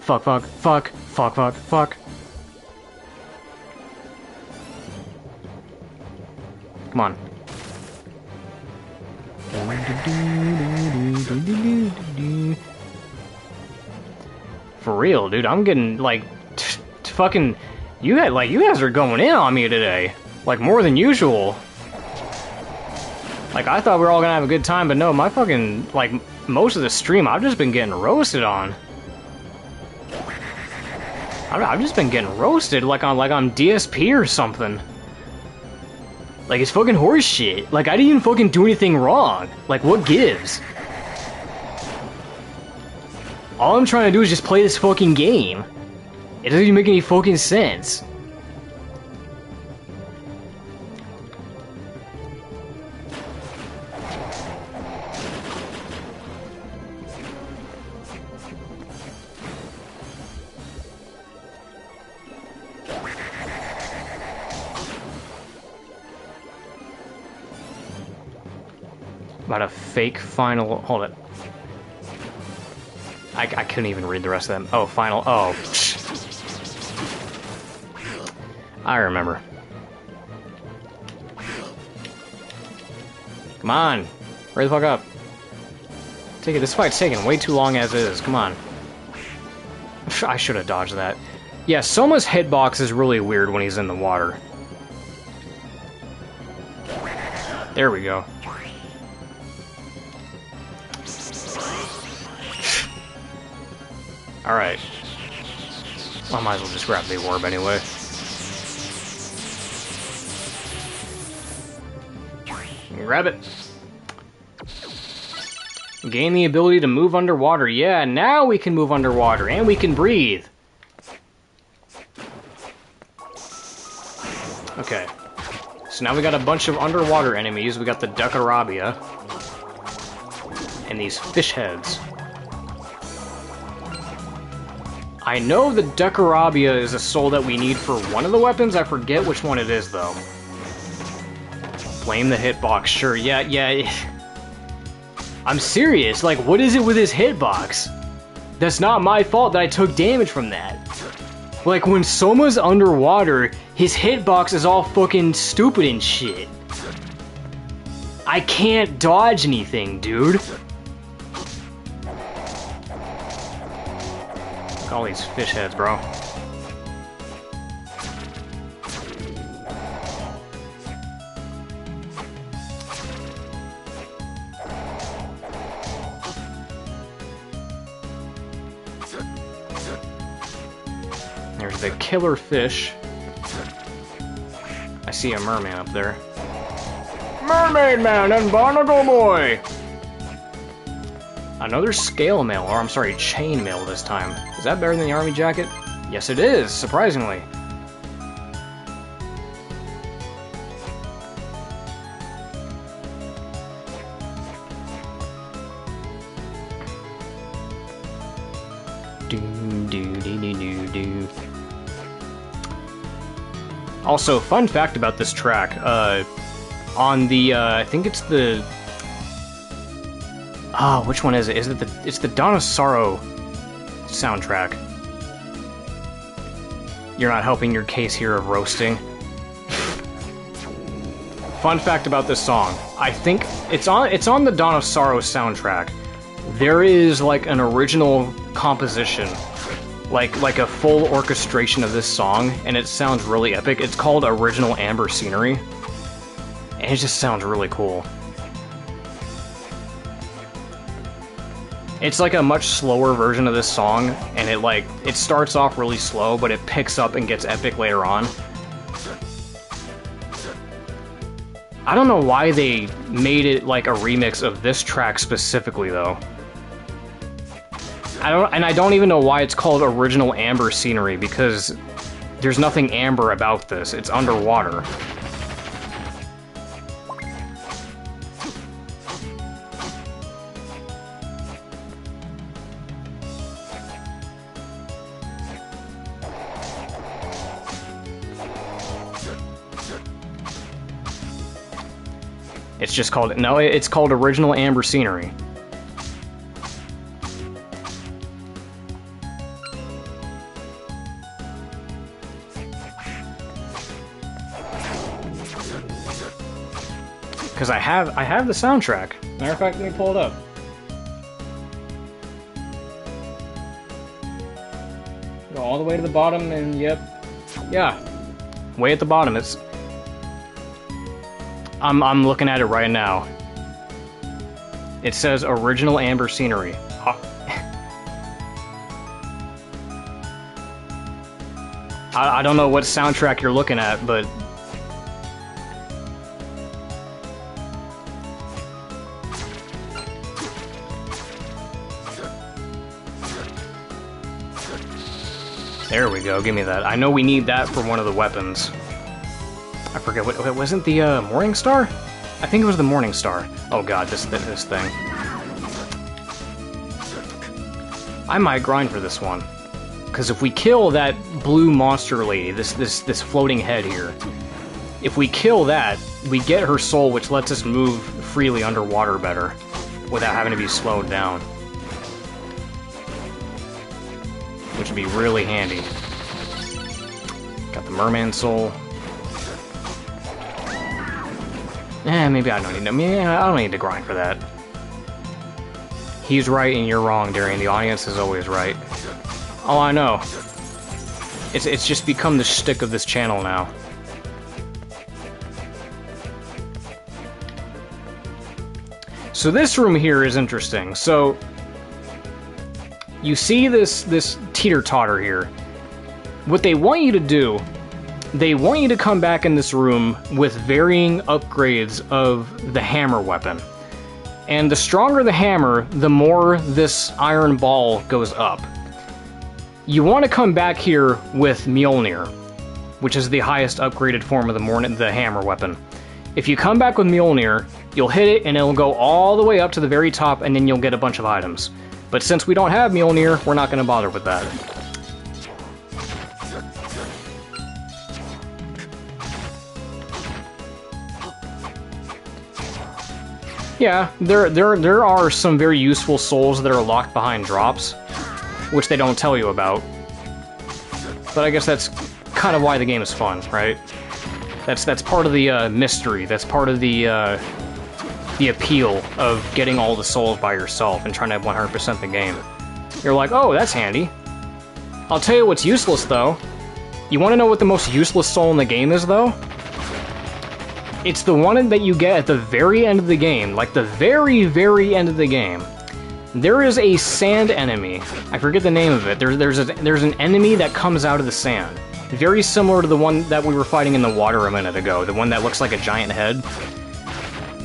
Fuck. Come on. For real, dude, I'm getting, like, fucking... you guys are going in on me today. Like, more than usual. Like, I thought we were all gonna have a good time, but no, my fucking, like, most of the stream, I've just been getting roasted on. I've just been getting roasted, like on DSP or something. Like, it's fucking horse shit. Like, I didn't even fucking do anything wrong. Like, what gives? All I'm trying to do is just play this fucking game. It doesn't even make any fucking sense. About a fake final... hold it. I couldn't even read the rest of them. Oh, final... oh. I remember. Come on! Hurry the fuck up. Take it. This fight's taking way too long as is. Come on. I should have dodged that. Yeah, Soma's hitbox is really weird when he's in the water. There we go. Alright. Well, I might as well just grab the orb anyway. Grab it. Gain the ability to move underwater. Yeah, now we can move underwater, and we can breathe. Okay. So now we got a bunch of underwater enemies. We got the Duckarabia. And these fish heads. I know the Duckarabia is a soul that we need for one of the weapons. I forget which one it is, though. Blame the hitbox. Sure, yeah. I'm serious. Like, what is it with his hitbox? That's not my fault that I took damage from that. Like, when Soma's underwater, his hitbox is all fucking stupid and shit. I can't dodge anything, dude. Look at all these fish heads, bro. There's the killer fish. I see a merman up there. Mermaid man and barnacle boy! Another scale mail, or I'm sorry, chain mail this time. Is that better than the army jacket? Yes it is, surprisingly. Also, fun fact about this track, on the, I think it's the... which one is it? It's the Dawn of Sorrow soundtrack. You're not helping your case here of roasting. Fun fact about this song, I think it's on the Dawn of Sorrow soundtrack. There is like an original composition, like a full orchestration of this song, and it sounds really epic. It's called Original Amber Scenery, and it just sounds really cool. It's like a much slower version of this song, and it starts off really slow, but it picks up and gets epic later on. I don't know why they made it like a remix of this track specifically, though. I don't even know why it's called Original Amber Scenery, because there's nothing amber about this. It's underwater. It's just called... No, it's called Original Amber Scenery. Because I have the soundtrack. Matter of fact, let me pull it up. Go all the way to the bottom, and yep. Yeah. Way at the bottom, it's... I'm looking at it right now. It says Original Amber Scenery. I don't know what soundtrack you're looking at, but... There we go, give me that. I know we need that for one of the weapons. I forget, what wasn't the Morning Star? I think it was the Morning Star. Oh god, this thing. I might grind for this one. Because if we kill that blue monster lady, this floating head here, if we kill that, we get her soul, which lets us move freely underwater better, without having to be slowed down. Which would be really handy. Got the merman soul. Maybe I don't need to. I don't need to grind for that. He's right and you're wrong, Darian. The audience is always right. Oh, I know. It's just become the shtick of this channel now. So this room here is interesting. So you see this teeter-totter here. What they want you to do, they want you to come back in this room with varying upgrades of the hammer weapon. And the stronger the hammer, the more this iron ball goes up. You want to come back here with Mjolnir, which is the highest upgraded form of the hammer weapon. If you come back with Mjolnir, you'll hit it and it'll go all the way up to the very top and then you'll get a bunch of items. But since we don't have Mjolnir, we're not going to bother with that. Yeah, there are some very useful souls that are locked behind drops, which they don't tell you about. But I guess that's kind of why the game is fun, right? That's part of the mystery. That's part of the appeal of getting all the souls by yourself and trying to 100% the game. You're like, oh, that's handy. I'll tell you what's useless, though. You want to know what the most useless soul in the game is, though? It's the one that you get at the very end of the game, like the very, very end of the game. There is a sand enemy. I forget the name of it. There's an enemy that comes out of the sand. Very similar to the one that we were fighting in the water a minute ago, the one that looks like a giant head.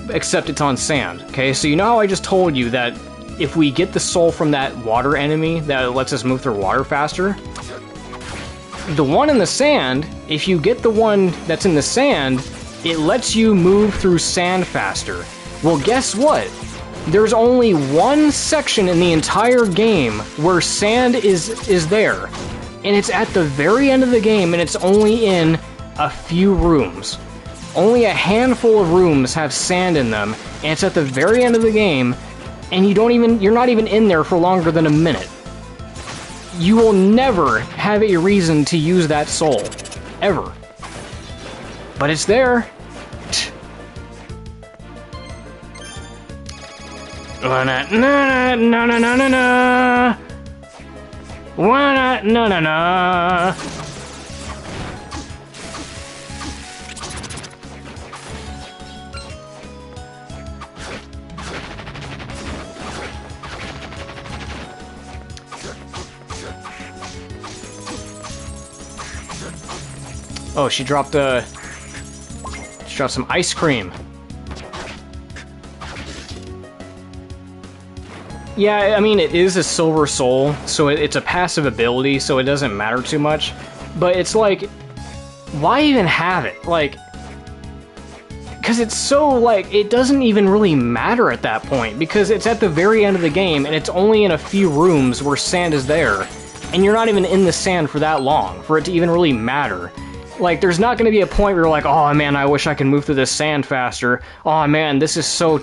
Except it's on sand, okay? So you know how I just told you that if we get the soul from that water enemy that lets us move through water faster? The one in the sand, if you get the one that's in the sand, it lets you move through sand faster. Well, guess what? There's only one section in the entire game where sand is there. And it's at the very end of the game, and it's only in a few rooms. Only a handful of rooms have sand in them, and it's at the very end of the game, and you're not even in there for longer than a minute. You will never have a reason to use that soul. Ever. But it's there. Na na na na na na na. Na na na na. Oh, she dropped some ice cream. Yeah, I mean, it is a silver soul, so it's a passive ability, so it doesn't matter too much. But it's like, why even have it? Like, because it's so, like, it doesn't even really matter at that point, because it's at the very end of the game, and it's only in a few rooms where sand is there, and you're not even in the sand for that long, for it to even really matter. Like, there's not going to be a point where you're like, oh man, I wish I could move through this sand faster. Oh man, this is so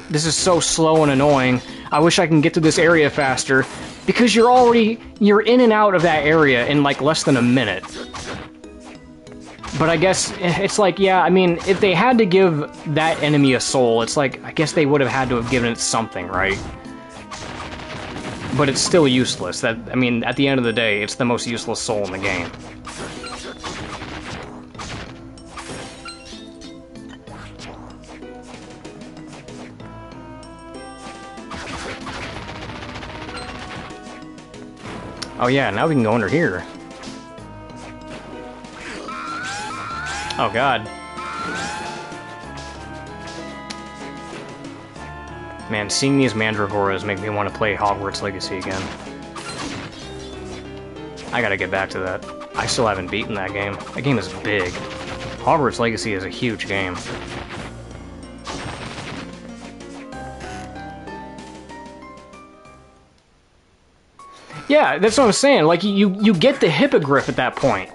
slow and annoying. I wish I can get to this area faster. Because you're in and out of that area in like less than a minute. But I guess it's like, yeah, I mean, if they had to give that enemy a soul, it's like, I guess they would have had to have given it something, right? But it's still useless. I mean, at the end of the day, it's the most useless soul in the game. Oh yeah, now we can go under here. Oh god. Man, seeing these Mandragoras make me want to play Hogwarts Legacy again. I gotta get back to that. I still haven't beaten that game. That game is big. Hogwarts Legacy is a huge game. Yeah, that's what I'm saying. Like, you get the Hippogriff at that point.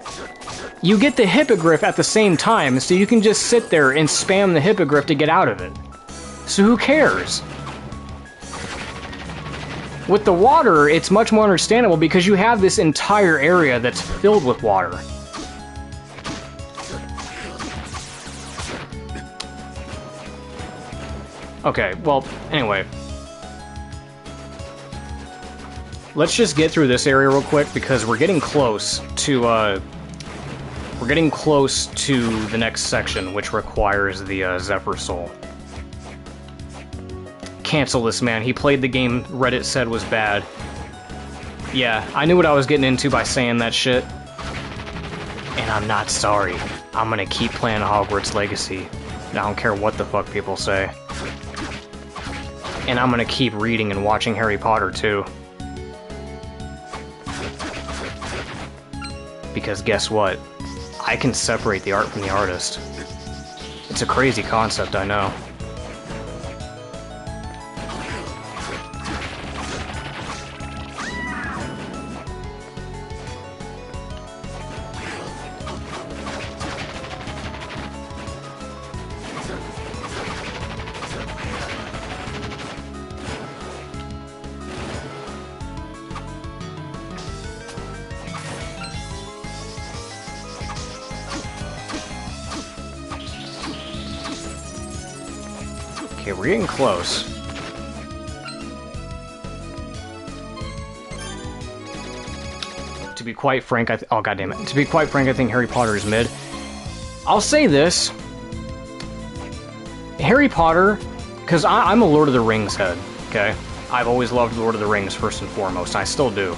You get the Hippogriff at the same time, so you can just sit there and spam the Hippogriff to get out of it. So who cares? With the water, it's much more understandable because you have this entire area that's filled with water. Okay, well, anyway. Let's just get through this area real quick because we're getting close to the next section, which requires the Zephyr Soul. Cancel this man. He played the game Reddit said was bad. Yeah, I knew what I was getting into by saying that shit. And I'm not sorry. I'm gonna keep playing Hogwarts Legacy. I don't care what the fuck people say. And I'm gonna keep reading and watching Harry Potter too. Because guess what? I can separate the art from the artist. It's a crazy concept, I know. Okay, we're getting close. To be quite frank, oh goddammit. To be quite frank, I think Harry Potter is mid. I'll say this. Harry Potter, because I'm a Lord of the Rings head, okay? I've always loved Lord of the Rings first and foremost, I still do.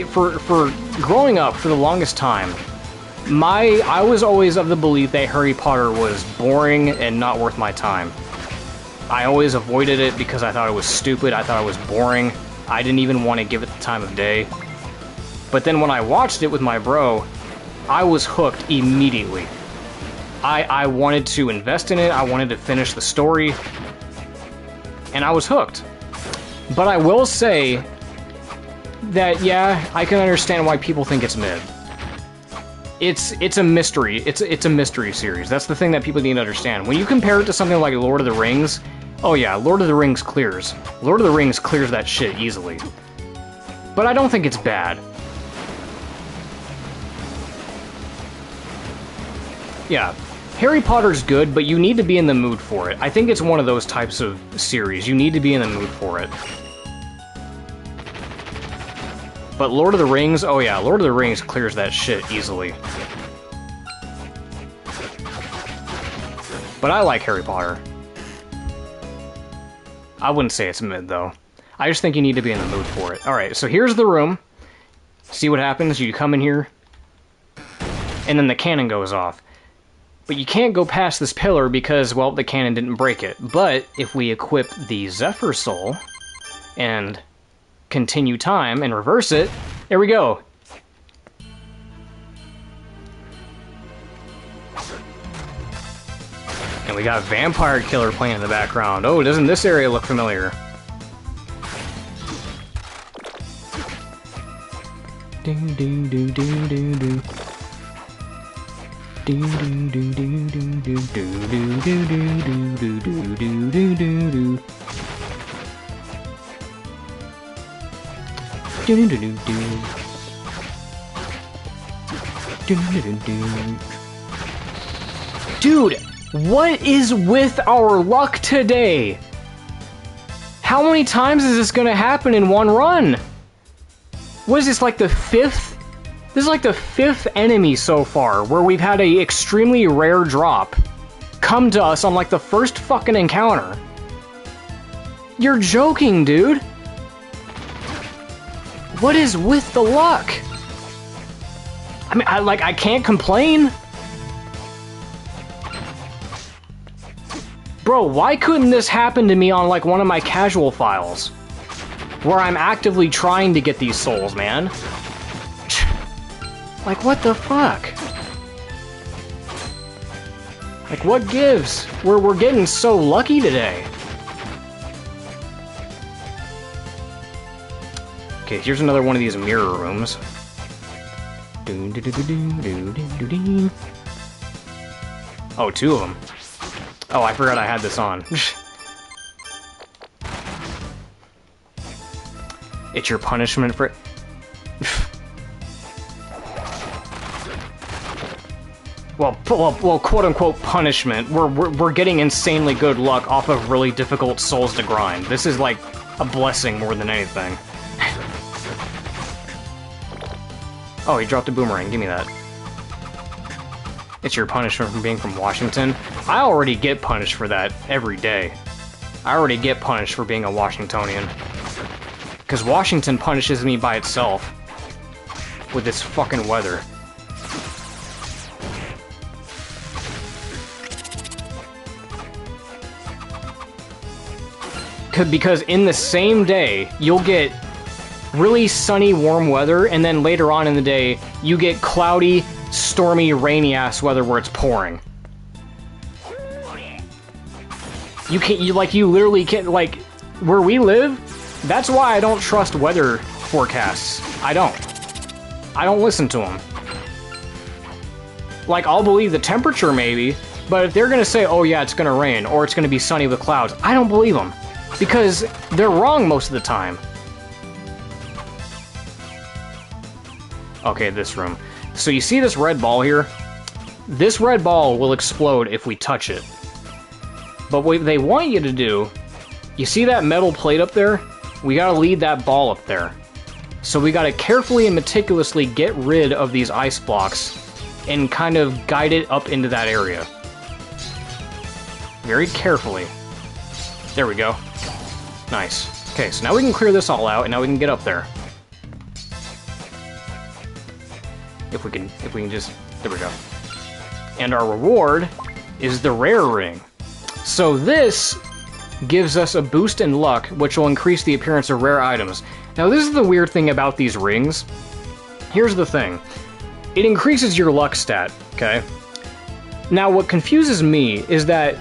For growing up, for the longest time, I was always of the belief that Harry Potter was boring and not worth my time. I always avoided it because I thought it was stupid, I thought it was boring, I didn't even want to give it the time of day. But then when I watched it with my bro, I was hooked immediately. I wanted to invest in it, I wanted to finish the story, and I was hooked. But I will say that, yeah, I can understand why people think it's mid. It's a mystery. It's a mystery series. That's the thing that people need to understand. When you compare it to something like Lord of the Rings, oh yeah, Lord of the Rings clears. Lord of the Rings clears that shit easily. But I don't think it's bad. Yeah, Harry Potter's good, but you need to be in the mood for it. I think it's one of those types of series. You need to be in the mood for it. But Lord of the Rings, oh yeah, Lord of the Rings clears that shit easily. But I like Harry Potter. I wouldn't say it's mid, though. I just think you need to be in the mood for it. Alright, so here's the room. See what happens? You come in here, and then the cannon goes off. But you can't go past this pillar because, well, the cannon didn't break it. But if we equip the Zephyr Soul, and continue time and reverse it, there we go. And we got Vampire Killer playing in the background. Oh, doesn't this area look familiar? Do do do do do do. Do do do do do do do do do do do do do do do. Do do do do. Do do do do. Dude, what is with our luck today? How many times is this gonna happen in one run? What is this, like the fifth? This is like the fifth enemy so far where we've had a extremely rare drop come to us on like the first fucking encounter. You're joking, dude. What is with the luck? I mean, I can't complain. Bro, why couldn't this happen to me on like one of my casual files? Where I'm actively trying to get these souls, man. Like, what the fuck? Like, what gives? We're getting so lucky today. Okay, here's another one of these mirror rooms. Oh, two of them. Oh, I forgot I had this on. It's your punishment for... well, quote-unquote punishment. We're getting insanely good luck off of really difficult souls to grind. This is like a blessing more than anything. Oh, he dropped a boomerang. Give me that. It's your punishment for being from Washington. I already get punished for that every day. I already get punished for being a Washingtonian. Because Washington punishes me by itself. With its fucking weather. Because in the same day, you'll get really sunny, warm weather, and then later on in the day, you get cloudy, stormy, rainy-ass weather where it's pouring. You literally can't, like, where we live, that's why I don't trust weather forecasts. I don't listen to them. Like, I'll believe the temperature maybe, but if they're gonna say, oh yeah, it's gonna rain, or it's gonna be sunny with clouds, I don't believe them. Because they're wrong most of the time. Okay, this room. So you see this red ball here? This red ball will explode if we touch it. But what they want you to do, you see that metal plate up there? We gotta lead that ball up there. So we gotta carefully and meticulously get rid of these ice blocks and kind of guide it up into that area. Very carefully. There we go. Nice. Okay, so now we can clear this all out, and now we can get up there. If we can just... There we go. And our reward is the rare ring. So this gives us a boost in luck, which will increase the appearance of rare items. Now this is the weird thing about these rings. Here's the thing. It increases your luck stat, okay? Now what confuses me is that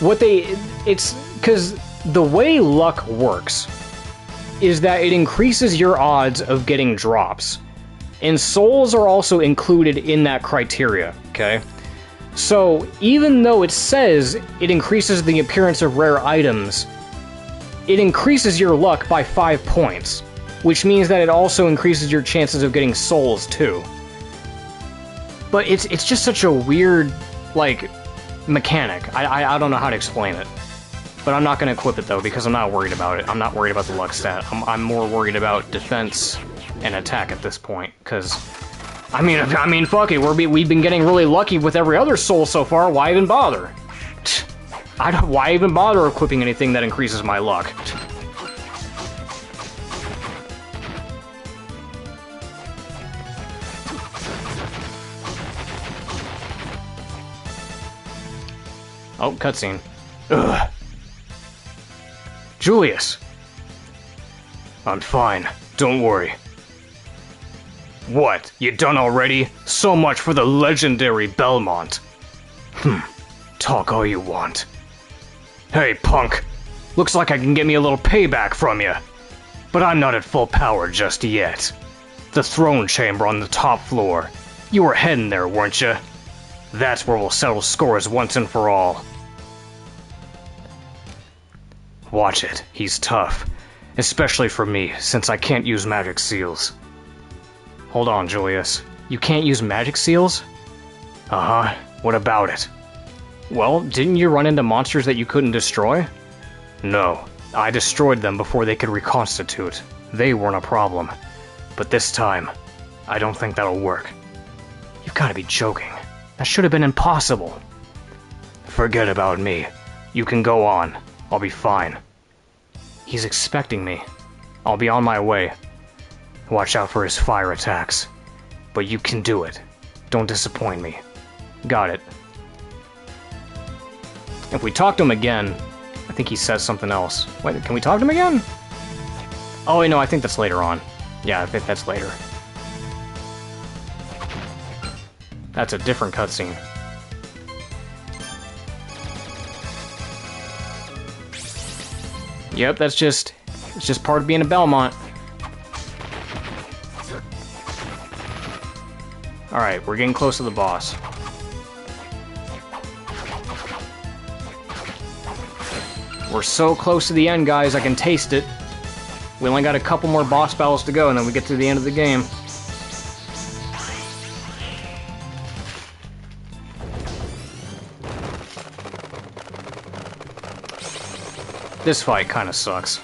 it's because the way luck works is that it increases your odds of getting drops. And souls are also included in that criteria, okay? So, even though it says it increases the appearance of rare items, it increases your luck by 5 points, which means that it also increases your chances of getting souls, too. But it's just such a weird, like, mechanic. I don't know how to explain it. But I'm not going to equip it, though, because I'm not worried about it. I'm not worried about the luck stat. I'm more worried about defense and attack at this point, because... I mean, fuck it, we've been getting really lucky with every other soul so far, why even bother? Why even bother equipping anything that increases my luck? Oh, cutscene. Ugh. Julius! I'm fine, don't worry. What, you done already? So much for the legendary Belmont. Talk all you want. Hey, punk. Looks like I can get me a little payback from you. But I'm not at full power just yet. The throne chamber on the top floor. You were heading there, weren't you? That's where we'll settle scores once and for all. Watch it, he's tough. Especially for me, since I can't use magic seals. Hold on, Julius. You can't use magic seals? Uh-huh. What about it? Well, didn't you run into monsters that you couldn't destroy? No. I destroyed them before they could reconstitute. They weren't a problem. But this time, I don't think that'll work. You've gotta be joking. That should have been impossible. Forget about me. You can go on. I'll be fine. He's expecting me. I'll be on my way. Watch out for his fire attacks. But you can do it. Don't disappoint me. Got it. If we talk to him again, I think he says something else. Wait, can we talk to him again? Oh, wait, no, I think that's later on. Yeah, I think that's later. That's a different cutscene. Yep, it's just part of being a Belmont. Alright, we're getting close to the boss. We're so close to the end, guys, I can taste it. We only got a couple more boss battles to go, and then we get to the end of the game. This fight kind of sucks.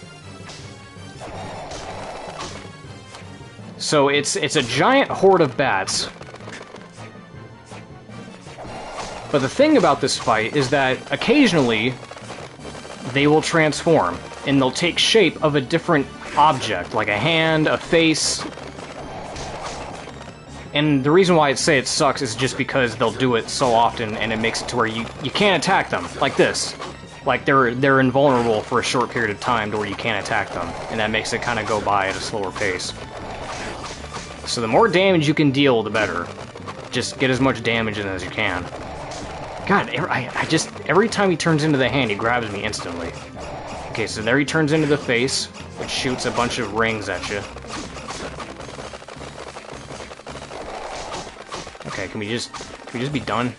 So it's a giant horde of bats. But the thing about this fight is that occasionally they will transform, and they'll take shape of a different object, like a hand, a face. And the reason why I say it sucks is just because they'll do it so often, and it makes it to where you can't attack them, like this. Like, they're invulnerable for a short period of time to where you can't attack them, and that makes it kind of go by at a slower pace. So the more damage you can deal, the better. Just get as much damage in as you can. God, every time he turns into the hand, he grabs me instantly. Okay, so there he turns into the face, which shoots a bunch of rings at you. Okay, can we just be done?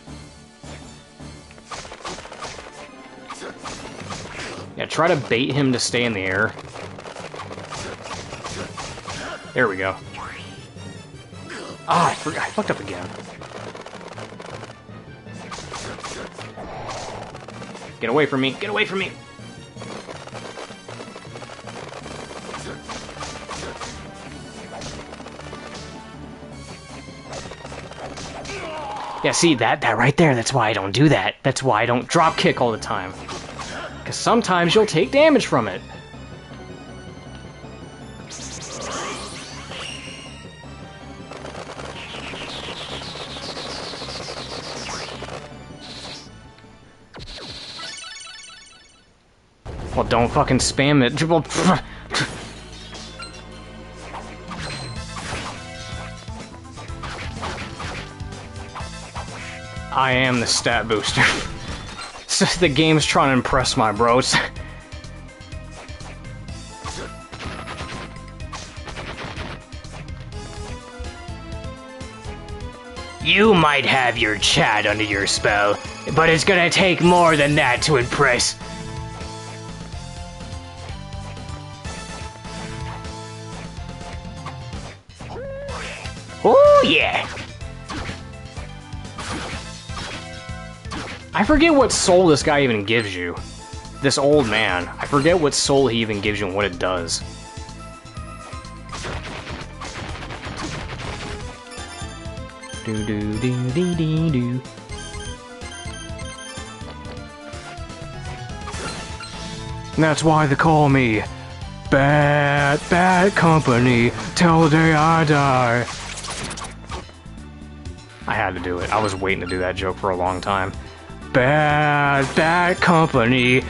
Yeah, try to bait him to stay in the air. There we go. Ah, I fucked up again. Get away from me! Get away from me! Yeah, see, that right there, that's why I don't do that. That's why I don't drop kick all the time. Because sometimes you'll take damage from it. Well, don't fucking spam it. I am the stat booster. So the game's trying to impress my bros. You might have your Chad under your spell, but it's gonna take more than that to impress. Oh yeah! I forget what soul this guy even gives you. This old man. I forget what soul he even gives you and what it does. Do do do do do do. And that's why they call me Bad Company till the day I die. I had to do it. I was waiting to do that joke for a long time. Bad Company.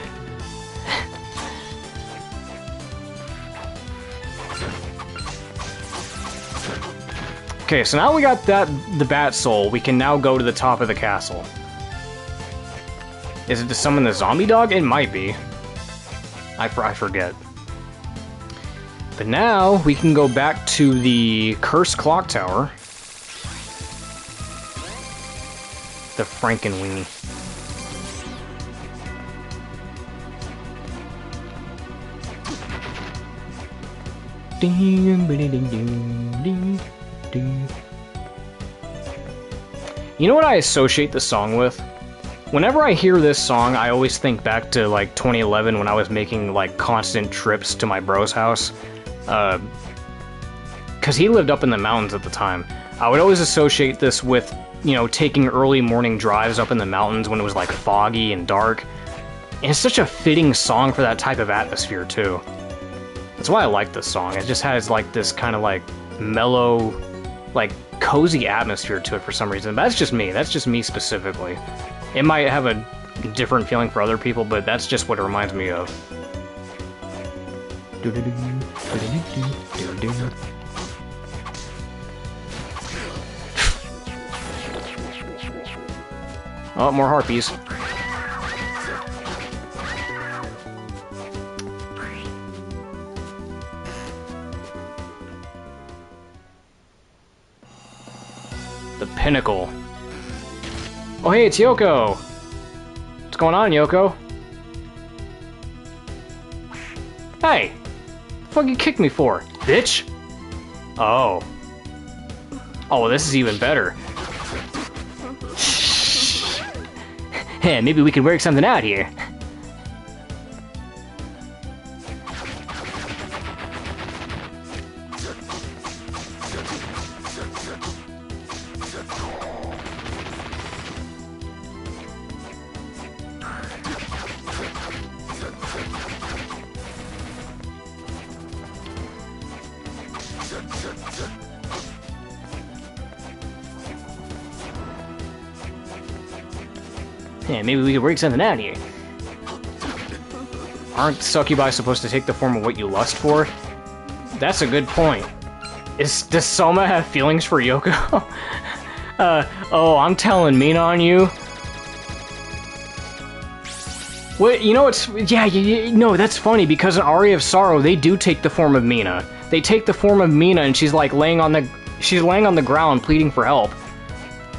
Okay, so now we got the Bat Soul, we can now go to the top of the castle. Is it to summon the zombie dog? It might be. I forget. But now we can go back to the Cursed Clock Tower. The Frankenweenie. You know what I associate this song with? Whenever I hear this song, I always think back to like 2011 when I was making like constant trips to my bro's house. Cause he lived up in the mountains at the time. I would always associate this with, you know, taking early morning drives up in the mountains when it was like foggy and dark. And it's such a fitting song for that type of atmosphere too. That's why I like this song. It just has like this kind of like mellow, like cozy atmosphere to it for some reason. But that's just me. That's just me specifically. It might have a different feeling for other people, but that's just what it reminds me of. Oh, more harpies. The Pinnacle. Oh hey, it's Yoko! What's going on, Yoko? Hey! The fuck you kicked me for, bitch? Oh. Oh, well, this is even better. Hey, maybe we can work something out here. Yeah, maybe we could work something out here. Aren't succubi supposed to take the form of what you lust for? That's a good point. Does Soma have feelings for Yoko? Oh, I'm telling Mina on you. What, you know what's... Yeah, no, that's funny, because in Aria of Sorrow, they do take the form of Mina. They take the form of Mina, and she's like laying on the ground pleading for help.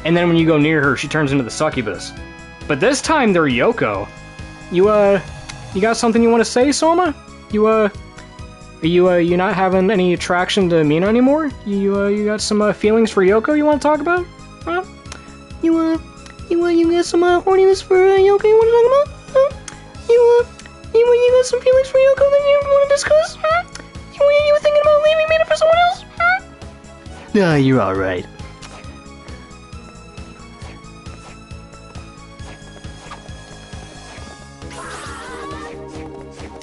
And then when you go near her, she turns into the succubus. But this time, they're Yoko. You got something you want to say, Soma? You not having any attraction to Mina anymore? You got some feelings for Yoko you want to talk about? Huh? You got some horniness for Yoko you want to talk about? Huh? You got some feelings for Yoko that you want to discuss? Huh? You were thinking about leaving Mina for someone else? Huh? Nah, you're alright.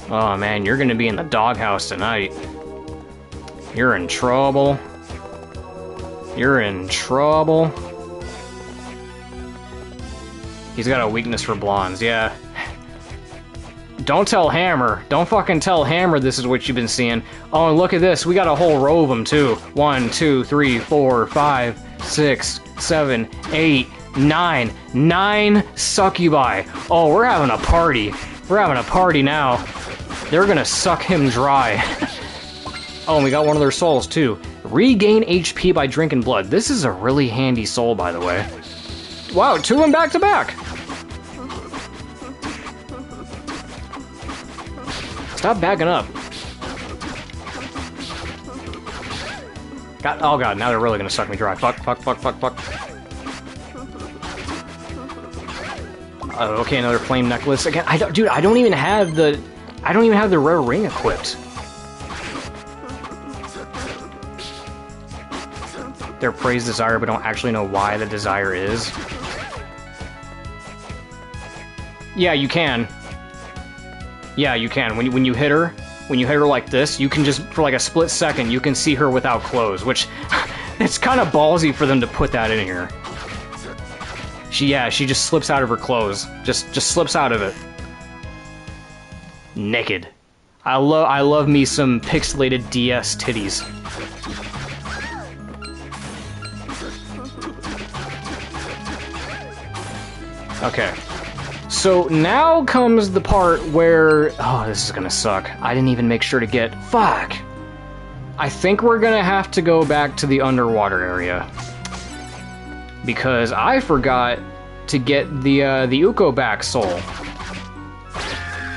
Oh man, you're gonna be in the doghouse tonight. You're in trouble. You're in trouble. He's got a weakness for blondes, yeah. Don't tell Hammer. Don't fucking tell Hammer this is what you've been seeing. Oh, and look at this. We got a whole row of them, too. 1, 2, 3, 4, 5, 6, 7, 8, 9. 9 succubi. Oh, we're having a party. We're having a party now. They're gonna suck him dry. Oh, and we got one of their souls, too. Regain HP by drinking blood. This is a really handy soul, by the way. Wow, 2 of them back to back. Stop backing up. God, oh god, now they're really gonna suck me dry. Fuck. Okay, another flame necklace again. Dude, I don't even have the rare ring equipped. Their praise desire, but don't actually know why the desire is. Yeah, you can. Yeah, you can. When you hit her like this, you can just, for like a split second, you can see her without clothes, which, it's kind of ballsy for them to put that in here. She just slips out of her clothes. Just slips out of it. Naked. I love me some pixelated DS titties. Okay. So now comes the part where... Oh, this is gonna suck. I didn't even make sure to get... Fuck! I think we're gonna have to go back to the underwater area. Because I forgot to get the Uko back soul.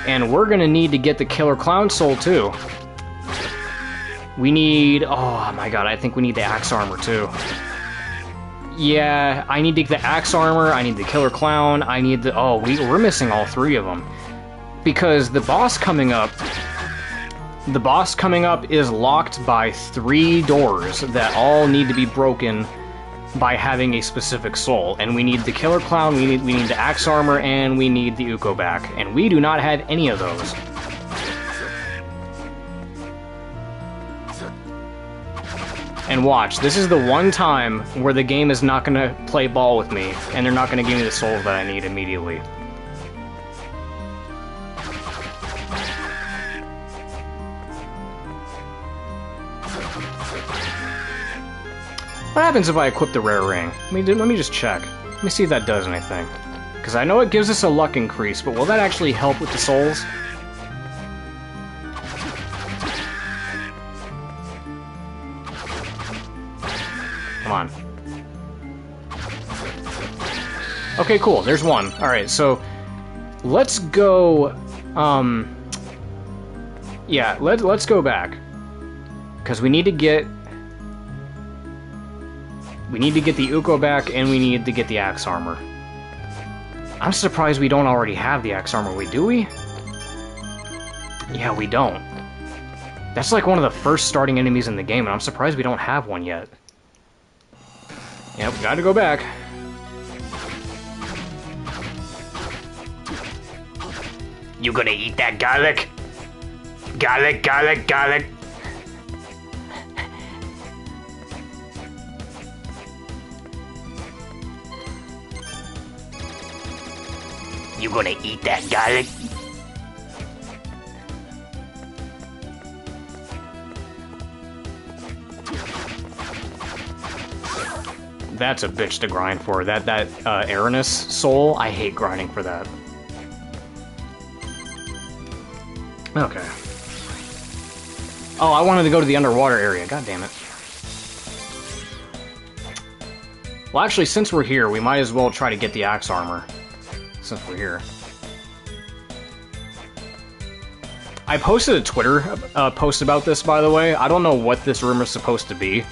And we're gonna need to get the Killer Clown soul too. We need... Oh my god, I think we need the axe armor too. Yeah, I need to get the axe armor, I need the Killer Clown, I need the... Oh, we're missing all 3 of them. Because the boss coming up... The boss coming up is locked by 3 doors that all need to be broken by having a specific soul. And we need the Killer Clown, we need the axe armor, and we need the Uko back. And we do not have any of those. And watch, this is the one time where the game is not gonna play ball with me, and they're not gonna give me the souls that I need immediately. What happens if I equip the rare ring? Let me just check. Let me see if that does anything. Because I know it gives us a luck increase, but will that actually help with the souls? Come on. Okay, cool. There's one. Alright, so let's go... Yeah, let's go back. Because we need to get... We need to get the Uko back, and we need to get the axe armor. I'm surprised we don't already have the axe armor. Do we? Yeah, we don't. That's like one of the first starting enemies in the game, and I'm surprised we don't have one yet. Yep, gotta go back. You gonna eat that garlic? Garlic, garlic, garlic. You gonna eat that garlic? That's a bitch to grind for. That Aranus soul, I hate grinding for that. Okay. Oh, I wanted to go to the underwater area. God damn it. Well, actually, since we're here, we might as well try to get the axe armor. Since we're here. I posted a Twitter post about this, by the way. I don't know what this room is supposed to be.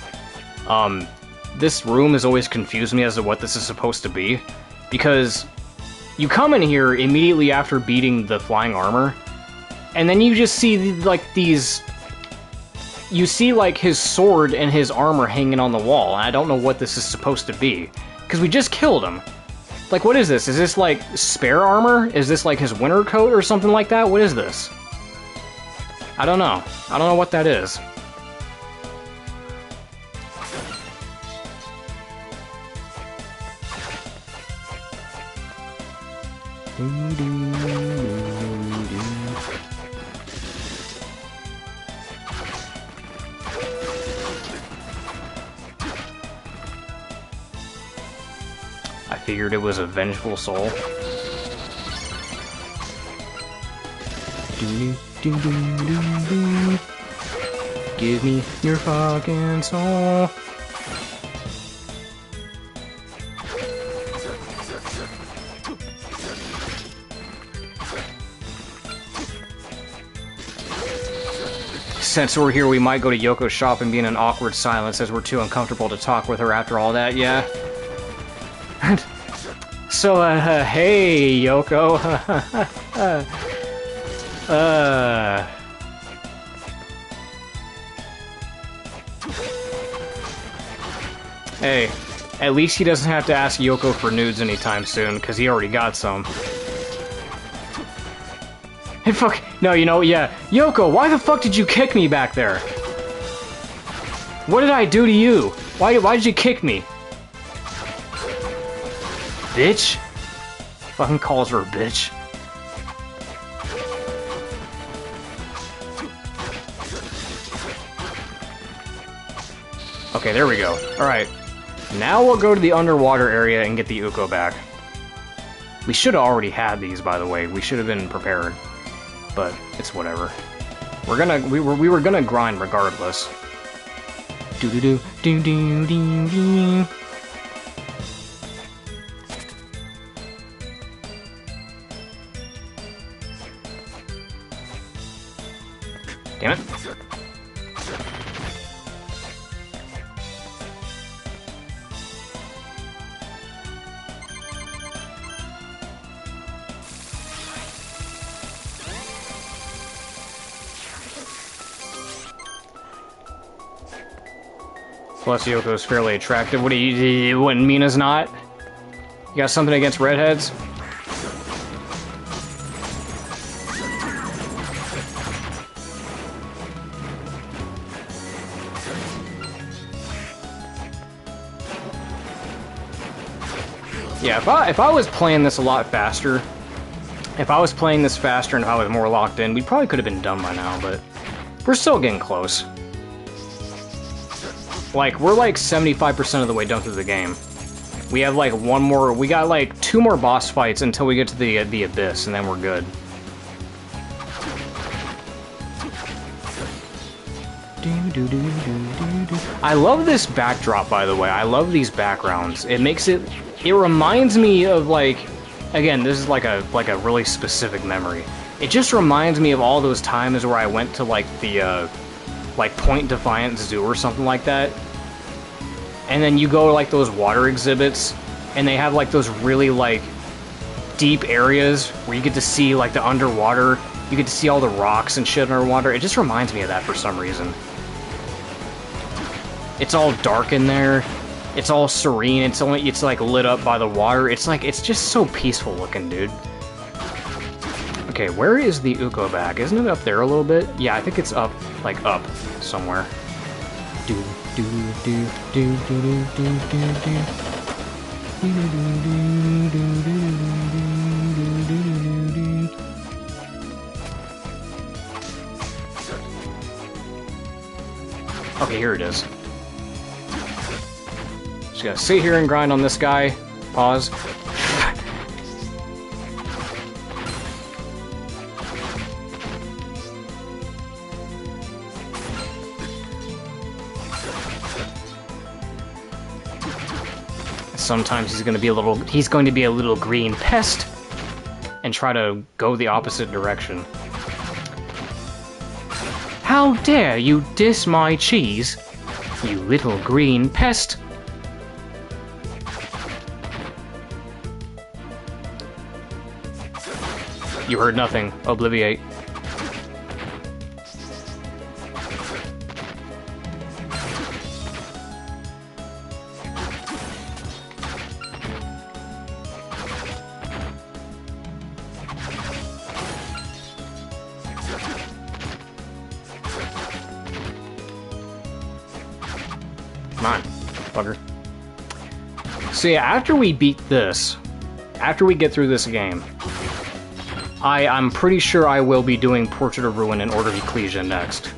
This room has always confused me as to what this is supposed to be. Because you come in here immediately after beating the flying armor, and then you just see, like, these... You see, like, his sword and his armor hanging on the wall, and I don't know what this is supposed to be. Because we just killed him. Like, what is this? Is this, like, spare armor? Is this, like, his winter coat or something like that? What is this? I don't know. I don't know what that is. I figured it was a vengeful soul. Give me your fucking soul. Since we're here, we might go to Yoko's shop and be in an awkward silence as we're too uncomfortable to talk with her after all that, yeah? So, hey, Yoko. Hey, at least he doesn't have to ask Yoko for nudes anytime soon, because he already got some. Hey, fuck. No, you know, yeah. Yoko, why the fuck did you kick me back there? What did I do to you? Why did you kick me? Bitch? Fucking calls her a bitch. Okay, there we go. Alright. Now we'll go to the underwater area and get the Uko back. We should have already had these, by the way. We should have been prepared. But it's whatever. We were gonna grind regardless. Do do do do do do do. Damn it. Plus, Yoko's fairly attractive. What do you, when Mina's not? You got something against redheads? Yeah, if I was playing this a lot faster, if I was playing this faster and if I was more locked in, we probably could have been done by now, but we're still getting close. Like, we're like 75% of the way done through the game. We have like one more, we got like 2 more boss fights until we get to the Abyss, and then we're good. I love this backdrop, by the way. I love these backgrounds. It makes it, it reminds me of like, again, this is like a really specific memory. It just reminds me of all those times where I went to like the, like Point Defiant Zoo or something like that. And then you go to like those water exhibits, and they have like those really like deep areas where you get to see like the underwater, you get to see all the rocks and shit underwater. It just reminds me of that for some reason. It's all dark in there. It's all serene. It's like lit up by the water. It's just so peaceful looking, dude. Okay, where is the Uko bag? Isn't it up there a little bit? Yeah, I think it's up, like up somewhere. Do do do do do do do do do. Okay, here it is. Just gotta sit here and grind on this guy. Pause. Sometimes he's going to be a little green pest and try to go the opposite direction. How dare you diss my cheese, you little green pest! You heard nothing. Obliviate. Come on, bugger. So yeah, after we beat this, after we get through this game, I'm pretty sure I will be doing Portrait of Ruin and Order of Ecclesia next.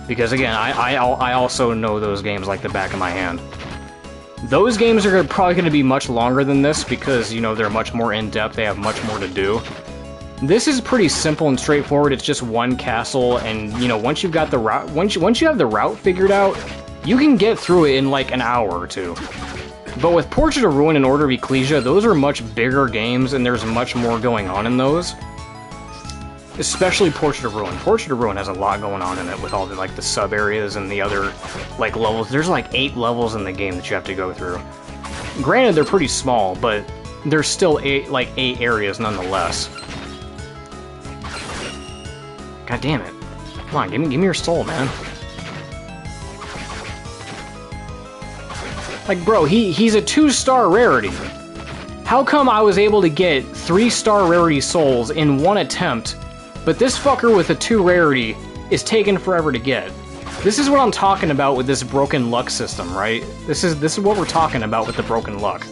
Because again, I also know those games like the back of my hand. Those games are probably going to be much longer than this because, you know, they're much more in-depth, they have much more to do. This is pretty simple and straightforward, it's just one castle, and, you know, once you've got the route, once you have the route figured out, you can get through it in like an hour or two. But with Portrait of Ruin and Order of Ecclesia, those are much bigger games, and there's much more going on in those. Especially Portrait of Ruin. Portrait of Ruin has a lot going on in it with all the, like, the sub-areas and the other, like, levels. There's, like, 8 levels in the game that you have to go through. Granted, they're pretty small, but there's still 8 areas nonetheless. God damn it. Come on, give me your soul, man. Like, bro, he's a 2-star rarity. How come I was able to get 3-star rarity souls in one attempt, but this fucker with a 2 rarity is taking forever to get? This is what I'm talking about with this broken luck system, right? This is what we're talking about with the broken luck.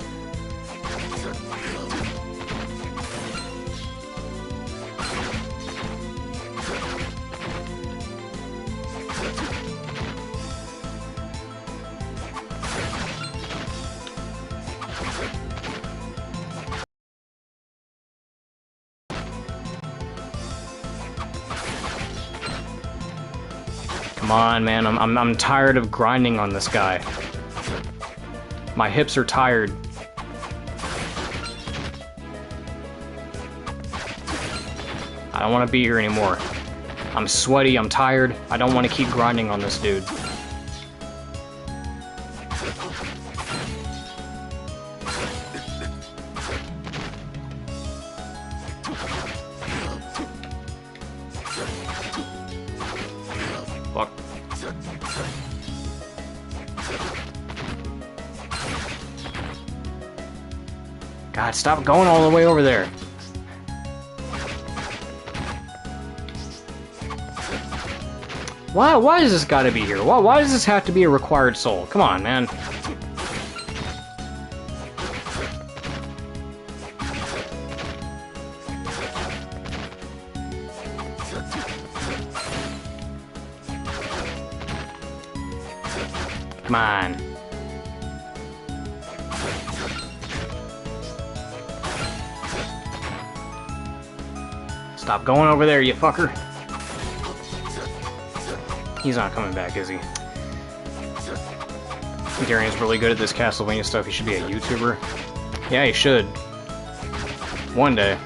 Come on, man, I'm tired of grinding on this guy. My hips are tired. I don't want to be here anymore. I'm sweaty, I'm tired, I don't want to keep grinding on this dude. Fuck. God, stop going all the way over there. Why does this gotta be here? Why does this have to be a required soul? Come on, man. Come on. Stop going over there, you fucker. He's not coming back, is he? Darian's really good at this Castlevania stuff. He should be a YouTuber. Yeah, he should. One day.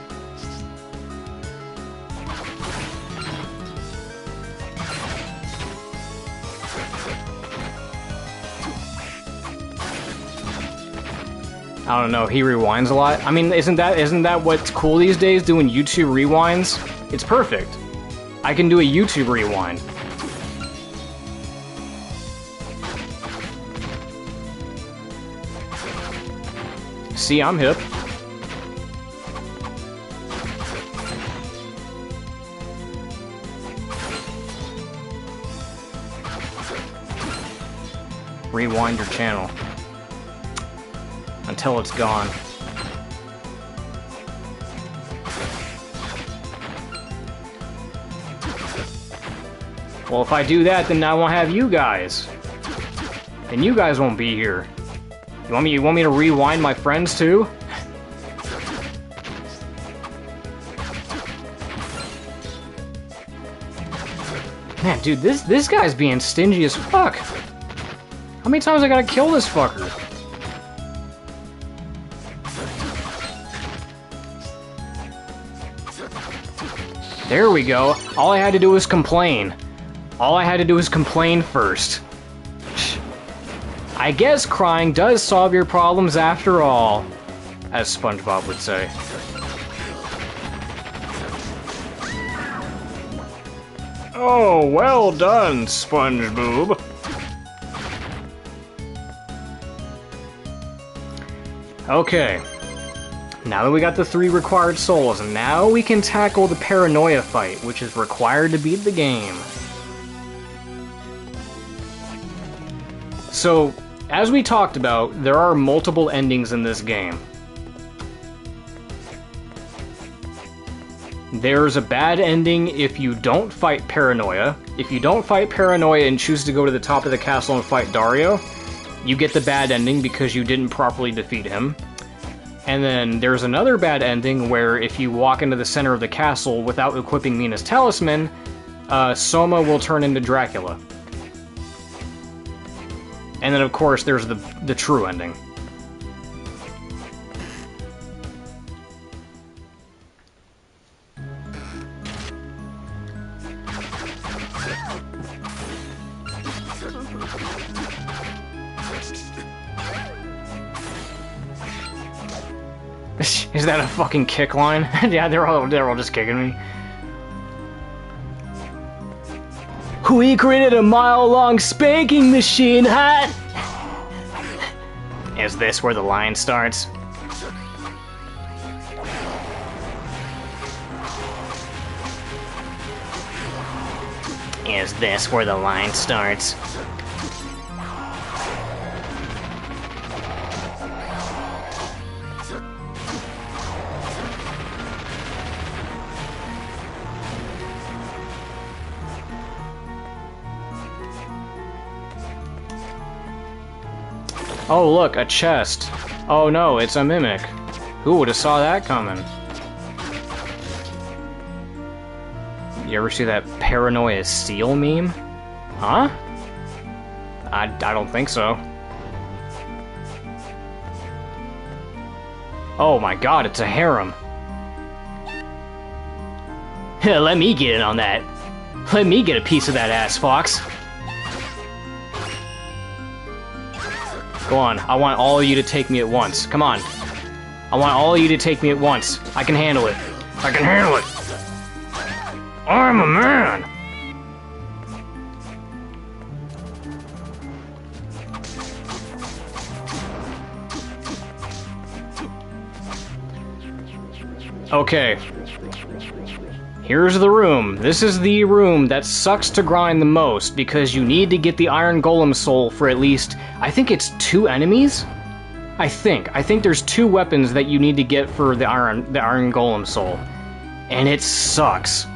I don't know, he rewinds a lot. I mean, isn't that what's cool these days, doing YouTube rewinds? It's perfect. I can do a YouTube rewind. See, I'm hip. Rewind your channel. until it's gone. Well, if I do that, then I won't have you guys. And you guys won't be here. You want me to rewind my friends too? Man, dude, this guy's being stingy as fuck. How many times I gotta kill this fucker? There we go. All I had to do was complain. All I had to do was complain first. I guess crying does solve your problems after all, as SpongeBob would say. Oh, well done, SpongeBob. Okay. Now that we got the 3 required souls, now we can tackle the paranoia fight, which is required to beat the game. So, as we talked about, there are multiple endings in this game. There's a bad ending if you don't fight Paranoia. If you don't fight Paranoia and choose to go to the top of the castle and fight Dario, you get the bad ending because you didn't properly defeat him. And then there's another bad ending where if you walk into the center of the castle without equipping Mina's talisman, Soma will turn into Dracula. And then, of course, there's the true ending. Is that a fucking kick line? Yeah, they're all just kicking me. We created a mile-long spanking machine, huh? Is this where the line starts? Is this where the line starts? Oh look, a chest. Oh no, it's a mimic. Who would have saw that coming? You ever see that Paranoia Steel meme? Huh? I don't think so. Oh my god, it's a harem. Let me get in on that. Let me get a piece of that ass, Fox. Go on, I want all of you to take me at once. Come on. I want all of you to take me at once. I can handle it. I can handle it. I'm a man. Okay. Here's the room. This is the room that sucks to grind the most because you need to get the Iron Golem soul for at least, I think it's 2 enemies? I think there's 2 weapons that you need to get for the Iron Golem soul. And it sucks.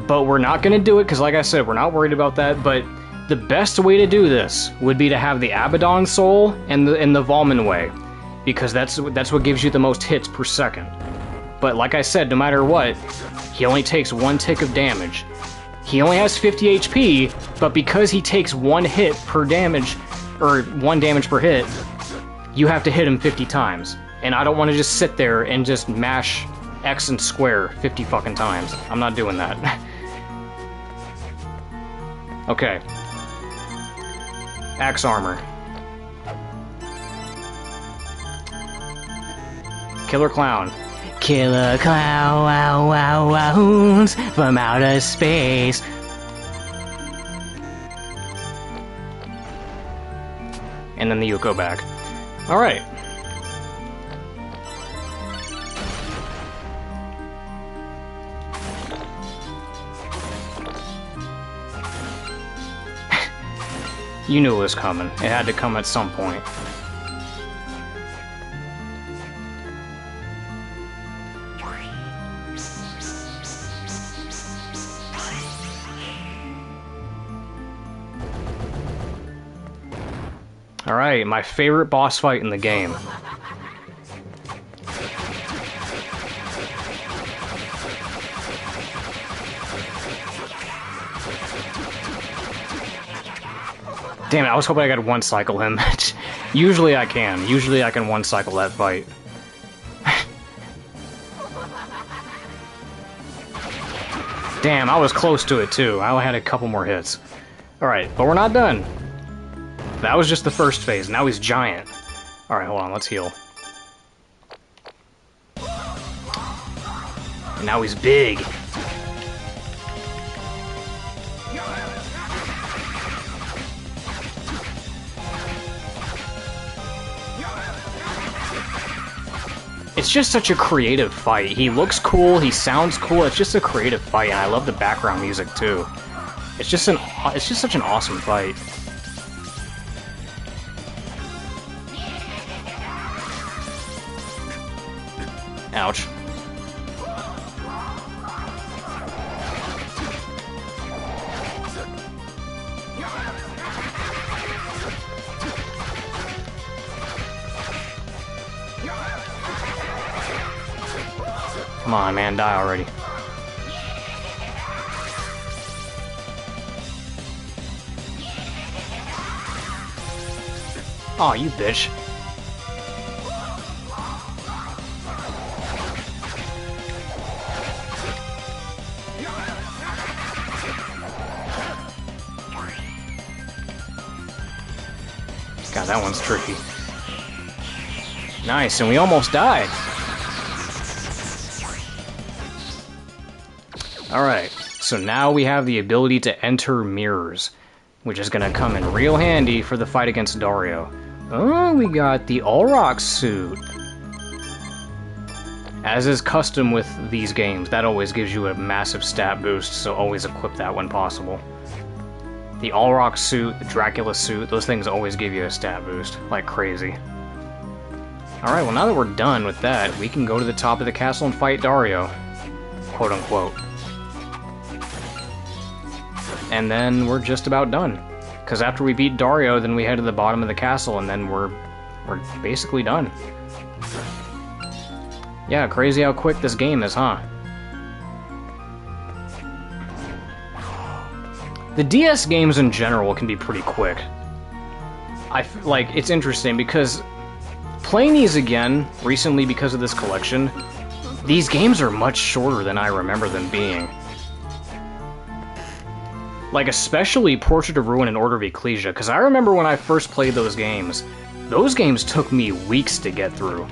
But we're not gonna do it because like I said, we're not worried about that, but the best way to do this would be to have the Abaddon soul and the Volman way. Because that's what gives you the most hits per second. But like I said, no matter what, he only takes 1 tick of damage. He only has 50 HP, but because he takes 1 hit per damage, or 1 damage per hit, you have to hit him 50 times. And I don't want to just sit there and just mash X and square 50 fucking times. I'm not doing that. Okay. Axe armor. Killer Clown. Killer clown, wow, wow, wounds from outer space. And then the Yuko bag. Alright. You knew it was coming. It had to come at some point. Alright, my favorite boss fight in the game. Damn it, I was hoping I could one-cycle him. Usually I can. Usually I can one-cycle that fight. Damn, I was close to it too. I only had a couple more hits. Alright, but we're not done. That was just the first phase. Now he's giant. Alright, hold on, let's heal. And now he's big. It's just such a creative fight. He looks cool, he sounds cool, it's just a creative fight, and I love the background music too. It's just such an awesome fight. Ouch. Come on, man, die already. Aw, you bitch. God, that one's tricky. Nice, and we almost died. Alright, so now we have the ability to enter mirrors, which is going to come in real handy for the fight against Dario. Oh, we got the Olrock suit. As is custom with these games, that always gives you a massive stat boost, so always equip that when possible. The Olrock suit, the Dracula suit, those things always give you a stat boost, like crazy. Alright, well now that we're done with that, we can go to the top of the castle and fight Dario. Quote unquote. And then we're just about done. Because after we beat Dario, then we head to the bottom of the castle, and then we're basically done. Yeah, crazy how quick this game is, huh? The DS games in general can be pretty quick. It's interesting because playing these again recently because of this collection, these games are much shorter than I remember them being. Like, especially Portrait of Ruin and Order of Ecclesia, because I remember when I first played those games took me weeks to get through.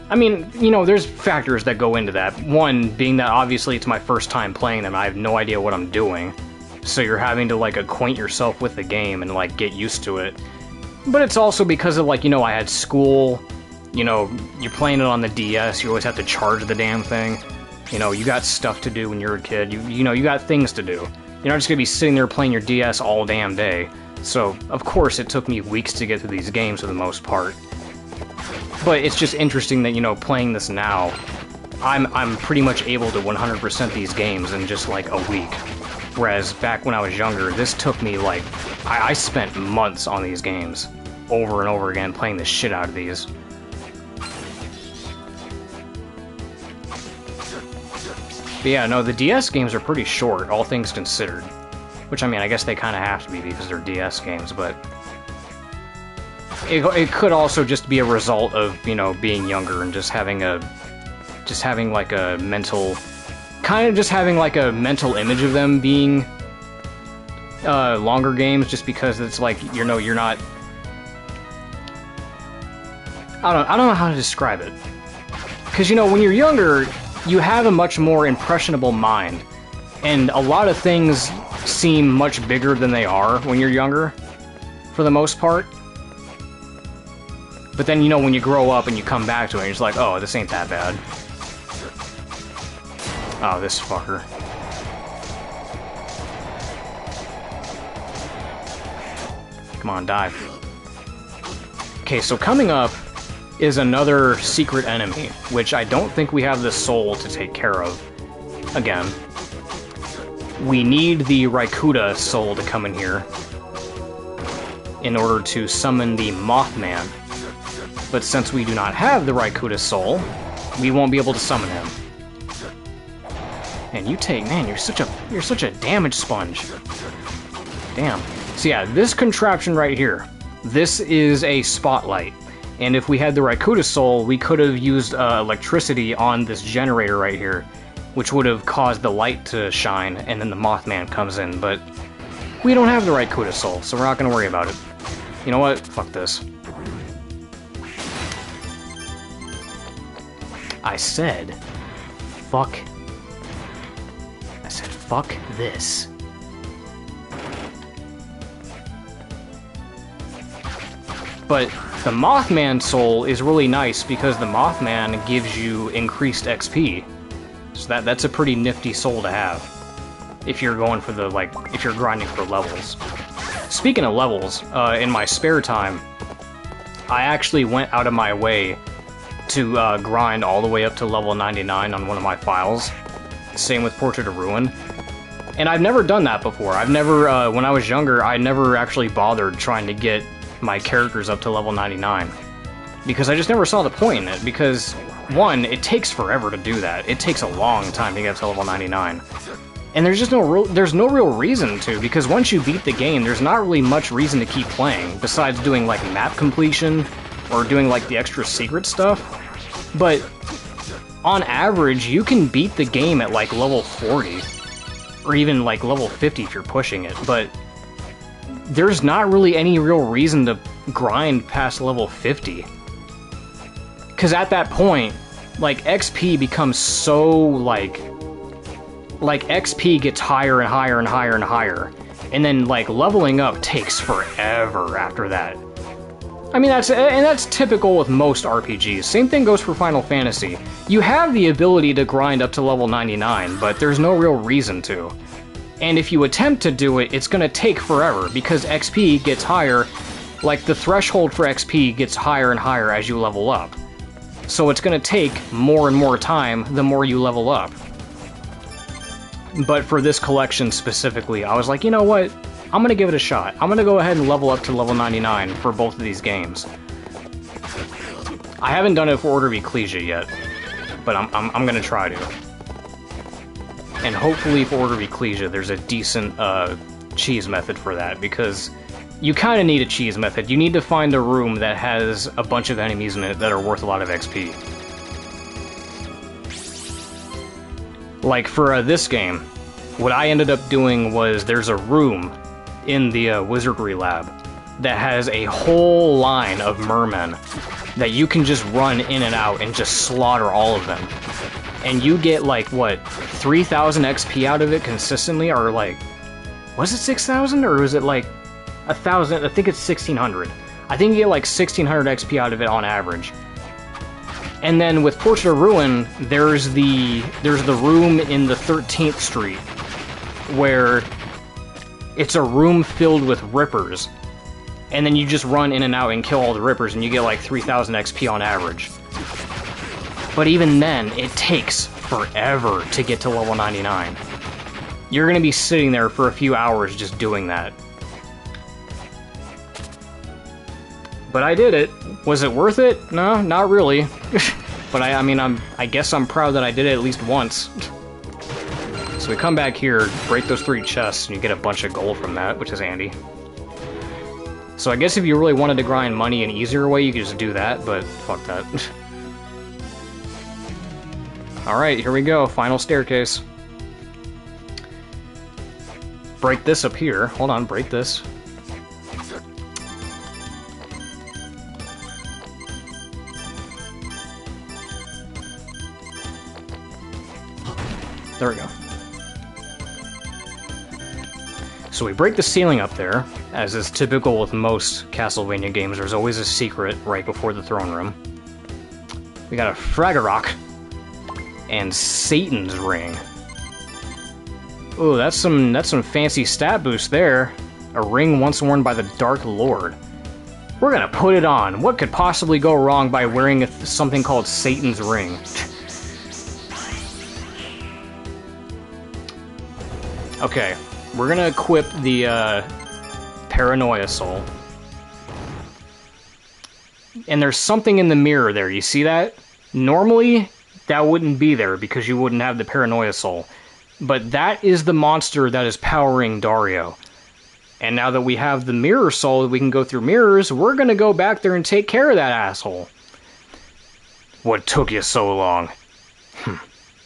I mean, you know, there's factors that go into that. One, being that obviously it's my first time playing them, I have no idea what I'm doing. So you're having to, like, acquaint yourself with the game and, like, get used to it. But it's also because of, like, you know, I had school, you know, you're playing it on the DS, you always have to charge the damn thing. You know, you got stuff to do when you're a kid, you know, you got things to do. You're not just gonna be sitting there playing your DS all damn day. So, of course, it took me weeks to get through these games for the most part. But it's just interesting that, you know, playing this now, I'm pretty much able to 100% these games in just, like, a week. Whereas, back when I was younger, this took me, like, I spent months on these games. Over and over again, playing the shit out of these. But yeah, no, the DS games are pretty short, all things considered. Which, I mean, I guess they kind of have to be because they're DS games, but... It could also just be a result of, you know, being younger and just having like a mental... Kind of just having like a mental image of them being longer games, just because it's like, you know, you're not... I don't know how to describe it. Because, you know, when you're younger, you have a much more impressionable mind, and a lot of things seem much bigger than they are when you're younger, for the most part. But then, you know, when you grow up and you come back to it, you're just like, oh, this ain't that bad. Oh, this fucker. Come on, dive. Okay, so coming up is another secret enemy, which I don't think we have the soul to take care of. Again. We need the Raikuda soul to come in here. in order to summon the Mothman. But since we do not have the Raikuta Soul, we won't be able to summon him. And you take, man, you're such a damage sponge. Damn. So yeah, this contraption right here, this is a spotlight. And if we had the Raikuta Soul, we could have used electricity on this generator right here, which would have caused the light to shine, and then the Mothman comes in. But we don't have the Raikuta Soul, so we're not going to worry about it. You know what? Fuck this. I said, fuck this. But the Mothman Soul is really nice because the Mothman gives you increased XP. So that's a pretty nifty soul to have. If you're going for the, like, if you're grinding for levels. Speaking of levels, in my spare time, I actually went out of my way to grind all the way up to level 99 on one of my files. Same with Portrait of Ruin. And I've never done that before. I've never, when I was younger, I never actually bothered trying to get my characters up to level 99. Because I just never saw the point in it, because, one, it takes forever to do that. It takes a long time to get up to level 99. And there's just no real reason to, because once you beat the game, there's not really much reason to keep playing, besides doing, like, map completion, or doing, like, the extra secret stuff. But, on average, you can beat the game at, like, level 40. Or even, like, level 50 if you're pushing it, but there's not really any real reason to grind past level 50. Because at that point, like, XP becomes so, like, XP gets higher and higher and higher and higher. And then, like, leveling up takes forever after that. I mean, that's typical with most RPGs. Same thing goes for Final Fantasy. You have the ability to grind up to level 99, but there's no real reason to. And if you attempt to do it, it's gonna take forever, because XP gets higher, like, the threshold for XP gets higher and higher as you level up. So it's gonna take more and more time the more you level up. But for this collection specifically, I was like, you know what? I'm gonna give it a shot. I'm gonna go ahead and level up to level 99 for both of these games. I haven't done it for Order of Ecclesia yet, but I'm gonna try to. And hopefully for Order of Ecclesia, there's a decent cheese method for that, because you kind of need a cheese method. You need to find a room that has a bunch of enemies in it that are worth a lot of XP. Like for this game, what I ended up doing was there's a room in the Wizardry Lab that has a whole line of mermen that you can just run in and out and just slaughter all of them. And you get, like, what, 3,000 XP out of it consistently, or, like, was it 6,000, or was it, like, 1,000? I think it's 1,600. I think you get, like, 1,600 XP out of it on average. And then with Portrait of Ruin, there's the room in the 13th Street, where it's a room filled with Rippers. And then you just run in and out and kill all the Rippers, and you get, like, 3,000 XP on average. But even then, it takes forever to get to level 99. You're gonna be sitting there for a few hours just doing that. But I did it. Was it worth it? No, not really. But I guess I'm proud that I did it at least once. So we come back here, break those 3 chests, and you get a bunch of gold from that, which is handy. So I guess if you really wanted to grind money an easier way, you could just do that, but fuck that. Alright, here we go. Final staircase. Break this up here. Hold on, break this. There we go. So we break the ceiling up there. As is typical with most Castlevania games, there's always a secret right before the throne room. We got a Fragorock and Satan's Ring. Ooh, that's some fancy stat boost there. A ring once worn by the Dark Lord. We're gonna put it on. What could possibly go wrong by wearing something called Satan's Ring? Okay, we're gonna equip the Paranoia Soul. and there's something in the mirror there. You see that? Normally, that wouldn't be there because you wouldn't have the Paranoia Soul. But that is the monster that is powering Dario. And now that we have the Mirror Soul, we can go through mirrors, we're gonna go back there and take care of that asshole. What took you so long?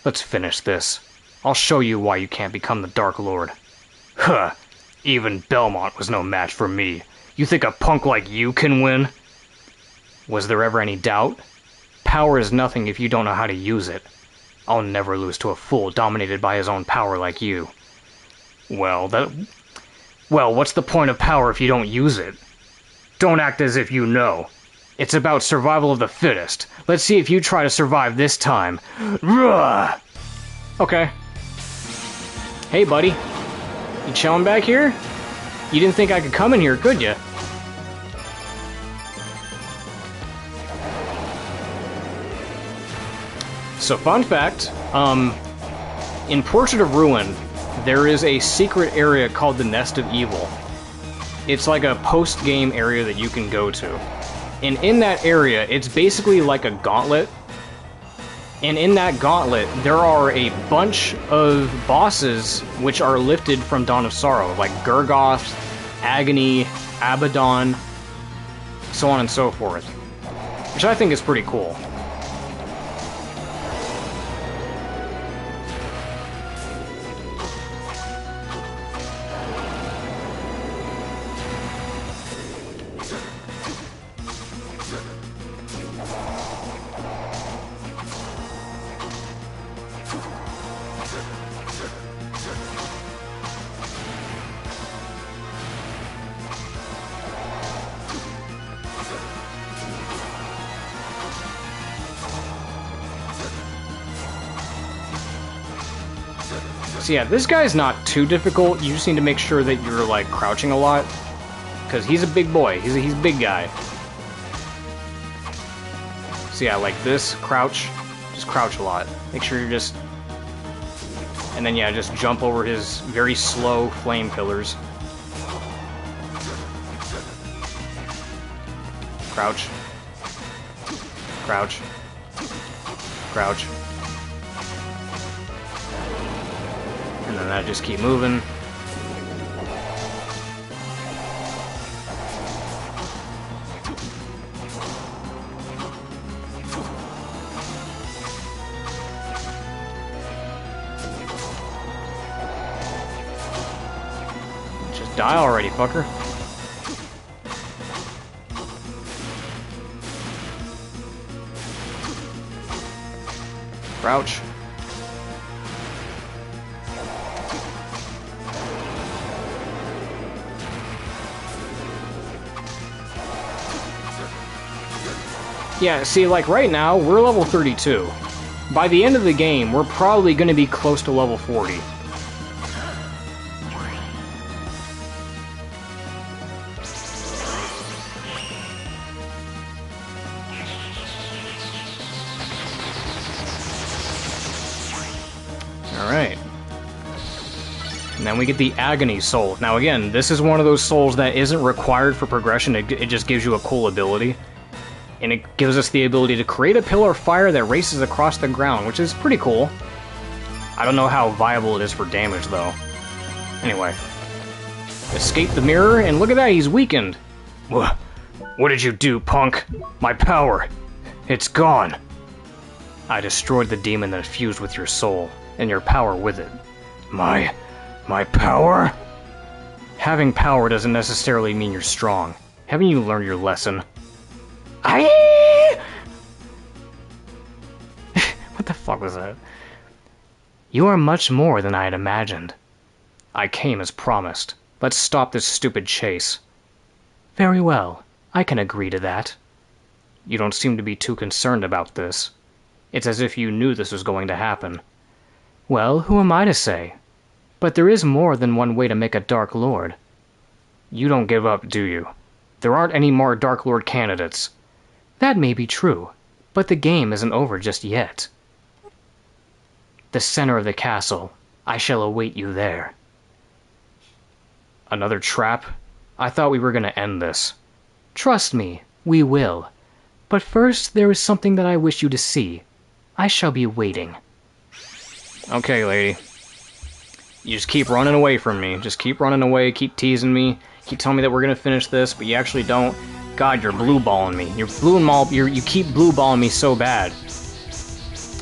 Let's finish this. I'll show you why you can't become the Dark Lord. Huh. Even Belmont was no match for me. You think a punk like you can win? Was there ever any doubt? Power is nothing if you don't know how to use it. I'll never lose to a fool dominated by his own power like you. Well, what's the point of power if you don't use it? Don't act as if you know. It's about survival of the fittest. Let's see if you try to survive this time. Ruh! Okay. Hey, buddy. You chilling back here? You didn't think I could come in here, could you? So, fun fact, in Portrait of Ruin, there is a secret area called the Nest of Evil. It's like a post-game area that you can go to. And in that area, it's basically like a gauntlet. And in that gauntlet, there are a bunch of bosses which are lifted from Dawn of Sorrow, like Gurgoth, Agony, Abaddon, so on and so forth. Which I think is pretty cool. So yeah, this guy's not too difficult. You just need to make sure that you're, like, crouching a lot. Because he's a big boy. He's a big guy. So yeah, like this, crouch. Just crouch a lot. Make sure you're just... And then yeah, just jump over his very slow flame pillars. Crouch. Crouch. Crouch. And then that just keep moving. Just die already, fucker. Crouch. Yeah, see, like, right now, we're level 32. By the end of the game, we're probably going to be close to level 40. Alright. And then we get the Agony Soul. Now again, this is one of those souls that isn't required for progression, it just gives you a cool ability. And it gives us the ability to create a pillar of fire that races across the ground, which is pretty cool. I don't know how viable it is for damage, though. Anyway. Escape the mirror, and look at that, he's weakened. What did you do, punk? My power. It's gone. I destroyed the demon that fused with your soul, and your power with it. My power? Having power doesn't necessarily mean you're strong. Haven't you learned your lesson? What the fuck was that? You are much more than I had imagined. I came as promised. Let's stop this stupid chase. Very well. I can agree to that. You don't seem to be too concerned about this. It's as if you knew this was going to happen. Well, who am I to say? But there is more than one way to make a Dark Lord. You don't give up, do you? There aren't any more Dark Lord candidates. That may be true, but the game isn't over just yet. The center of the castle. I shall await you there. Another trap? I thought we were going to end this. Trust me, we will. But first, there is something that I wish you to see. I shall be waiting. Okay, lady. You just keep running away from me. Just keep running away, keep teasing me, keep telling me that we're gonna finish this, but you actually don't. God, you're blue balling me. You keep blue balling me so bad.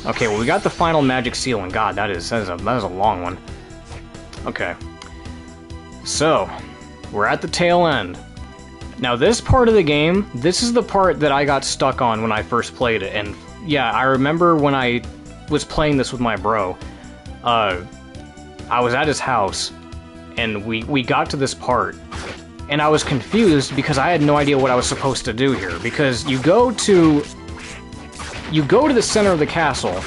Okay, well we got the final magic seal, and God, that is a long one. Okay. So, we're at the tail end. Now this part of the game, this is the part that I got stuck on when I first played it, and yeah, I remember when I was playing this with my bro, I was at his house, and we got to this part, and I was confused because I had no idea what I was supposed to do here, because you go to the center of the castle,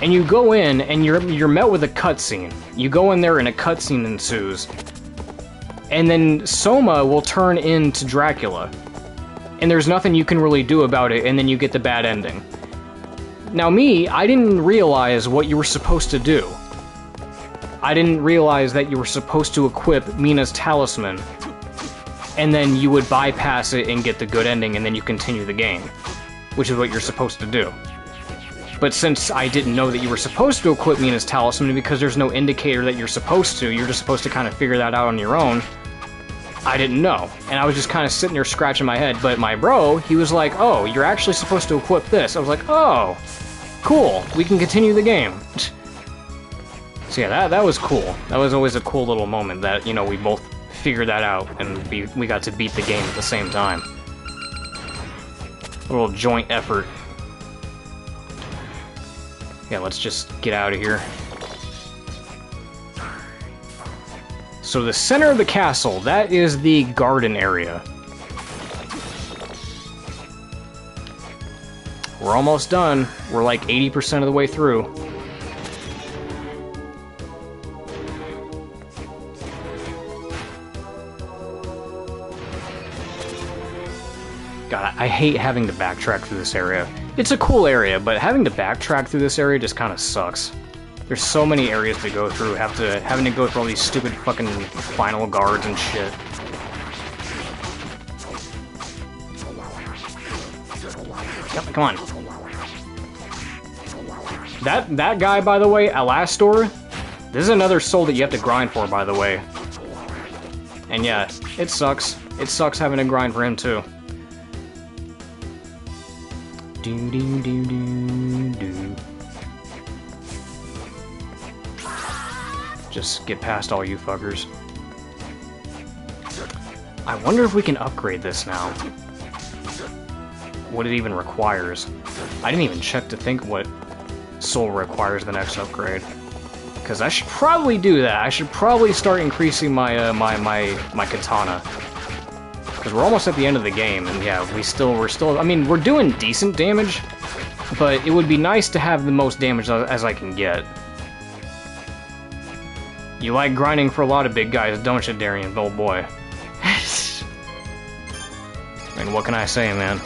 and you go in, and you're met with a cutscene. You go in there and a cutscene ensues, and then Soma will turn into Dracula, and there's nothing you can really do about it, and then you get the bad ending. Now me, I didn't realize what you were supposed to do. I didn't realize that you were supposed to equip Mina's talisman, and then you would bypass it and get the good ending, and then you continue the game, which is what you're supposed to do. But since I didn't know that you were supposed to equip Mina's talisman, because there's no indicator that you're supposed to, you're just supposed to kind of figure that out on your own, I didn't know. And I was just kind of sitting there scratching my head, but my bro, he was like, oh, you're actually supposed to equip this. I was like, oh, cool, we can continue the game. So yeah, that was cool. That was always a cool little moment that, you know, we both figured that out, and we got to beat the game at the same time. A little joint effort. Yeah, let's just get out of here. So the center of the castle, that is the garden area. We're almost done. We're like 80% of the way through. God, I hate having to backtrack through this area. It's a cool area, but having to backtrack through this area just kind of sucks. There's so many areas to go through, having to go through all these stupid fucking final guards and shit. Yep, come on. That guy, by the way, Alastor, this is another soul that you have to grind for, by the way. And yeah, it sucks. It sucks having to grind for him, too. Do do do do do. Just get past all you fuckers. I wonder if we can upgrade this now. What it even requires. I didn't even check to think what soul requires the next upgrade. Because I should probably do that. I should probably start increasing my my katana. Because we're almost at the end of the game, and yeah, we're still, I mean, we're doing decent damage, but it would be nice to have the most damage as I can get. You like grinding for a lot of big guys, don't you, Darian? Oh boy. I mean, what can I say, man?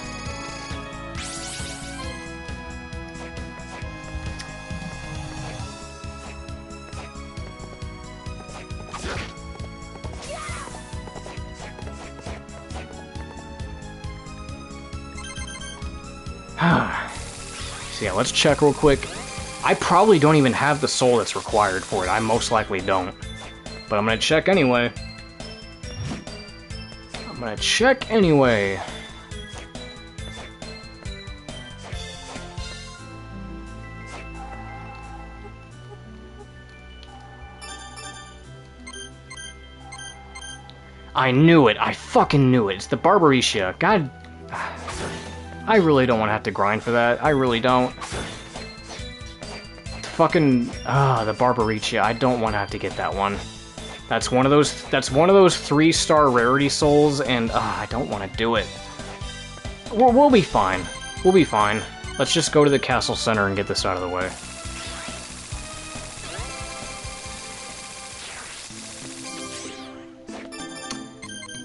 So yeah, let's check real quick. I probably don't even have the soul that's required for it. I most likely don't. But I'm gonna check anyway. I knew it. I fucking knew it. It's the Barbarisha. God. I really don't want to have to grind for that. I really don't. Fucking the Barbarisha. I don't want to have to get that one. That's one of those 3-star rarity souls, and I don't want to do it. We'll be fine. We'll be fine. Let's just go to the castle center and get this out of the way.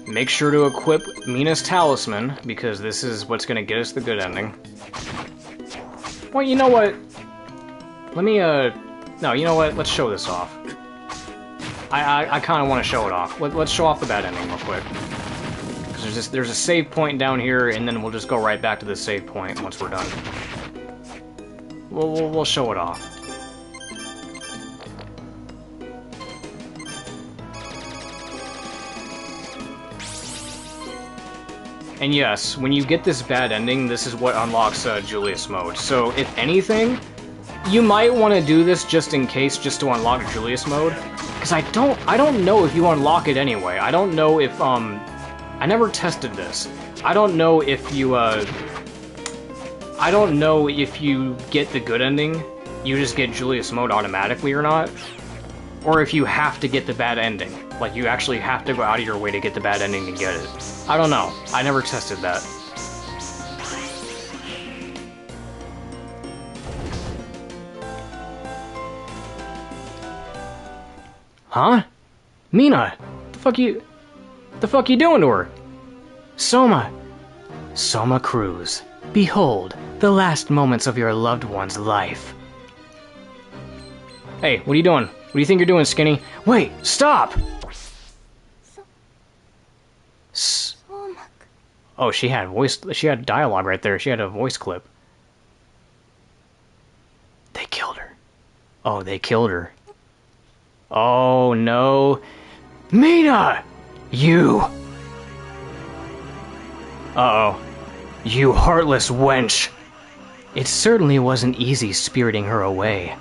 Make sure to equip Mina's talisman, because this is what's gonna get us the good ending. Well, you know what? Let me, no, you know what? Let's show this off. I kind of want to show it off. Let's show off the bad ending real quick. Because there's a save point down here, and then we'll just go right back to the save point once we're done. We'll show it off. And yes, when you get this bad ending, this is what unlocks Julius mode. So if anything, you might want to do this just in case, just to unlock Julius mode. Because I don't know if you unlock it anyway. I don't know if, I never tested this. I don't know if you, I don't know if you get the good ending, you just get Julius mode automatically or not. Or if you have to get the bad ending. Like, you actually have to go out of your way to get the bad ending to get it. I don't know. I never tested that. Huh? Mina! The fuck you doing to her? Soma! Soma Cruz, behold, the last moments of your loved one's life. Hey, what are you doing? What do you think you're doing, Skinny? Wait, stop! Oh, she had dialogue right there. She had a voice clip. They killed her. Oh, they killed her. Oh, no. Mina! You! Uh-oh. You heartless wench! It certainly wasn't easy spiriting her away.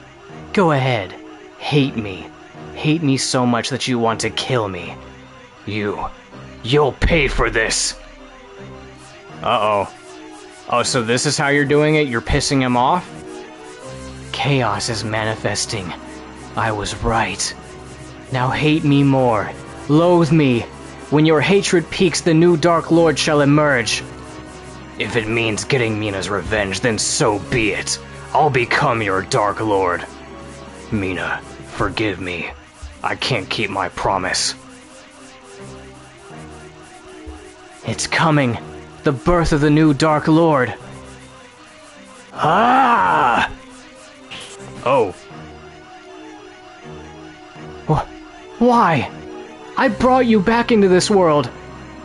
Go ahead. Hate me. Hate me so much that you want to kill me. You'll pay for this! Uh-oh. Oh, so this is how you're doing it? You're pissing him off? Chaos is manifesting. I was right. Now hate me more. Loathe me. When your hatred peaks, the new Dark Lord shall emerge. If it means getting Mina's revenge, then so be it. I'll become your Dark Lord. Mina, forgive me. I can't keep my promise. It's coming. The birth of the new Dark Lord. Ah! Oh. Why? I brought you back into this world.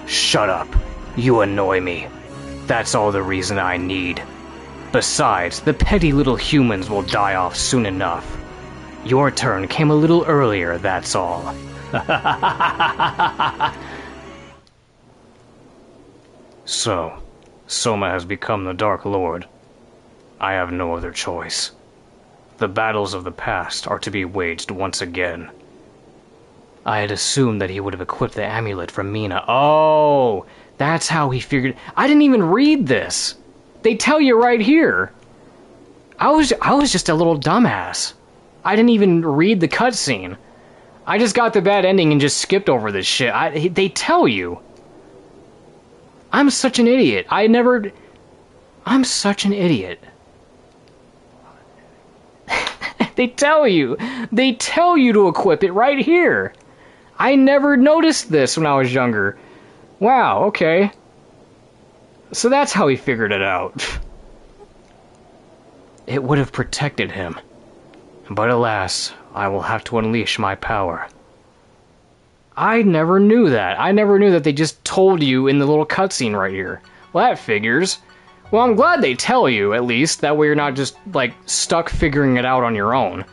Shut up. You annoy me. That's all the reason I need. Besides, the petty little humans will die off soon enough. Your turn came a little earlier, that's all. So, Soma has become the Dark Lord. I have no other choice. The battles of the past are to be waged once again. I had assumed that he would have equipped the amulet from Mina. Oh, that's how he figured. I didn't even read this. They tell you right here. I was just a little dumbass. I didn't even read the cutscene. I just got the bad ending and just skipped over this shit. They tell you. I'm such an idiot. I'm such an idiot. They tell you. They tell you to equip it right here. I never noticed this when I was younger. Wow, okay. So that's how he figured it out. It would have protected him. But alas, I will have to unleash my power. I never knew that. I never knew that they just told you in the little cutscene right here. Well, that figures. Well, I'm glad they tell you, at least. That way you're not just, like, stuck figuring it out on your own.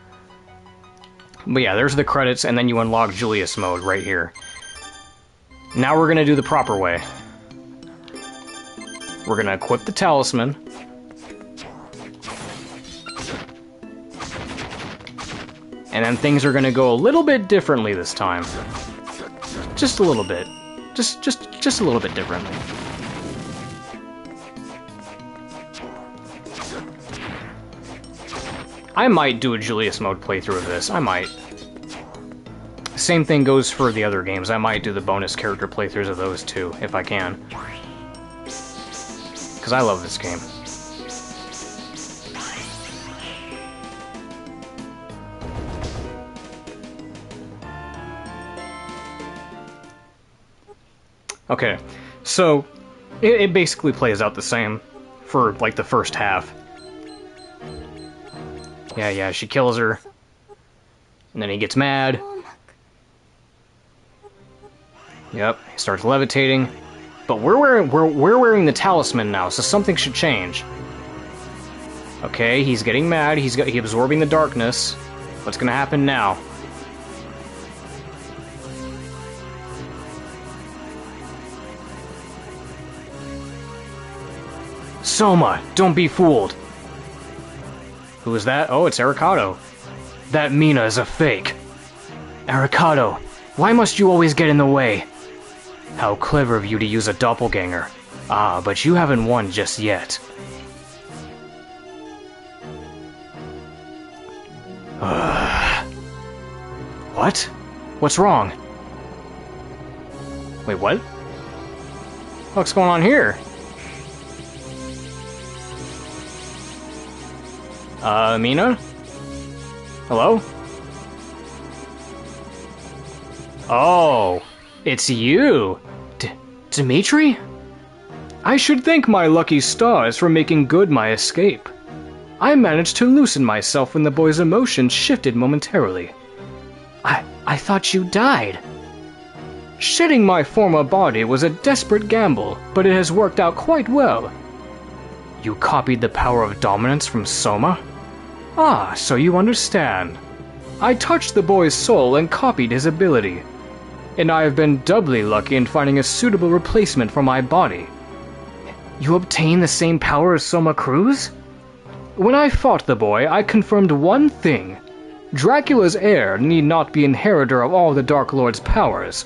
But yeah, there's the credits, and then you unlock Julius mode right here. Now we're gonna do the proper way. We're gonna equip the talisman. And then things are gonna go a little bit differently this time. Just a little bit. Just a little bit differently. I might do a Julius mode playthrough of this. I might. Same thing goes for the other games. I might do the bonus character playthroughs of those too, if I can. Because I love this game. Okay, so it basically plays out the same for like the first half. Yeah, she kills her. And then he gets mad. Yep, he starts levitating. But we're wearing the talisman now, so something should change. Okay, he's getting mad. He's absorbing the darkness. What's gonna happen now? Soma, don't be fooled. Who is that? Oh, it's Arikado. That Mina is a fake. Arikado, why must you always get in the way? How clever of you to use a doppelganger. Ah, but you haven't won just yet. What? What's wrong? Wait, what? What's going on here? Mina? Hello? Oh, it's you! Dimitri? I should thank my lucky stars for making good my escape. I managed to loosen myself when the boy's emotions shifted momentarily. I thought you died. Shedding my former body was a desperate gamble, but it has worked out quite well. You copied the power of dominance from Soma? Ah, so you understand. I touched the boy's soul and copied his ability. And I have been doubly lucky in finding a suitable replacement for my body. You obtained the same power as Soma Cruz? When I fought the boy, I confirmed one thing. Dracula's heir need not be inheritor of all the Dark Lord's powers.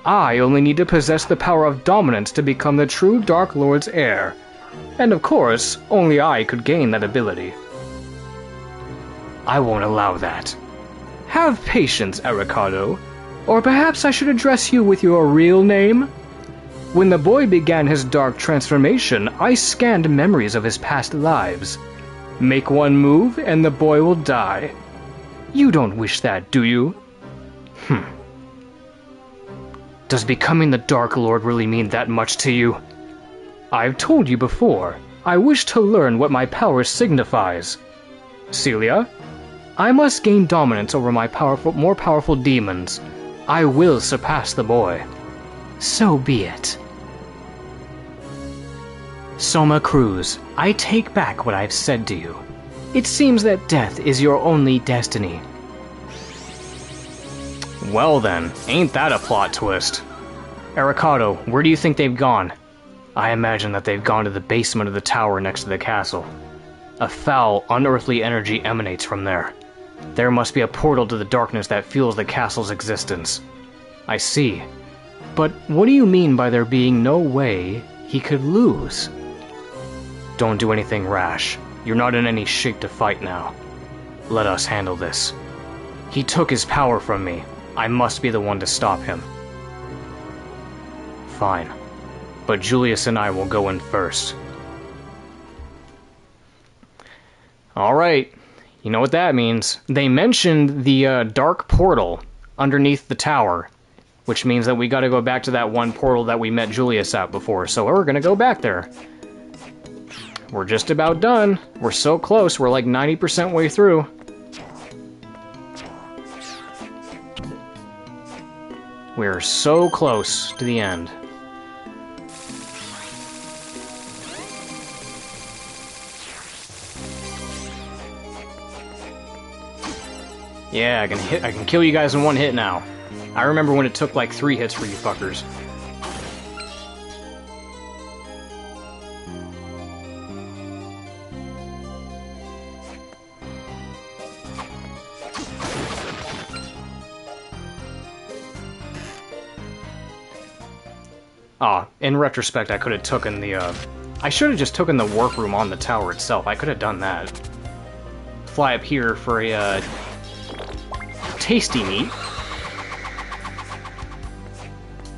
I only need to possess the power of dominance to become the true Dark Lord's heir. And of course, only I could gain that ability. I won't allow that. Have patience, Arikado. Or perhaps I should address you with your real name? When the boy began his dark transformation, I scanned memories of his past lives. Make one move and the boy will die. You don't wish that, do you? Does becoming the Dark Lord really mean that much to you? I've told you before, I wish to learn what my power signifies. Celia, I must gain dominance over my more powerful demons. I will surpass the boy. So be it. Soma Cruz, I take back what I've said to you. It seems that death is your only destiny. Well then, ain't that a plot twist? Arikado, where do you think they've gone? I imagine that they've gone to the basement of the tower next to the castle. A foul, unearthly energy emanates from there. There must be a portal to the darkness that fuels the castle's existence. I see. But what do you mean by there being no way he could lose? Don't do anything rash. You're not in any shape to fight now. Let us handle this. He took his power from me. I must be the one to stop him. Fine. But Julius and I will go in first. Alright. You know what that means. They mentioned the dark portal underneath the tower, which means that we gotta go back to that one portal that we met Julius at before, so we're gonna go back there. We're just about done. We're so close, we're like 90% way through. We're so close to the end. Yeah, I can kill you guys in one hit now. I remember when it took like 3 hits for you fuckers. In retrospect, I could have taken the, I should have just taken the warp room on the tower itself. I could have done that. Fly up here for a, tasty meat.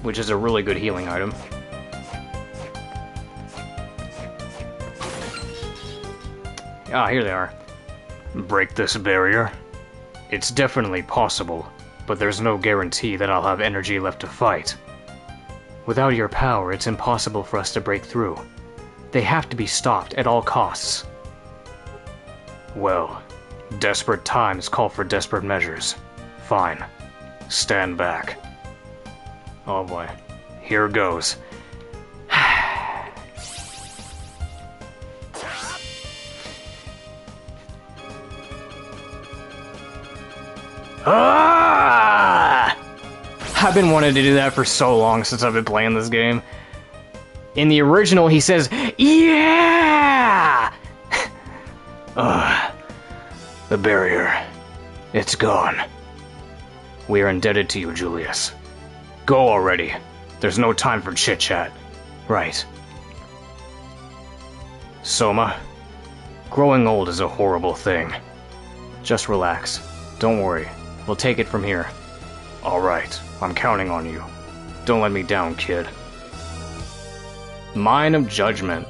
Which is a really good healing item. Ah, here they are. Break this barrier? It's definitely possible, but there's no guarantee that I'll have energy left to fight. Without your power, it's impossible for us to break through. They have to be stopped at all costs. Well, desperate times call for desperate measures. Fine. Stand back. Oh boy. Here goes. Ah! I've been wanting to do that for so long since I've been playing this game. In the original, he says, "Yeah!" The barrier. It's gone. We are indebted to you, Julius. Go already. There's no time for chit-chat. Right. Soma, growing old is a horrible thing. Just relax. Don't worry. We'll take it from here. Alright, I'm counting on you. Don't let me down, kid. Mine of Judgment.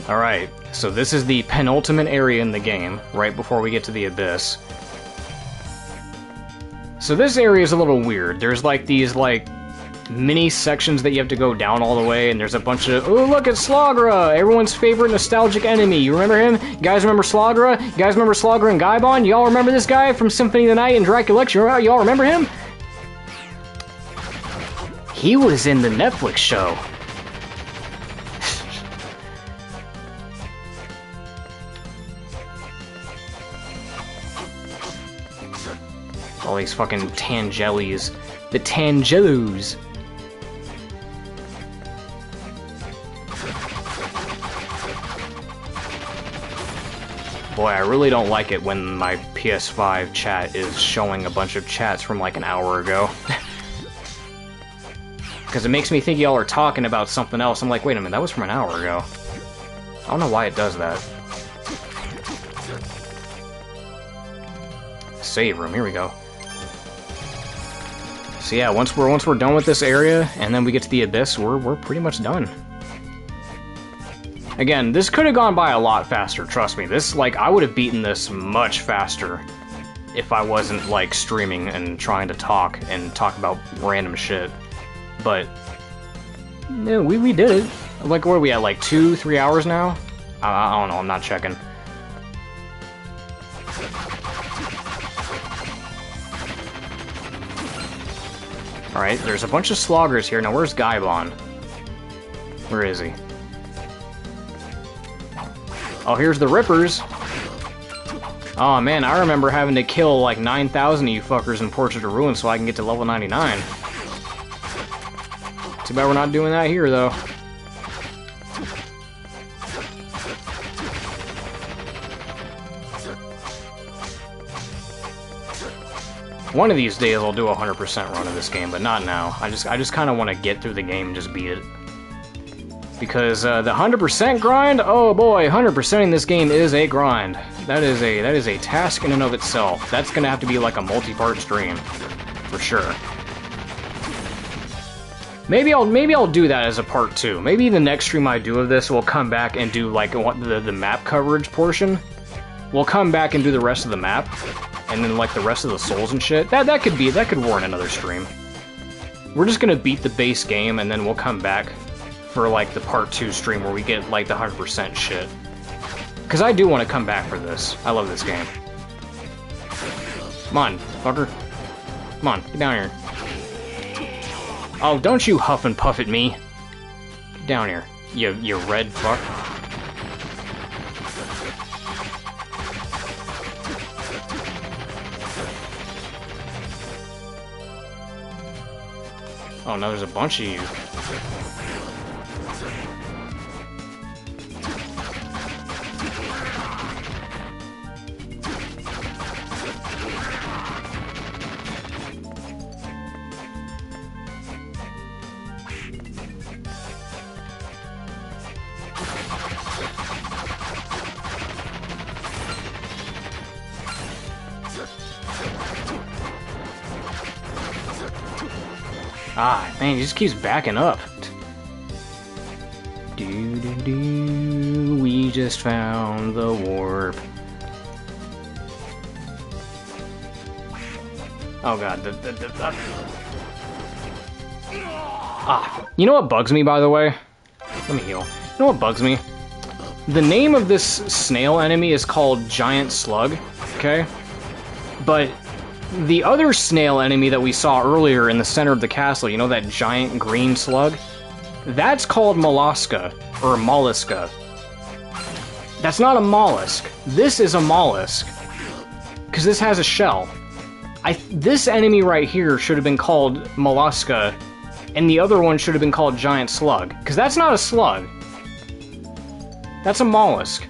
Alright, so this is the penultimate area in the game, right before we get to the Abyss. So this area is a little weird. There's like these mini sections that you have to go down all the way, and there's a bunch of... Oh, look, it's Slagra! Everyone's favorite nostalgic enemy. You remember him? You guys remember Slagra? You guys remember Slagra and Gaibon? Y'all remember this guy from Symphony of the Night and Dracula Lecture? Y'all remember him? He was in the Netflix show. All these fucking Tangelis. The Tangelos. Boy, I really don't like it when my PS5 chat is showing a bunch of chats from like an hour ago. Because it makes me think y'all are talking about something else. I'm like, wait a minute, that was from an hour ago. I don't know why it does that. Save room, here we go. So yeah, once we're done with this area, and then we get to the Abyss, we're pretty much done. Again, this could have gone by a lot faster, trust me. This, I would have beaten this much faster if I wasn't, streaming and trying to talk about random shit. But, yeah, we did it. What are we at, 2-3 hours now? I don't know, I'm not checking. Alright, there's a bunch of sloggers here. Now, where's Gaibon? Where is he? Oh, here's the Rippers. Oh, man, I remember having to kill, 9,000 of you fuckers in Portrait of Ruin so I can get to level 99. Too bad we're not doing that here, though. One of these days I'll do a 100% run of this game, but not now. I just kind of want to get through the game and just beat it. Because the 100% grind, oh boy, 100%ing this game is a grind. That is a task in and of itself. That's gonna have to be like a multi-part stream, for sure. Maybe I'll do that as a part 2. Maybe the next stream I do of this will come back and do the map coverage portion. We'll come back and do the rest of the map. And then, the rest of the souls and shit. That could warrant another stream. We're just gonna beat the base game, and then we'll come back for, the part 2 stream where we get, the 100% shit. Because I do want to come back for this. I love this game. Come on, fucker. Come on, get down here. Oh, don't you huff and puff at me. Get down here, you red fuck. Oh, no, there's a bunch of you. Ah, man, he just keeps backing up. Do, we just found the warp. Oh god, Ah, you know what bugs me, by the way? Let me heal. You know what bugs me? The name of this snail enemy is called Giant Slug, okay? But the other snail enemy that we saw earlier in the center of the castle, you know, that giant green slug? That's called Mollusca, or Mollusca. That's not a mollusk. This is a mollusk. Because this has a shell. This enemy right here should have been called Mollusca, and the other one should have been called Giant Slug. Because that's not a slug. That's a mollusk.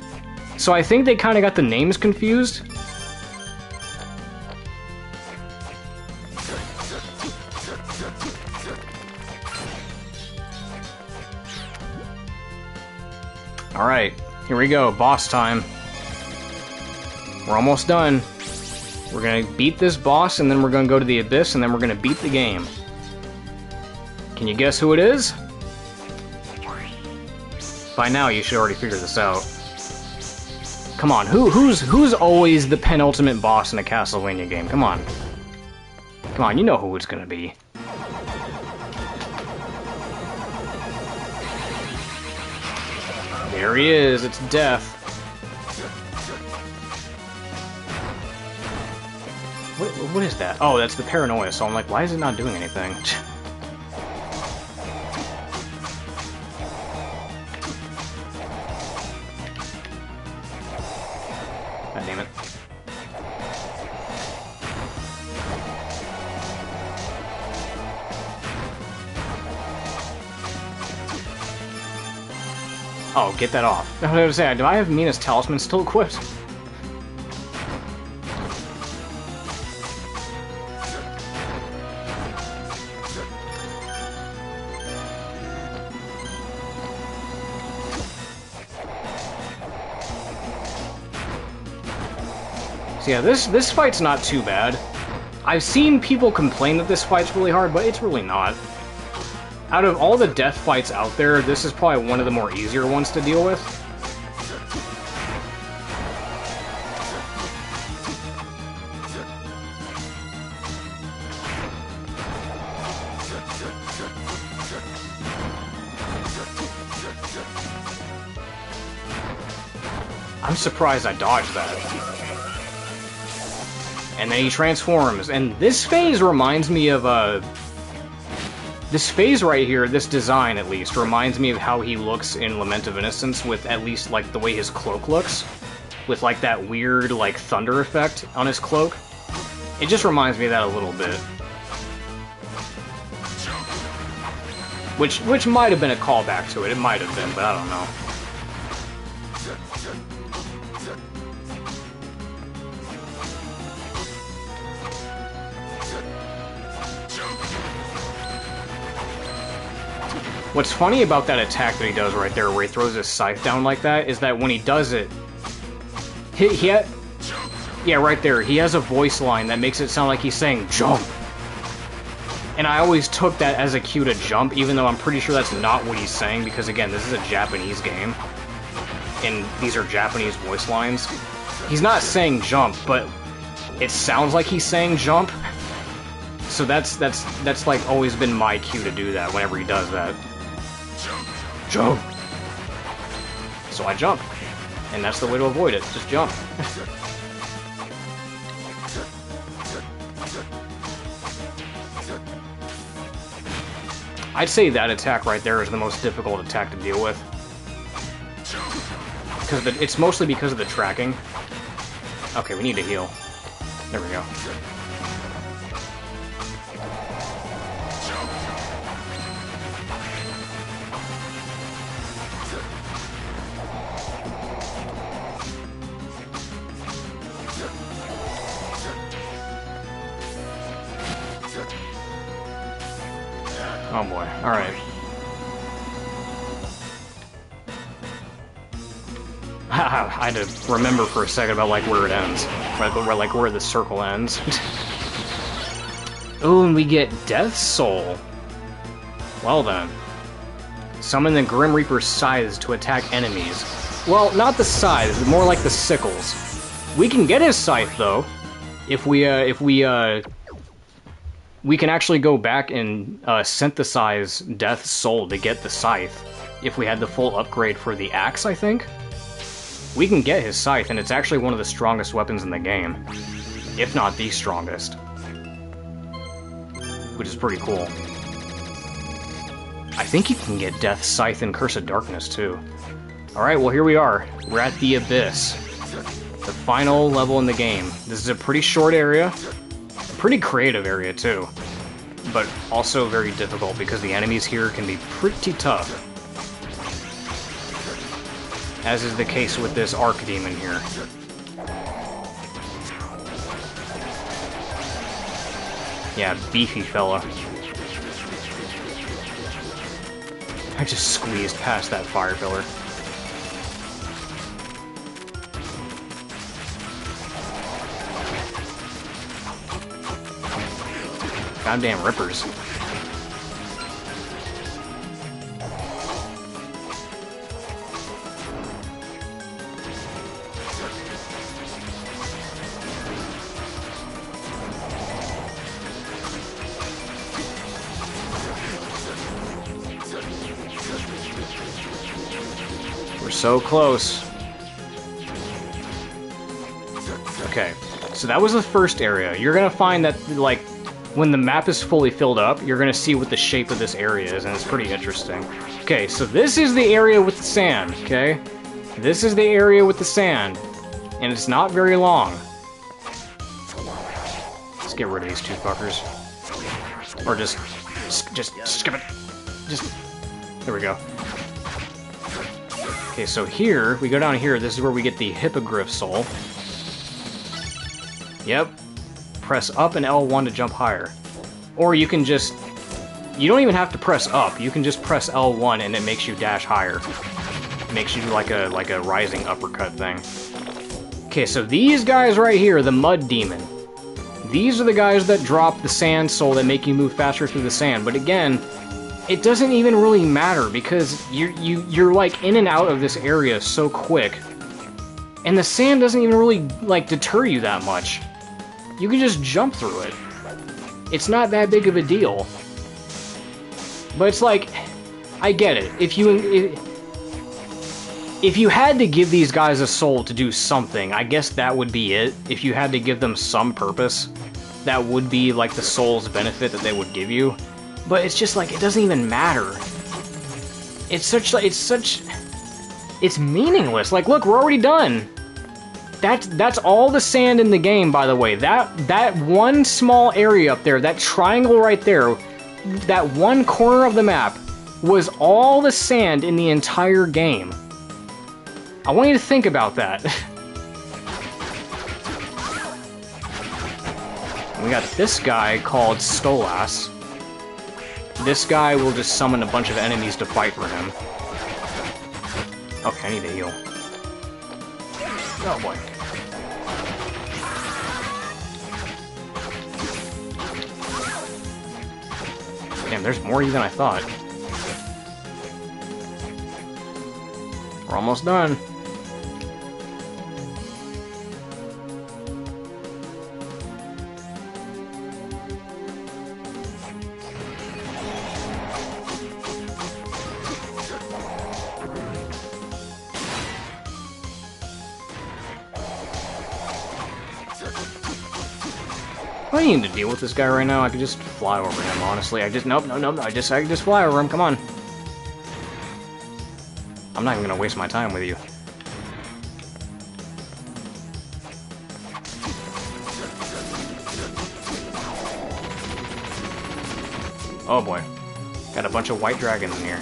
So I think they kind of got the names confused. Alright, here we go, boss time. We're almost done. We're gonna beat this boss, and then we're gonna go to the Abyss, and then we're gonna beat the game. Can you guess who it is? By now, you should already figure this out. Come on, who's always the penultimate boss in a Castlevania game? Come on. Come on, you know who it's gonna be. There he is, it's Death. What is that? Oh, that's the Paranoia, so I'm like, why is it not doing anything? God damn it. Oh, get that off. I was gonna say, do I have Mina's Talisman still equipped? So yeah, this fight's not too bad. I've seen people complain that this fight's really hard, but it's really not. Out of all the death fights out there, this is probably one of the more easier ones to deal with. I'm surprised I dodged that. And then he transforms, and this phase reminds me of, this phase right here, this design at least, reminds me of how he looks in Lament of Innocence, with at least, like, the way his cloak looks. With, like, that weird, like, thunder effect on his cloak. It just reminds me of that a little bit. Which might have been a callback to it, it might have been, but I don't know. What's funny about that attack that he does right there, where he throws his scythe down like that, is that when he does it, yeah, right there, he has a voice line that makes it sound like he's saying, jump! And I always took that as a cue to jump, even though I'm pretty sure that's not what he's saying, because again, this is a Japanese game, and these are Japanese voice lines. He's not saying jump, but it sounds like he's saying jump. So that's like always been my cue to do that whenever he does that. Jump! So I jump. And that's the way to avoid it, just jump. I'd say that attack right there is the most difficult attack to deal with. Because it's mostly because of the tracking. Okay, we need to heal. There we go. Oh boy, alright. I had to remember for a second about, like, where it ends. Like, where the circle ends. Oh, and we get Death Soul. Well then. Summon the Grim Reaper's scythes to attack enemies. Well, not the scythes, more like the sickles. We can get his scythe, though, if we can actually go back and synthesize Death's Soul to get the scythe. If we had the full upgrade for the axe, I think. We can get his scythe, and it's actually one of the strongest weapons in the game. If not the strongest. Which is pretty cool. I think you can get Death's Scythe in Curse of Darkness, too. Alright, well here we are. We're at the Abyss. The final level in the game. This is a pretty short area. Pretty creative area, too. But also very difficult, because the enemies here can be pretty tough. As is the case with this Archdemon here. Yeah, beefy fella. I just squeezed past that fire pillar. Goddamn rippers. We're so close. Okay, so that was the first area. You're gonna find that, like, when the map is fully filled up, you're gonna see what the shape of this area is, and it's pretty interesting. Okay, so this is the area with the sand, okay? This is the area with the sand, and it's not very long. Let's get rid of these two fuckers. Or just skip it. There we go. Okay, so here, we go down here, this is where we get the Hippogriff Soul. Yep. Press up and L1 to jump higher. Or you can just... You don't even have to press up, you can just press L1 and it makes you dash higher. It makes you do like a rising uppercut thing. Okay, so these guys right here, the Mud Demon. These are the guys that drop the Sand Soul that make you move faster through the sand, but again, it doesn't even really matter because you're like in and out of this area so quick. And the sand doesn't even really like deter you that much. You can just jump through it. It's not that big of a deal. But it's like, I get it. If you had to give these guys a soul to do something, I guess that would be it. If you had to give them some purpose, that would be like the soul's benefit that they would give you. But it's just like, it doesn't even matter. It's meaningless. Like, look, we're already done. That's all the sand in the game, by the way. That one small area up there, that triangle right there, that one corner of the map, was all the sand in the entire game. I want you to think about that. We got this guy called Stolas. This guy will just summon a bunch of enemies to fight for him. Okay, I need to heal. Oh boy. Damn, there's more than I thought. We're almost done. I don't need to deal with this guy right now. I could just fly over him, honestly. Nope. I can just fly over him. Come on. I'm not even gonna waste my time with you. Oh boy. Got a bunch of white dragons in here.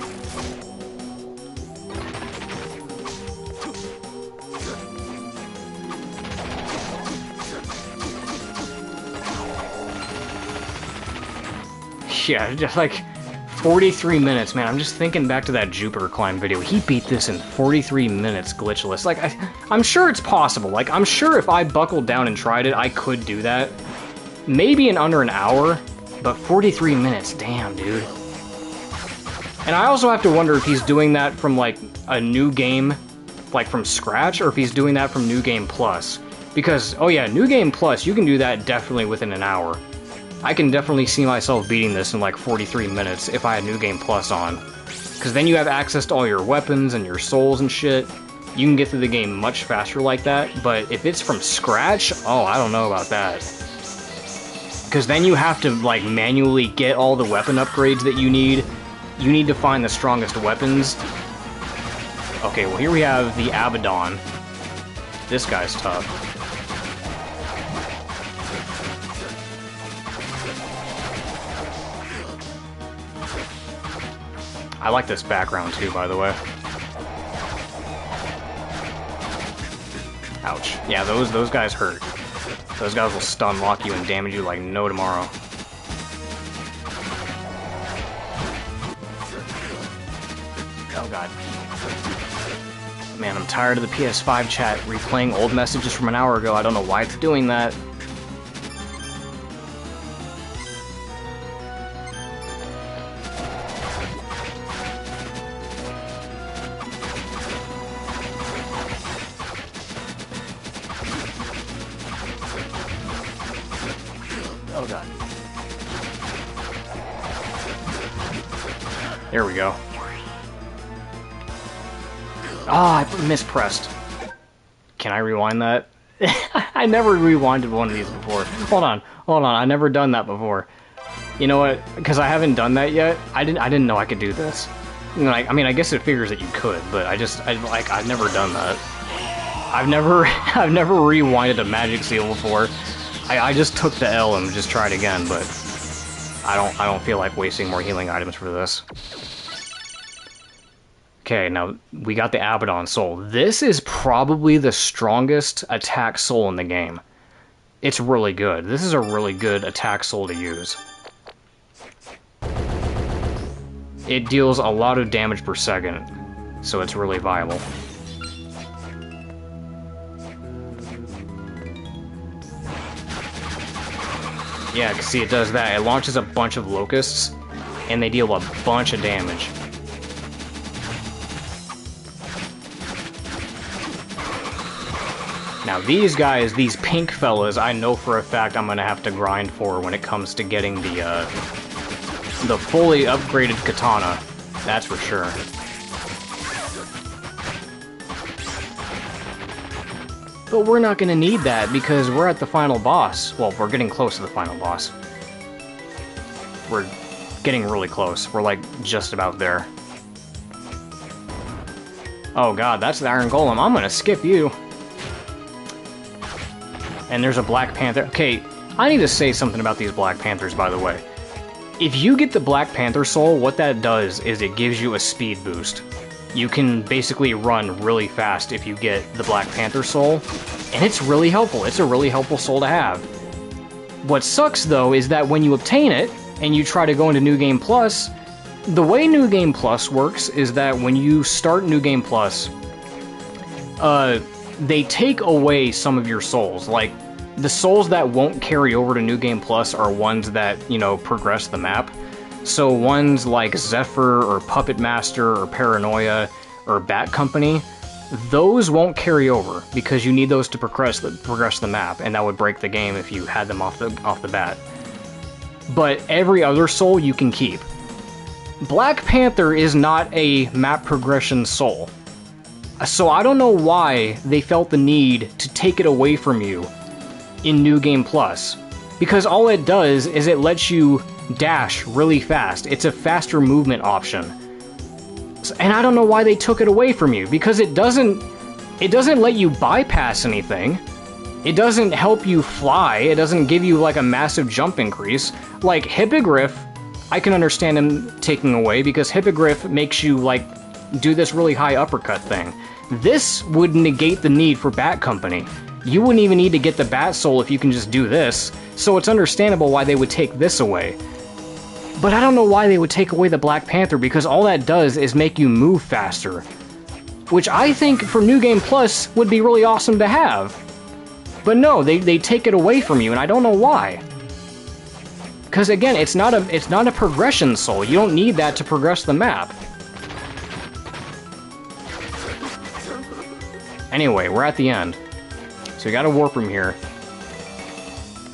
Yeah, just like 43 minutes, man. I'm just thinking back to that Jupiter Climb video. He beat this in 43 minutes glitchless. Like, I'm sure it's possible. Like, I'm sure if I buckled down and tried it, I could do that. Maybe in under an hour, but 43 minutes, damn, dude. And I also have to wonder if he's doing that from, like, a new game, like from scratch, or if he's doing that from New Game Plus. Because, oh yeah, New Game Plus, you can do that definitely within an hour. I can definitely see myself beating this in like 43 minutes if I had New Game Plus on. Because then you have access to all your weapons and your souls and shit. You can get through the game much faster like that, but if it's from scratch, oh, I don't know about that. Because then you have to like manually get all the weapon upgrades that you need. You need to find the strongest weapons. Okay, well here we have the Abaddon. This guy's tough. I like this background too, by the way. Ouch. Yeah, those guys hurt. Those guys will stun lock you and damage you like no tomorrow. Oh god. Man, I'm tired of the PS5 chat replaying old messages from an hour ago. I don't know why it's doing that. Oh god. There we go. Ah, I mispressed. Can I rewind that? I never rewinded one of these before. Hold on, I never done that before. You know what? Because I haven't done that yet. I didn't know I could do this. You know, I mean, I guess it figures that you could, but I've never done that. I've never rewinded a magic seal before. I just took the L and just tried again, but I don't feel like wasting more healing items for this. Okay, now we got the Abaddon Soul. This is probably the strongest attack soul in the game. It's really good. This is a really good attack soul to use. It deals a lot of damage per second, so it's really viable. Yeah, see, it does that. It launches a bunch of locusts, and they deal a bunch of damage. Now these guys, these pink fellas, I know for a fact I'm gonna have to grind for when it comes to getting the fully upgraded katana. That's for sure. But we're not gonna need that because we're at the final boss. Well, we're getting close to the final boss. We're getting really close. We're like just about there. Oh god, that's the Iron Golem. I'm gonna skip you. And there's a Black Panther. Okay, I need to say something about these Black Panthers, by the way. If you get the Black Panther Soul, what that does is it gives you a speed boost. You can basically run really fast if you get the Black Panther Soul, and it's really helpful. It's a really helpful soul to have. What sucks, though, is that when you obtain it, and you try to go into New Game Plus, the way New Game Plus works is that when you start New Game Plus, they take away some of your souls. Like, the souls that won't carry over to New Game Plus are ones that, you know, progress the map. So ones like Zephyr, or Puppet Master, or Paranoia, or Bat Company, those won't carry over, because you need those to progress the map, and that would break the game if you had them off the bat. But every other soul you can keep. Black Panther is not a map progression soul. So I don't know why they felt the need to take it away from you in New Game Plus. Because all it does is it lets you dash really fast. It's a faster movement option. And I don't know why they took it away from you, because it doesn't let you bypass anything. It doesn't help you fly. It doesn't give you like a massive jump increase. Like Hippogriff, I can understand him taking away, because Hippogriff makes you like do this really high uppercut thing. This would negate the need for Bat Company. You wouldn't even need to get the Bat Soul if you can just do this, so it's understandable why they would take this away. But I don't know why they would take away the Black Panther, because all that does is make you move faster. Which I think for New Game Plus would be really awesome to have. But no, they take it away from you, and I don't know why. Because again, it's not a progression soul. You don't need that to progress the map. Anyway, we're at the end. So we got a warp room here.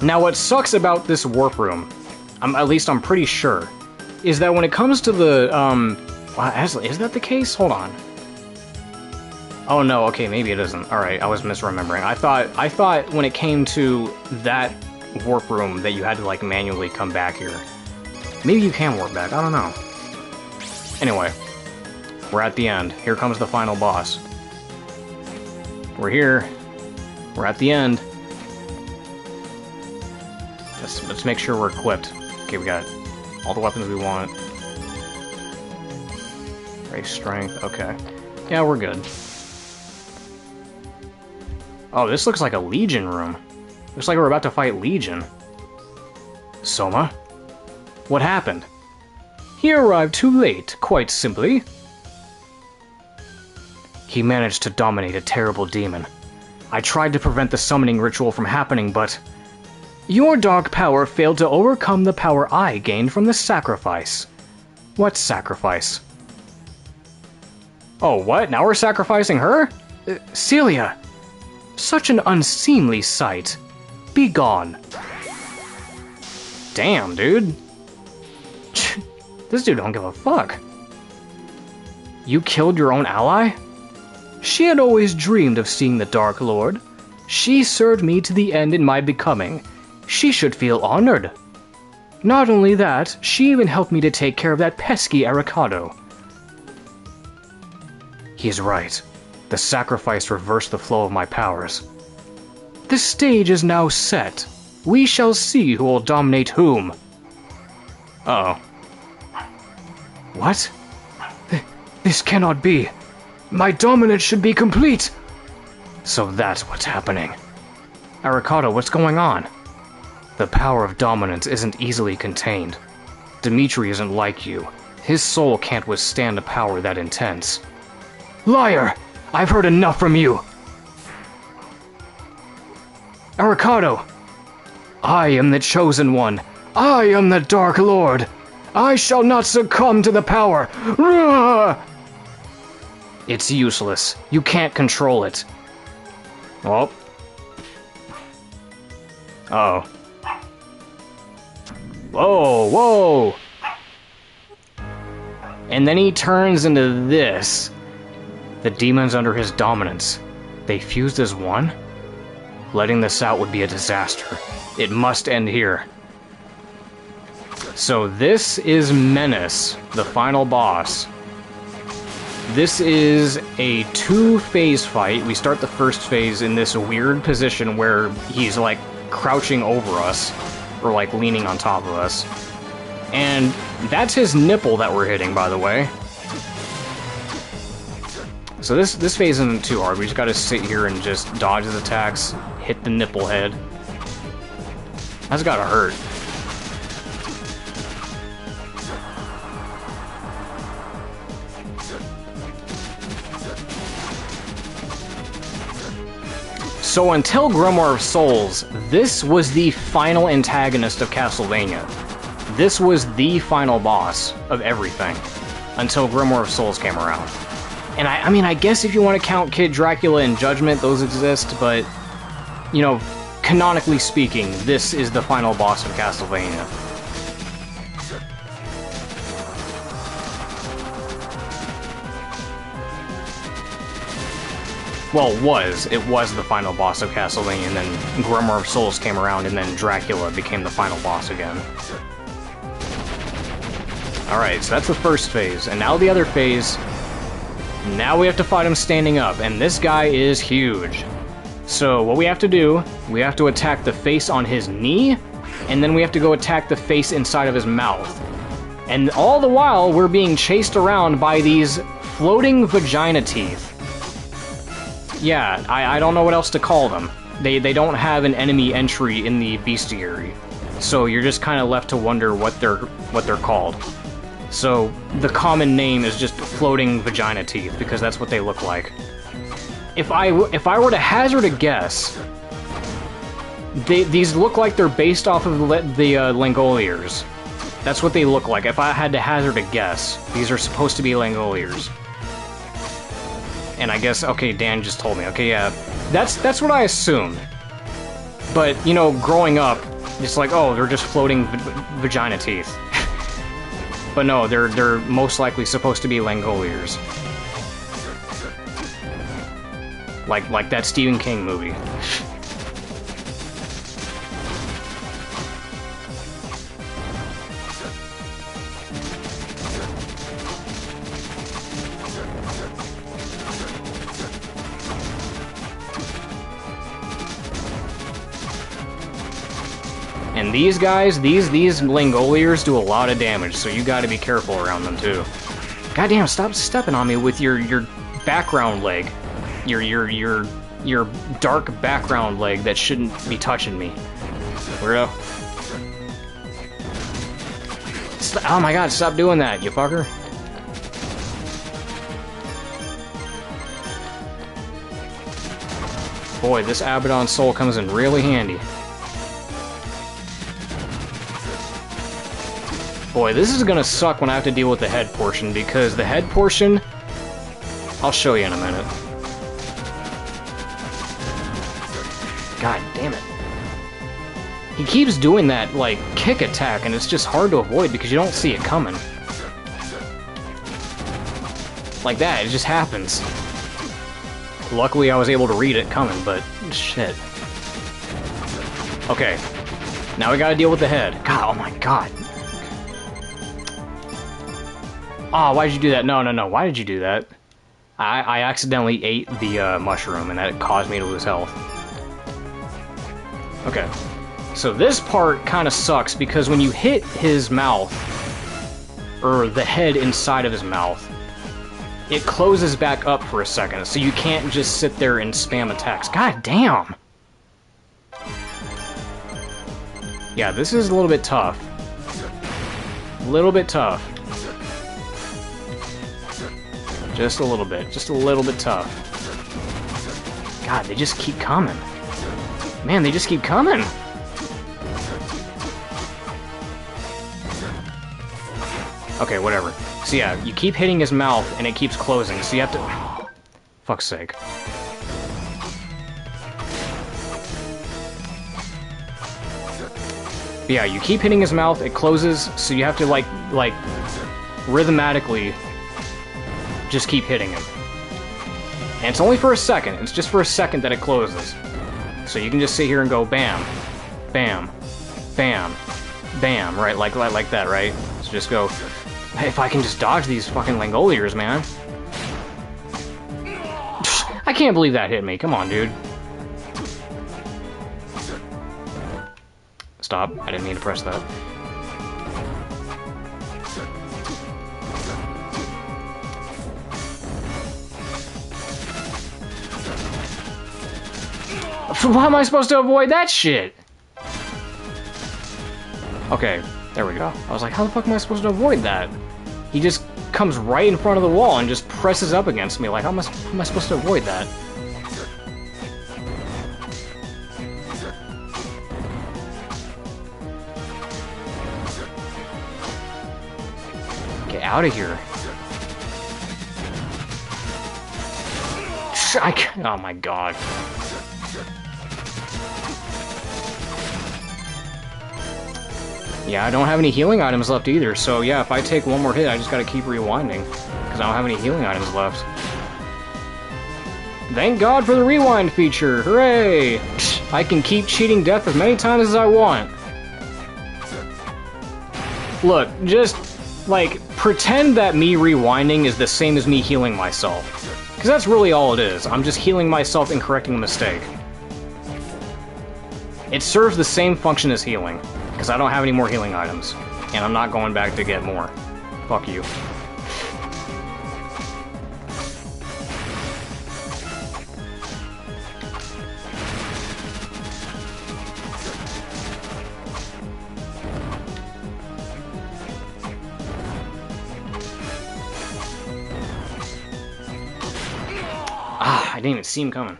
Now what sucks about this warp room, at least I'm pretty sure, is that when it comes to the, is that the case? Hold on. Oh no, okay, maybe it isn't. Alright, I was misremembering. I thought when it came to that warp room that you had to like manually come back here. Maybe you can warp back, I don't know. Anyway, we're at the end. Here comes the final boss. We're here. We're at the end. Let's make sure we're equipped. Okay, we got all the weapons we want. Race strength, okay. Yeah, we're good. Oh, this looks like a Legion room. Looks like we're about to fight Legion. Soma? What happened? He arrived too late, quite simply. He managed to dominate a terrible demon. I tried to prevent the summoning ritual from happening, but... Your dark power failed to overcome the power I gained from the sacrifice. What sacrifice? Oh, what? Now we're sacrificing her? Celia! Such an unseemly sight. Be gone. Damn, dude. This dude don't give a fuck. You killed your own ally? She had always dreamed of seeing the Dark Lord. She served me to the end in my becoming. She should feel honored. Not only that, she even helped me to take care of that pesky Arikado. He's right. The sacrifice reversed the flow of my powers. The stage is now set. We shall see who will dominate whom. Uh-oh. What? This cannot be. My dominance should be complete. So that's what's happening. Arikado, what's going on? The power of dominance isn't easily contained. Dimitri isn't like you. His soul can't withstand a power that intense. Liar! I've heard enough from you! Arikado! I am the Chosen One. I am the Dark Lord. I shall not succumb to the power. Rah! It's useless. You can't control it. Well. Uh-oh. Whoa, whoa! And then he turns into this. The demons under his dominance. They fused as one? Letting this out would be a disaster. It must end here. So this is Menace, the final boss. This is a 2-phase fight. We start the first phase in this weird position where he's like crouching over us, or like leaning on top of us. And that's his nipple that we're hitting, by the way. So this phase isn't too hard. We just gotta sit here and just dodge his attacks, hit the nipple head. That's gotta hurt. So until Grimoire of Souls, this was the final antagonist of Castlevania. This was the final boss of everything, until Grimoire of Souls came around. And I mean, I guess if you want to count Kid Dracula and Judgment, those exist, but, you know, canonically speaking, this is the final boss of Castlevania. Well, it was the final boss of Castlevania, and then Grimoire of Souls came around, and then Dracula became the final boss again. Alright, so that's the first phase, and now the other phase. Now we have to fight him standing up, and this guy is huge. So what we have to do, we have to attack the face on his knee, and then we have to go attack the face inside of his mouth. And all the while, we're being chased around by these floating vagina teeth. Yeah, I don't know what else to call them. They don't have an enemy entry in the bestiary, so you're just kind of left to wonder what they're called. So the common name is just floating vagina teeth, because that's what they look like. If I were to hazard a guess, these look like they're based off of the Langoliers. That's what they look like. If I had to hazard a guess, these are supposed to be Langoliers. And I guess, okay, Dan just told me. Okay, yeah, that's what I assumed. But, you know, growing up, it's like, oh, they're just floating vagina teeth. But no, they're most likely supposed to be Langoliers. Like that Stephen King movie. And these guys, these Langoliers do a lot of damage, so you gotta be careful around them too. Goddamn, stop stepping on me with your background leg. Your dark background leg that shouldn't be touching me. Weirdo. Oh my god, stop doing that, you fucker. Boy, this Abaddon Soul comes in really handy. Boy, this is gonna suck when I have to deal with the head portion, because the head portion... I'll show you in a minute. God damn it. He keeps doing that, like, kick attack, and it's just hard to avoid because you don't see it coming. Like that, it just happens. Luckily, I was able to read it coming, but shit. Okay. Now we gotta deal with the head. God, oh my god. Oh, why did you do that? No, no, no. Why did you do that? I accidentally ate the mushroom, and that caused me to lose health. Okay. So this part kind of sucks, because when you hit his mouth, or the head inside of his mouth, it closes back up for a second, so you can't just sit there and spam attacks. God damn! Yeah, this is a little bit tough. A little bit tough. Just a little bit. Just a little bit tough. God, they just keep coming. Man, they just keep coming! Okay, whatever. So yeah, you keep hitting his mouth, and it keeps closing, so you have to... Fuck's sake. But yeah, you keep hitting his mouth, it closes, so you have to, like, rhythmatically just keep hitting him. And it's only for a second. It's just for a second that it closes. So you can just sit here and go bam, bam, bam, bam, right? Like that, right? So just go... Hey, if I can just dodge these fucking Langoliers, man. I can't believe that hit me. Come on, dude. Stop. I didn't mean to press that. How am I supposed to avoid that shit? Okay, there we go. I was like, how the fuck am I supposed to avoid that? He just comes right in front of the wall and just presses up against me. Like, how am I supposed to avoid that? Get out of here. Oh my god. Yeah, I don't have any healing items left either, so yeah, if I take one more hit, I just gotta keep rewinding, because I don't have any healing items left. Thank God for the rewind feature! Hooray! I can keep cheating death as many times as I want. Look, just, like, pretend that me rewinding is the same as me healing myself. Because that's really all it is. I'm just healing myself and correcting a mistake. It serves the same function as healing. Because I don't have any more healing items. And I'm not going back to get more. Fuck you. Ah, I didn't even see him coming.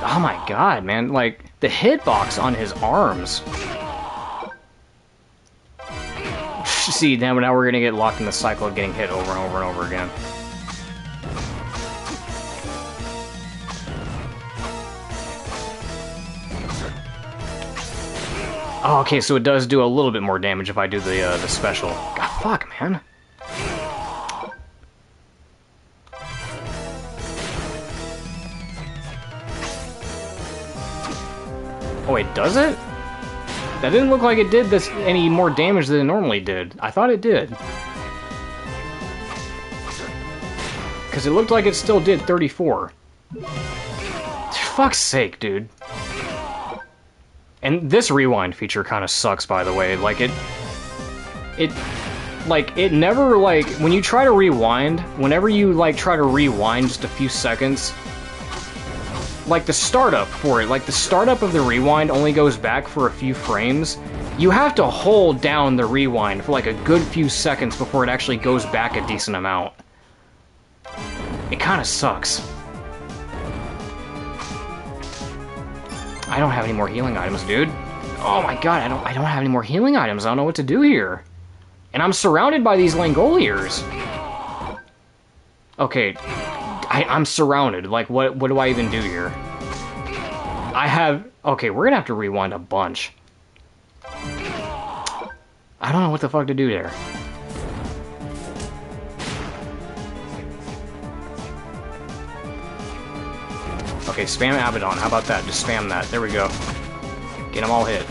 Oh my god, man, like, the hitbox on his arms. See, now we're gonna get locked in the cycle of getting hit over and over and over again. Oh, okay, so it does do a little bit more damage if I do the special. God, fuck, man. Oh wait, does it? That didn't look like it did this any more damage than it normally did. I thought it did. Because it looked like it still did 34. For fuck's sake, dude. And this rewind feature kind of sucks, by the way. Like, it never, like, when you try to rewind, whenever you, like, try to rewind just a few seconds, like, the startup for it, like, the startup of the rewind only goes back for a few frames. You have to hold down the rewind for, like, a good few seconds before it actually goes back a decent amount. It kind of sucks. I don't have any more healing items, dude. Oh my god, I don't have any more healing items. I don't know what to do here. And I'm surrounded by these Langoliers. Okay, I'm surrounded. Like, what do I even do here? Okay, we're gonna have to rewind a bunch. I don't know what the fuck to do there. Okay, spam Abaddon. How about that? Just spam that. There we go. Get them all hit.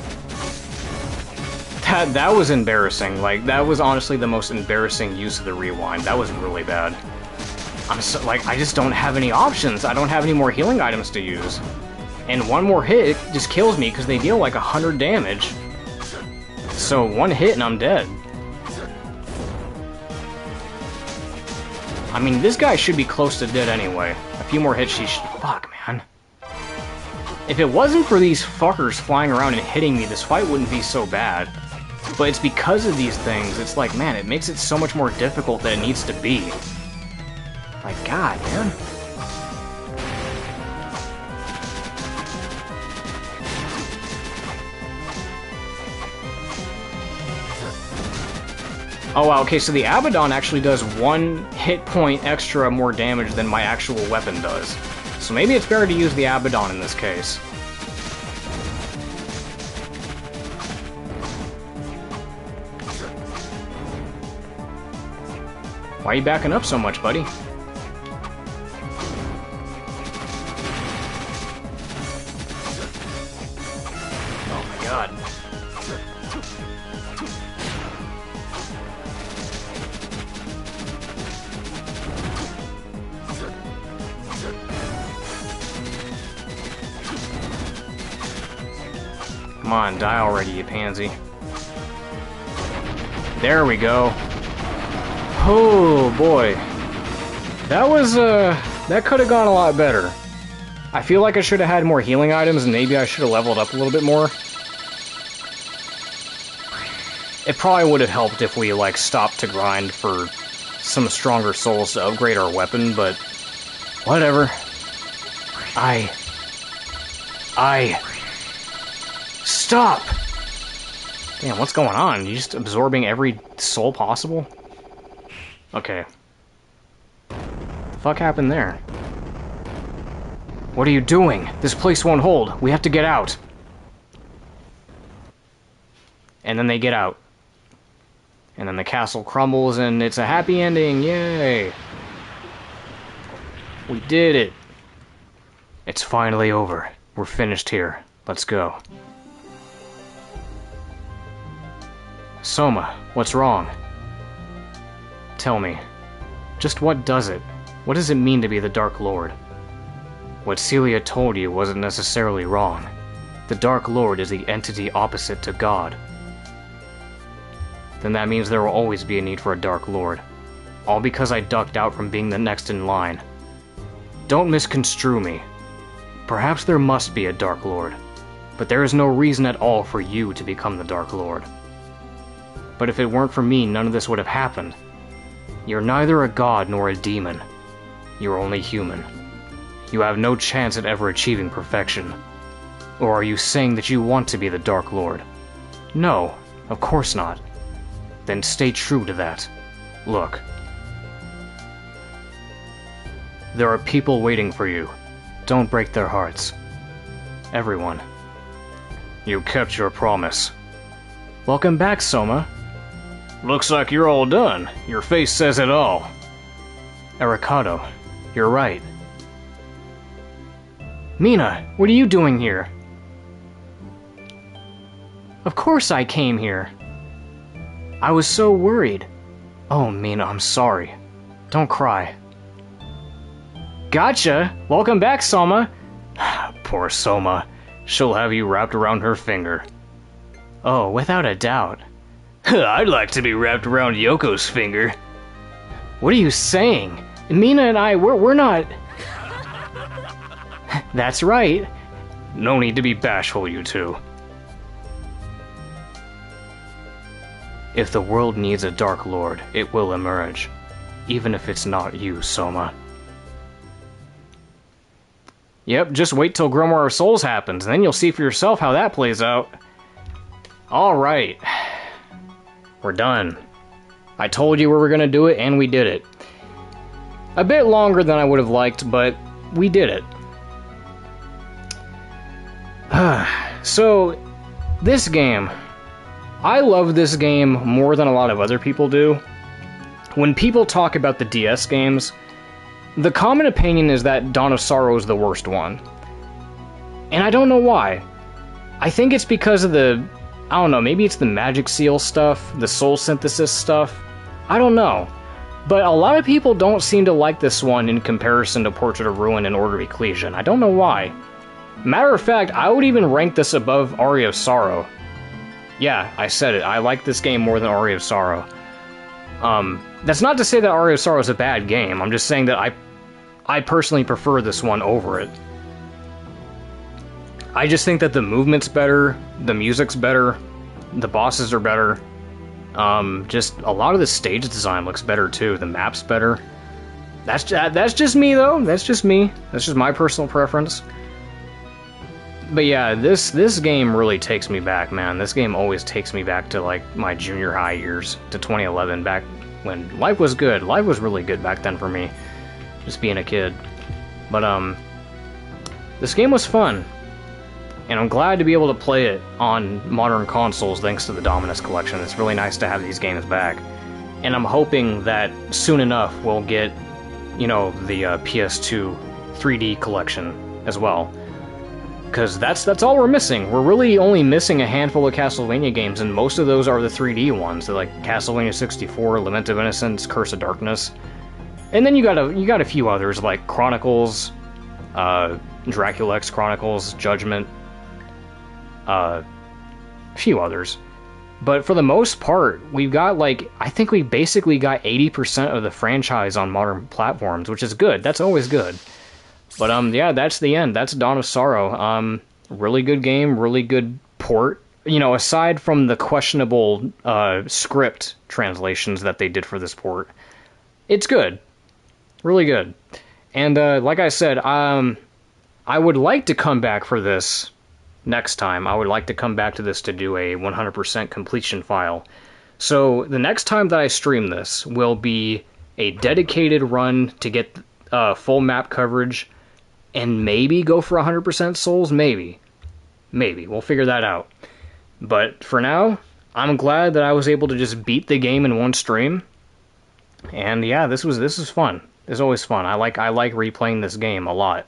That was embarrassing. Like, that was honestly the most embarrassing use of the rewind. That was really bad. I just don't have any options. I don't have any more healing items to use. And one more hit just kills me because they deal like 100 damage. So one hit and I'm dead. I mean, this guy should be close to dead anyway. A few more hits, fuck, man. If it wasn't for these fuckers flying around and hitting me, this fight wouldn't be so bad. But it's because of these things, it's like, man, it makes it so much more difficult than it needs to be. Like, god, man. Oh wow, okay, so the Abaddon actually does 1 hit point extra more damage than my actual weapon does. So maybe it's better to use the Abaddon in this case. Why are you backing up so much, buddy? Oh my god. Come on, die already, you pansy. There we go. Oh boy. That was, that could have gone a lot better. I feel like I should have had more healing items and maybe I should have leveled up a little bit more. It probably would have helped if we, like, stopped to grind for some stronger souls to upgrade our weapon, but whatever. Stop! Damn, what's going on? You just absorbing every soul possible? Okay. What the fuck happened there? What are you doing? This place won't hold. We have to get out. And then they get out. And then the castle crumbles and it's a happy ending. Yay! We did it. It's finally over. We're finished here. Let's go. Soma, what's wrong? Tell me, just what does it? What does it mean to be the Dark Lord? What Celia told you wasn't necessarily wrong. The Dark Lord is the entity opposite to God. Then that means there will always be a need for a Dark Lord. All because I ducked out from being the next in line. Don't misconstrue me. Perhaps there must be a Dark Lord, but there is no reason at all for you to become the Dark Lord. But if it weren't for me, none of this would have happened. You're neither a god nor a demon. You're only human. You have no chance at ever achieving perfection. Or are you saying that you want to be the Dark Lord? No, of course not. Then stay true to that. Look. There are people waiting for you. Don't break their hearts. Everyone. You kept your promise. Welcome back, Soma. Looks like you're all done. Your face says it all. Arikado, you're right. Mina, what are you doing here? Of course I came here. I was so worried. Oh, Mina, I'm sorry. Don't cry. Gotcha! Welcome back, Soma. Poor Soma. she'll have you wrapped around her finger. Oh, without a doubt. I'd like to be wrapped around Yoko's finger. What are you saying? Mina and I, we're not... That's right. No need to be bashful, you two. If the world needs a Dark Lord, it will emerge. Even if it's not you, Soma. Yep, just wait till Grimoire of Souls happens, and then you'll see for yourself how that plays out. Alright. We're done. I told you we were gonna do it, and we did it. A bit longer than I would have liked, but we did it. So, this game... I love this game more than a lot of other people do. When people talk about the DS games, the common opinion is that Dawn of Sorrow is the worst one. And I don't know why. I think it's because of the... I don't know, maybe it's the Magic Seal stuff, the Soul Synthesis stuff. I don't know. But a lot of people don't seem to like this one in comparison to Portrait of Ruin and Order of Ecclesia. I don't know why. Matter of fact, I would even rank this above Aria of Sorrow. Yeah, I said it. I like this game more than Aria of Sorrow. That's not to say that Aria of Sorrow is a bad game. I'm just saying that I personally prefer this one over it. I just think that the movement's better, the music's better, the bosses are better. Just a lot of the stage design looks better too. The map's better. That's just me though. That's just me. That's just my personal preference. But yeah, this game really takes me back, man. This game always takes me back to like my junior high years, to 2011, back when life was good. Life was really good back then for me, just being a kid. But this game was fun, and I'm glad to be able to play it on modern consoles thanks to the Dominus Collection. It's really nice to have these games back, and I'm hoping that soon enough we'll get, you know, the PS2 3D collection as well. Because that's all we're missing. We're really only missing a handful of Castlevania games, and most of those are the 3D ones. They're like Castlevania 64, Lament of Innocence, Curse of Darkness. And then you got a few others like Chronicles, Dracula X Chronicles, Judgment, a few others. But for the most part, we've got like, I think we basically got 80% of the franchise on modern platforms, which is good. That's always good. But yeah, that's the end. That's Dawn of Sorrow. Really good game, really good port. You know, aside from the questionable script translations that they did for this port, it's good. Really good. And like I said, I would like to come back for this next time. I would like to come back to this to do a 100% completion file. So the next time that I stream this will be a dedicated run to get full map coverage, and maybe go for 100% souls, maybe. Maybe, we'll figure that out. But for now, I'm glad that I was able to just beat the game in one stream. And yeah, this was fun. It's always fun. I like replaying this game a lot.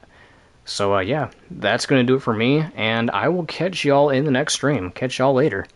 So yeah, that's going to do it for me, and I will catch y'all in the next stream. Catch y'all later.